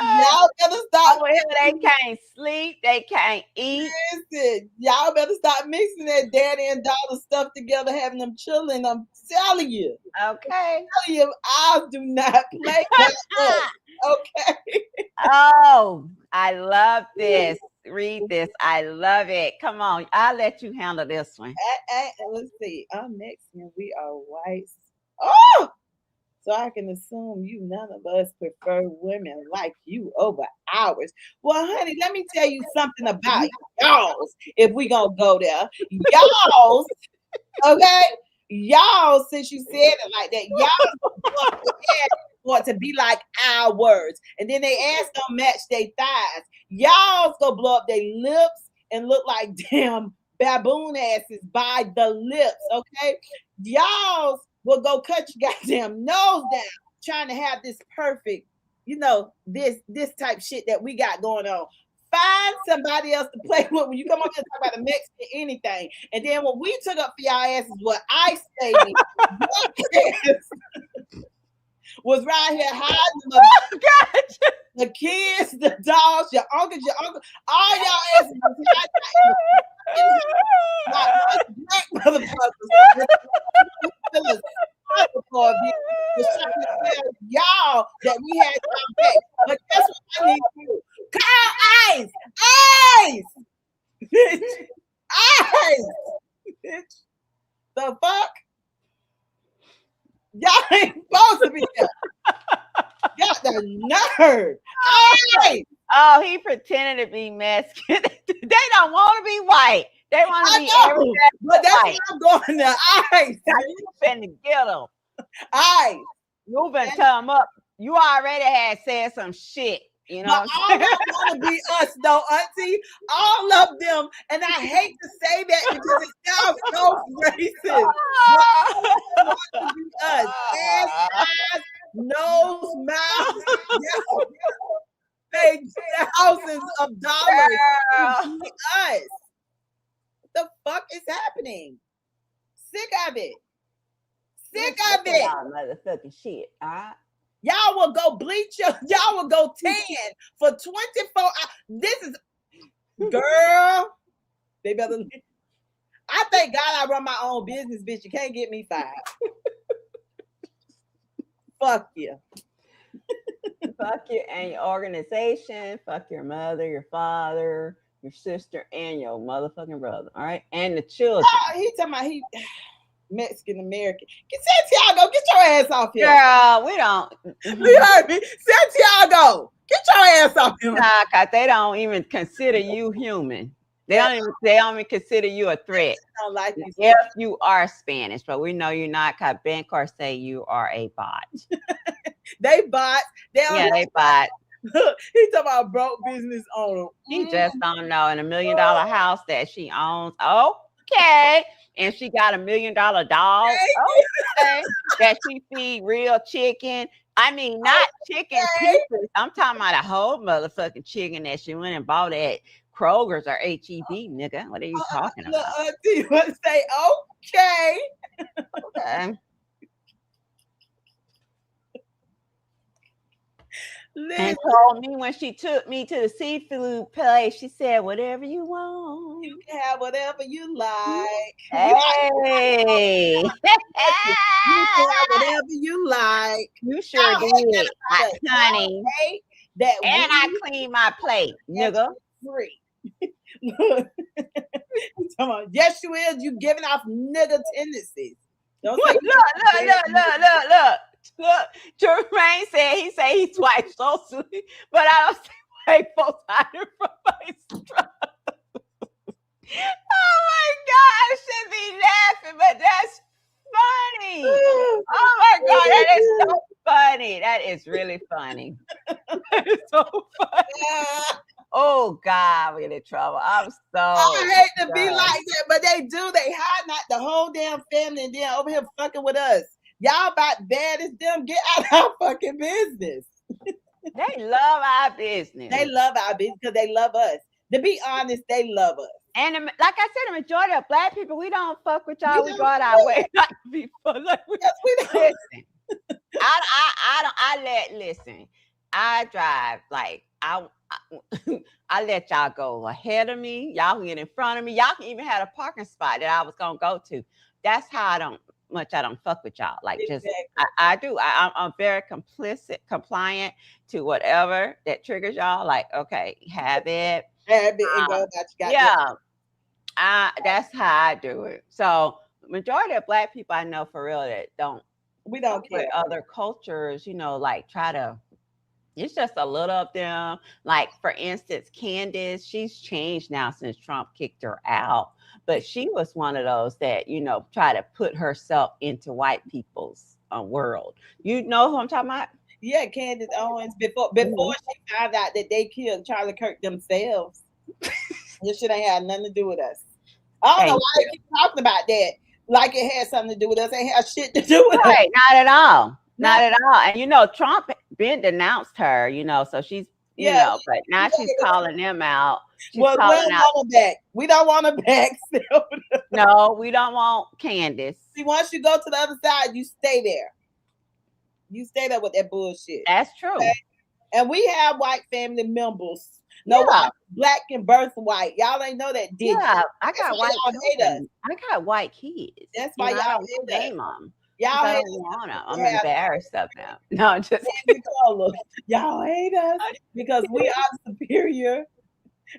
Y'all better stop. Over here, they can't sleep. They can't eat. Listen, y'all better stop mixing that daddy and daughter stuff together, having them children. I'm telling you. Okay. I'm telling you, I do not play that. Okay. Oh, I love this. Read this. I love it. Come on. I'll let you handle this one. Let's see. I'm Mexican. We are white. Oh! So I can assume none of us prefer women like you over ours. Well, honey, let me tell you something about y'all's if we gonna go there. Y'all's, okay? Y'all, since you said it like that, y'all want to be like our words. And then they ass don't match their thighs. Y'all's gonna blow up their lips and look like damn baboon asses by the lips, okay? Y'all's will go cut your goddamn nose down trying to have this perfect, this type shit that we got going on. Find somebody else to play with when you come up here and talk about the Mexican anything. And then when we took up for y'all asses what I stated was right here hiding the kids, the dogs, your uncles, all y'all asses was hiding y'all that we had back. But guess what I need to do? Call ICE! ICE! Bitch. The fuck? Y'all ain't supposed to be there. Got the nerve. ICE! Oh, he pretended to be Mexican. They don't want to be white. They want to be everything. But that's white. What I'm going to ICE. Now you finna get them. ICE. You been come up. You already had said some shit. You know, but all of them want to be us, though, Auntie. All of them, and I hate to say that because it sounds racist. Us. Ass, eyes, nose, mouth. Pay thousands of dollars to be us. The fuck is happening? Sick of it. Sick of it. Motherfucking shit. All right. Y'all will go bleach y'all will go tan for 24 hours. This is girl. They better. I thank God I run my own business, bitch. You can't get me fired. Fuck you. Fuck you and your organization. Fuck your mother, your father, your sister, and your motherfucking brother. All right, and the children. He talking about he Mexican American. Santiago, get your ass off here. Girl, we don't. You heard me, Santiago. Get your ass off here. Nah, cause they don't even consider you human. They don't even consider you a threat. Don't like you. If you are Spanish, but we know you're not. Cause Bancor say you are a bot. They bots. They bot. He talking about broke business owner. She just don't know. In $1 million house that she owns. Okay. And she got $1 million dog. Okay. That she feed real chicken. I mean, not chicken pieces. I'm talking about a whole motherfucking chicken that she went and bought at Kroger's or HEB, nigga. What are you talking about? Do you want to say okay? Okay. And told me when she took me to the seafood place, she said, whatever you want. You can have whatever you like. Hey. You can have whatever you like. You sure did, honey. And I clean my plate, nigga. Free. Yes, you is. You giving off nigga tendencies. Don't say Look, Jermaine said he swiped socially, but I don't see white folks hiding from my Oh my God, I should be laughing, but that's funny. Oh my God, that is so funny. That is really funny. That is so funny. Oh God, we're in trouble. I hate to be like that, but they do. They hide not the whole damn family and then over here fucking with us. Y'all about bad as them. Get out of our fucking business. They love our business. They love our business because they love us. To be honest, they love us. And like I said, the majority of black people, we don't fuck with y'all. We go out our way not to be fun. Like we don't. Listen. Listen. I drive like I let y'all go ahead of me. Y'all can get in front of me. Y'all can even have a parking spot that I was gonna go to. That's how I don't fuck with y'all. Like exactly. I do. I'm very compliant to whatever that triggers y'all. Like, okay, have it and go about you got that's how I do it. So majority of black people I know for real that we don't care other cultures, like try to. It's just a little of them. Like, for instance, Candace, she's changed now since Trump kicked her out. But she was one of those that, try to put herself into white people's world. You know who I'm talking about? Yeah, Candace Owens. Before she found out that they killed Charlie Kirk themselves. This shit ain't had nothing to do with us. I don't know why they keep talking about that. Like it had something to do with us. It ain't had shit to do with us. Right, not at all. Not at all. And Trump been denounced her, so she's but now she's calling them out. We don't want her back. We don't want her back. No, we don't want Candace. See, once you go to the other side, you stay there. You stay there with that bullshit. That's true. Okay? And we have white family members. Black and birth white. Y'all ain't know that, did you? I got white kids. I got white kids. That's why y'all name them. Y'all hate us. I'm embarrassed of them. No, just y'all hate us because we are superior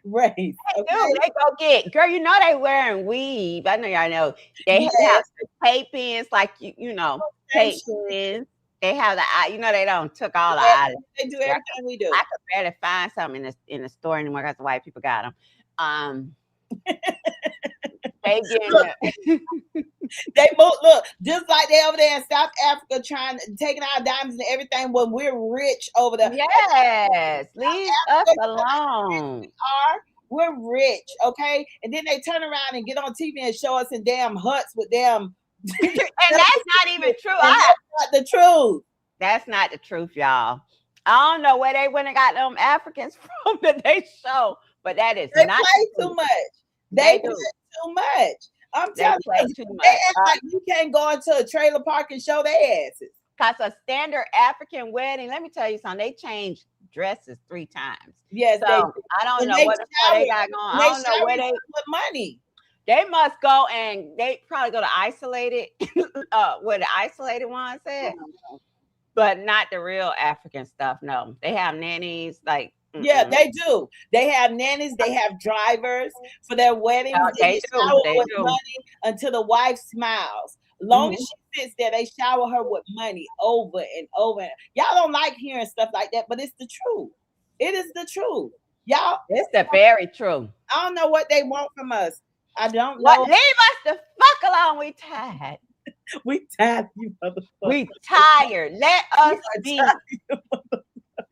race. Okay? They go get girl. They wearing weave. I know y'all know they have the tape ins like tape ins. They have the they don't took all the items. They do everything we do. I could barely find something in the store anymore because the white people got them. They look just like they over there in South Africa taking our diamonds and everything when we're rich over there. Yes, leave us alone. We're rich, okay? And then they turn around and get on TV and show us in damn huts with damn. And that's not even true. That's not the truth. That's not the truth, y'all. I don't know where they went and got them Africans from that they show, but that is they not play too much. They play too much. I'm telling you, they act like you can't go into a trailer park and show their asses. Because a standard African wedding, let me tell you something, they change dresses 3 times. Yes, so they I don't know what they got going on. I don't know where they put money. They must go and they probably go to isolated, where the isolated ones at, but not the real African stuff. No, they have nannies. Like, yeah, they do. They have nannies. They have drivers for their weddings. They shower with money until the wife smiles. Long as she sits there, they shower her with money over and over. Y'all don't like hearing stuff like that, but it's the truth. It is the truth. Y'all, it's the very truth. I don't know what they want from us. I don't know. What, leave us the fuck alone. We tired. We tired, you motherfucker. We tired. Let us be.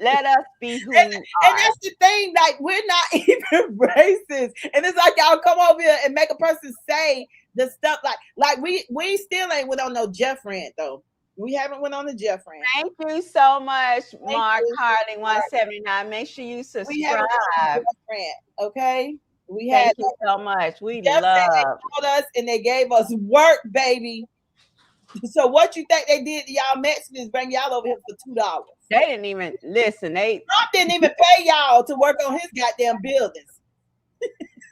Let us be who we are. And that's the thing, like, we're not even racist. And it's like y'all come over here and make a person say the stuff like we still ain't went on no Jeff rant though. We haven't went on the Jeff rant. Thank you so much, Mark Harley 179. Make sure you subscribe. We haven't rant, okay? We Thank you so much. We Jeff love. They told us and they gave us work, baby. So what you think they did to y'all Mexicans? Bring y'all over here for $2. They didn't even listen. Trump didn't even pay y'all to work on his goddamn buildings.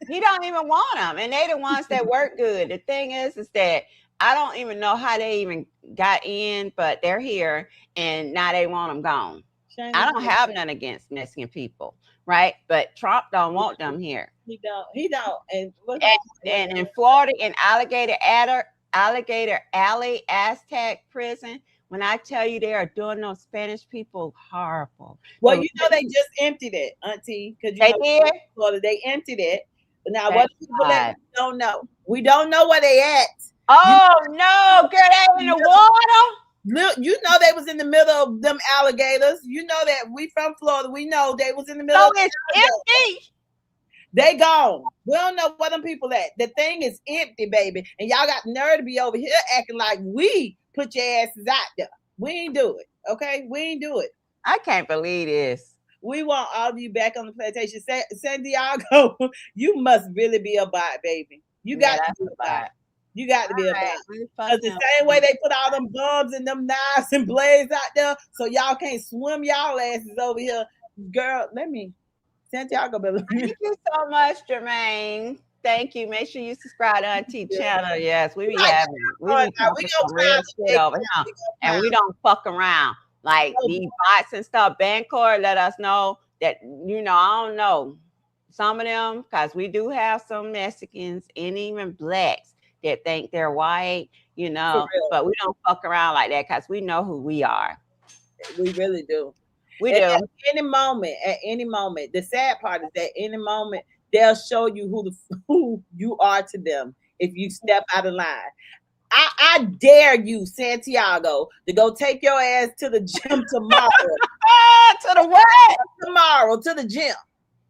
He don't even want them, and they the ones that work good. The thing is that I don't even know how they even got in, but they're here, and now they want them gone. I don't have none against Mexican people, right? But Trump don't want them here. He don't. And in Florida, in Alligator Alley, Aztec prison, when I tell you they are doing those Spanish people horrible. Well, you know they just emptied it, Auntie, because they did. Florida, they emptied it. But now, what people that we don't know? We don't know where they at. Oh no, girl, they in the water. Look, you know they was in the middle of them alligators. You know that we from Florida. We know they was in the middle. So it's empty. They gone. We don't know where them people at. The thing is empty, baby. And y'all got nerve to be over here acting like we put your asses out there. We ain't do it. Okay? We ain't do it. I can't believe this. We want all of you back on the plantation. Santiago, you must really be a bot, baby. You got to be a bot. You got to be a bot. Because the same way they put all them bombs and them knives and blades out there so y'all can't swim y'all asses over here. Girl, Santiago, thank you so much, Jermaine. Thank you. Make sure you subscribe to Auntie channel. Yes, we be having real shit over here, and we don't fuck around like these bots and stuff. Bancorp let us know that I don't know some of them because we do have some Mexicans and even blacks that think they're white, but we don't fuck around like that because we know who we are. We really do. We do. At any moment, the sad part is that any moment they'll show you who you are to them if you step out of line. I dare you, Santiago, to go take your ass to the gym tomorrow. To the what? Tomorrow, to the gym.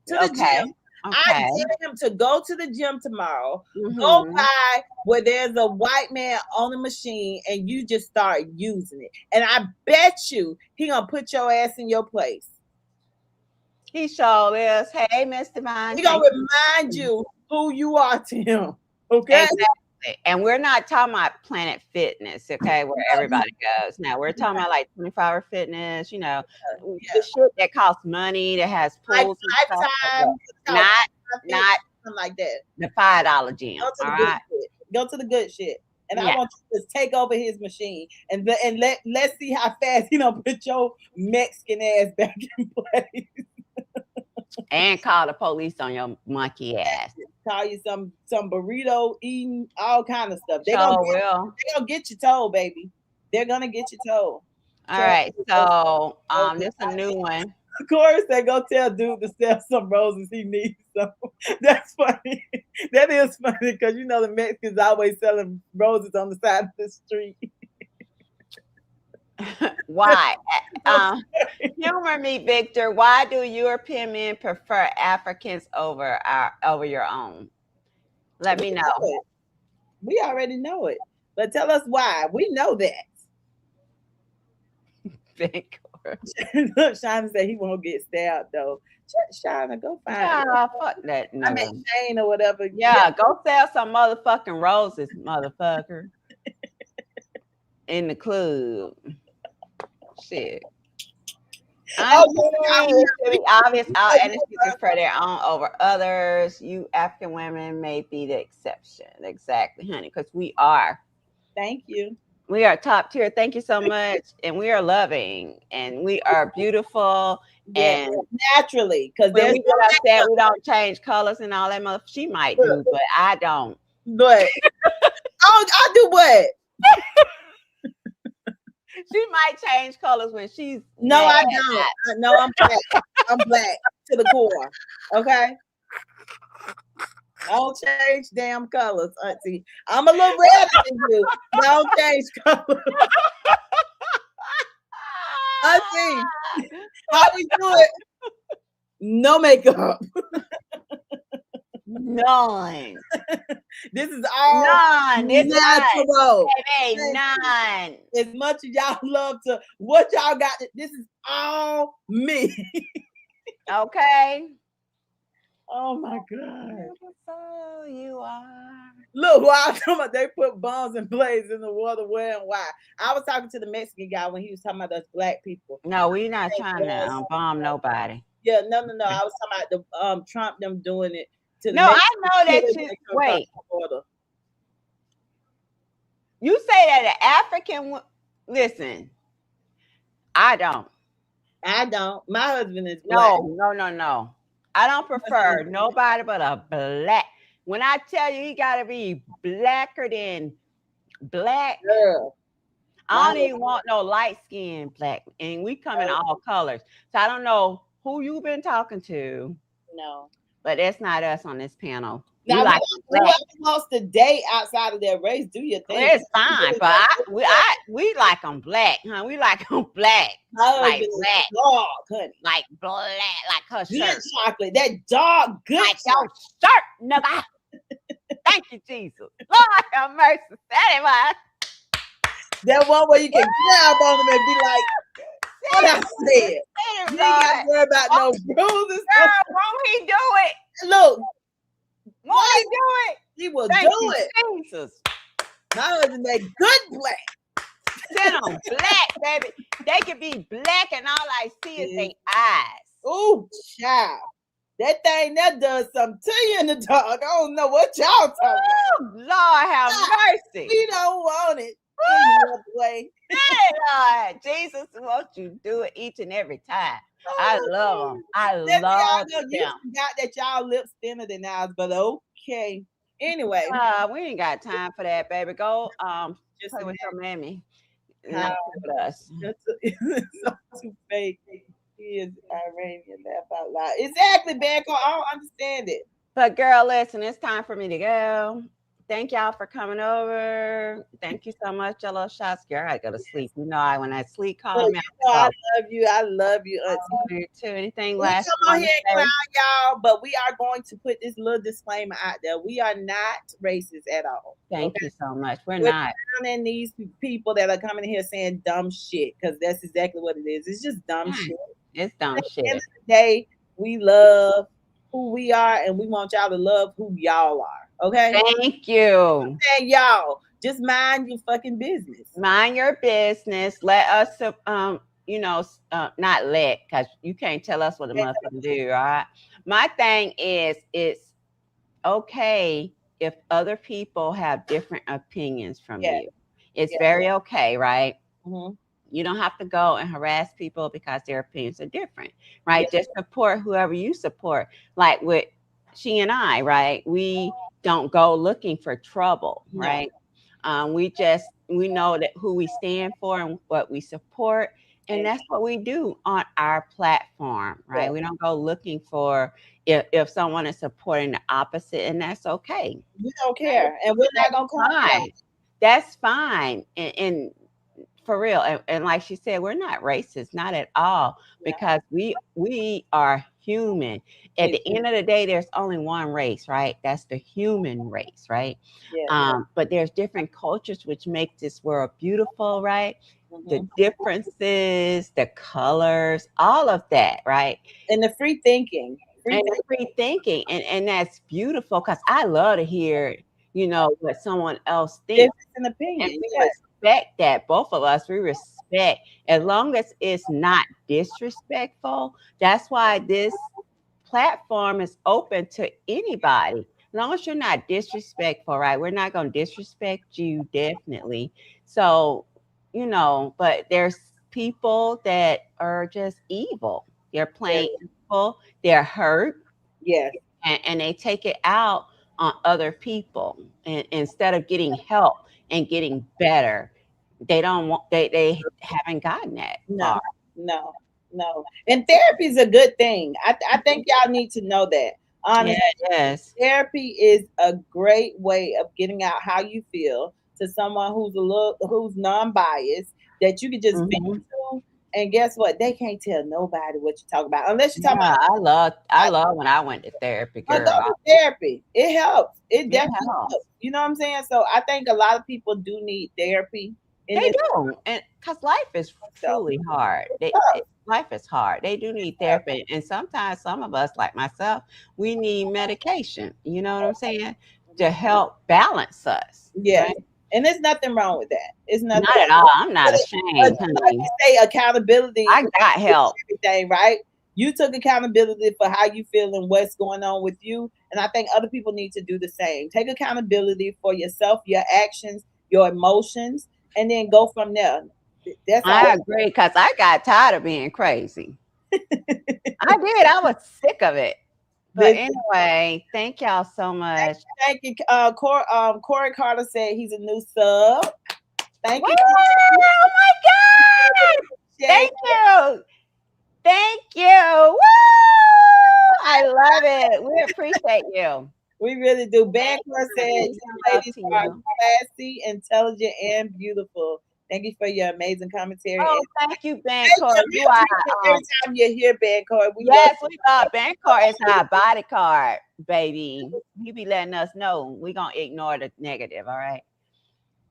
To the gym. Okay. I dare him to go to the gym tomorrow, go by where there's a white man on the machine, and you just start using it. And I bet you he gonna put your ass in your place. He sure is. Hey, Mr. Vine. He gonna remind you who you are to him. Okay. Exactly. And we're not talking about Planet Fitness, okay, where everybody goes. Now we're talking about like 24-hour fitness, the shit that costs money, that has pools and lifetime, not something like that. The $5 gym. Go to the good shit. And I want you to take over his machine and let's see how fast he don't put your Mexican ass back in place. And call the police on your monkey ass. Call you some burrito eating, all kind of stuff. They're gonna get you told, baby. They're gonna get you told. All right, so this is a new one. Corey said, "Go tell dude to sell some roses. He needs some." That's funny. That is funny because the Mexicans always selling roses on the side of the street. Why? Humor me, Victor. Why do European men prefer Africans over your own? Let me know. We already know it, but tell us why. We know that. Look, Shana said he won't get stabbed though. Shana, go find. Yeah, fuck that. No. I mean Shane or whatever. Yeah, go sell some motherfucking roses, motherfucker. In the club. Shit. Obvious all ethnic prefer their own over others. You African women may be the exception. Exactly, honey, because we are. Thank you. We are top tier. Thank you so much. And we are loving and we are beautiful. Yeah, and naturally. Because when we get upset, we don't change colors and all that mother. She might do, but I don't. But I do what? She might change colors when she's no, I don't. No, I'm black. I'm black to the core. Okay. I don't change damn colors, auntie. I'm a little redder than you. Don't change colors. Auntie, how we do it? No makeup. None. This is all none. natural. Baby, none. As much as y'all love to, what y'all got, this is all me. Okay. Oh my God. So you are. Look, why they put bombs and blades in the water. Where and why? I was talking to the Mexican guy when he was talking about us black people. No, we're not trying to bomb nobody. Yeah, no. I was talking about the Trump them doing it to the No, I know that you wait. You say that an African listen. I don't. My husband is black. No. I don't prefer nobody but a black. When I tell you he gotta be blacker than black, girl. I don't even want no light skinned black. And we come in all colors. So I don't know who you've been talking to. No. But that's not us on this panel. Now, like whoever wants to date outside of their race, do your thing. Well, it's fine, but we like them black, huh? We like them black, like black, dog, honey. Like black, like her shirt, chocolate. That dog, good, like your shirt, nigga. Thank you, Jesus. Lord have mercy. Anyway, that one where you can grab on them and be like, "What I said." You ain't got to worry about no bruises. Won't he do it? Look. Won't he do it? He will do it. Jesus. My husband made good black. Send them black, baby. They can be black and all I see is their eyes. Ooh, child. That thing that does something to you in the dark. I don't know what y'all talking about. Lord have mercy. We don't want it. Way. Hey, Lord. Jesus wants you to do it each and every time. I love them. I love them. You forgot that y'all lips thinner than ours, but okay. Anyway. We ain't got time for that, baby. Go just play with your mammy. Not with us. So too fake. He is Iranian. Laugh out loud. Exactly, Becca. I don't understand it. But girl, listen, it's time for me to go. Thank y'all for coming over. Thank you so much, Jello Shots. Girl, I gotta sleep. You know, when I sleep, call me. I love you. I love you, Auntie. Too. Anything last? Come on here and clown y'all, but we are going to put this little disclaimer out there. We are not racist at all. Thank you so much. We're not. And these people that are coming here saying dumb shit, because that's exactly what it is. It's just dumb shit. It's dumb shit. At the end of the day, we love who we are, and we want y'all to love who y'all are. Okay. Thank you. And y'all, just mind your fucking business. Mind your business. Let us, not let, because you can't tell us what the motherfucker do, all right? My thing is, it's okay if other people have different opinions from you. It's very okay, right? Mm-hmm. You don't have to go and harass people because their opinions are different, right? Just support whoever you support. Like with she and I, right? We don't go looking for trouble, right? We know that who we stand for and what we support, and that's what we do on our platform, right? We don't go looking for if someone is supporting the opposite, and that's okay. We don't care, and we're not gonna cry. That's fine, and for real. And like she said, we're not racist, not at all, because we are human. At the end of the day, there's only one race, right? That's the human race, right? But there's different cultures which make this world beautiful, right? The differences, the colors, all of that, right? And the free thinking. And that's beautiful, because I love to hear, you know, what someone else thinks. Difference in opinion. And we respect that. Both of us, we respect, as long as it's not disrespectful. That's why this platform is open to anybody. As long as you're not disrespectful, right? We're not going to disrespect you, definitely. So, you know, but there's people that are just evil. They're plain evil. They're hurt. Yes. And they take it out on other people. And instead of getting help and getting better, they don't want, they haven't gotten that far. No. And therapy is a good thing. I think y'all need to know that. Honestly, yes. Therapy is a great way of getting out how you feel to someone who's non-biased, that you can just vent to. And guess what? They can't tell nobody what you talk about unless you talk about. I love when I went to therapy, girl. Go to therapy. It helps. It definitely helps. You know what I'm saying? So I think a lot of people do need therapy. They do, and because life is truly hard. Life is hard. They do need therapy, and sometimes some of us, like myself, we need medication. You know what I'm saying? To help balance us. Yeah. Right? And there's nothing wrong with that. It's nothing not at all. I'm not ashamed. Like you say, accountability. I got help. Everything, right? You took accountability for how you feel and what's going on with you. And I think other people need to do the same. Take accountability for yourself, your actions, your emotions, and then go from there. I agree, because I got tired of being crazy. I did. I was sick of it. But anyway, thank y'all so much. Thank you. Corey Carter said he's a new sub. Thank you. Oh my God. Thank you. Thank you. Woo! I love it. We appreciate you. We really do. Bancor said you ladies are classy, intelligent, and beautiful. Thank you for your amazing commentary. Oh, thank you, Bancor. You are every time you hear Bancor. We love Bancor. Is our bodyguard, baby. He be letting us know. We're gonna ignore the negative, all right?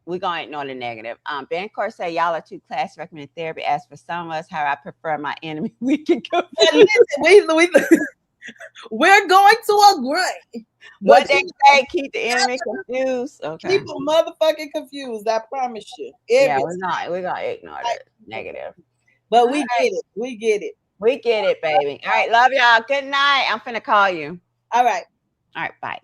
We're gonna ignore the negative. Bancor say y'all are too classy, recommended therapy. As for some of us, how I prefer my enemy, we can go. We're going to agree. What they say, keep the enemy confused. Okay. Keep them motherfucking confused. I promise you. We're gonna ignore the negative. But we get it. We get it. We get it, baby. All right, love y'all. Good night. I'm finna call you. All right. All right, bye.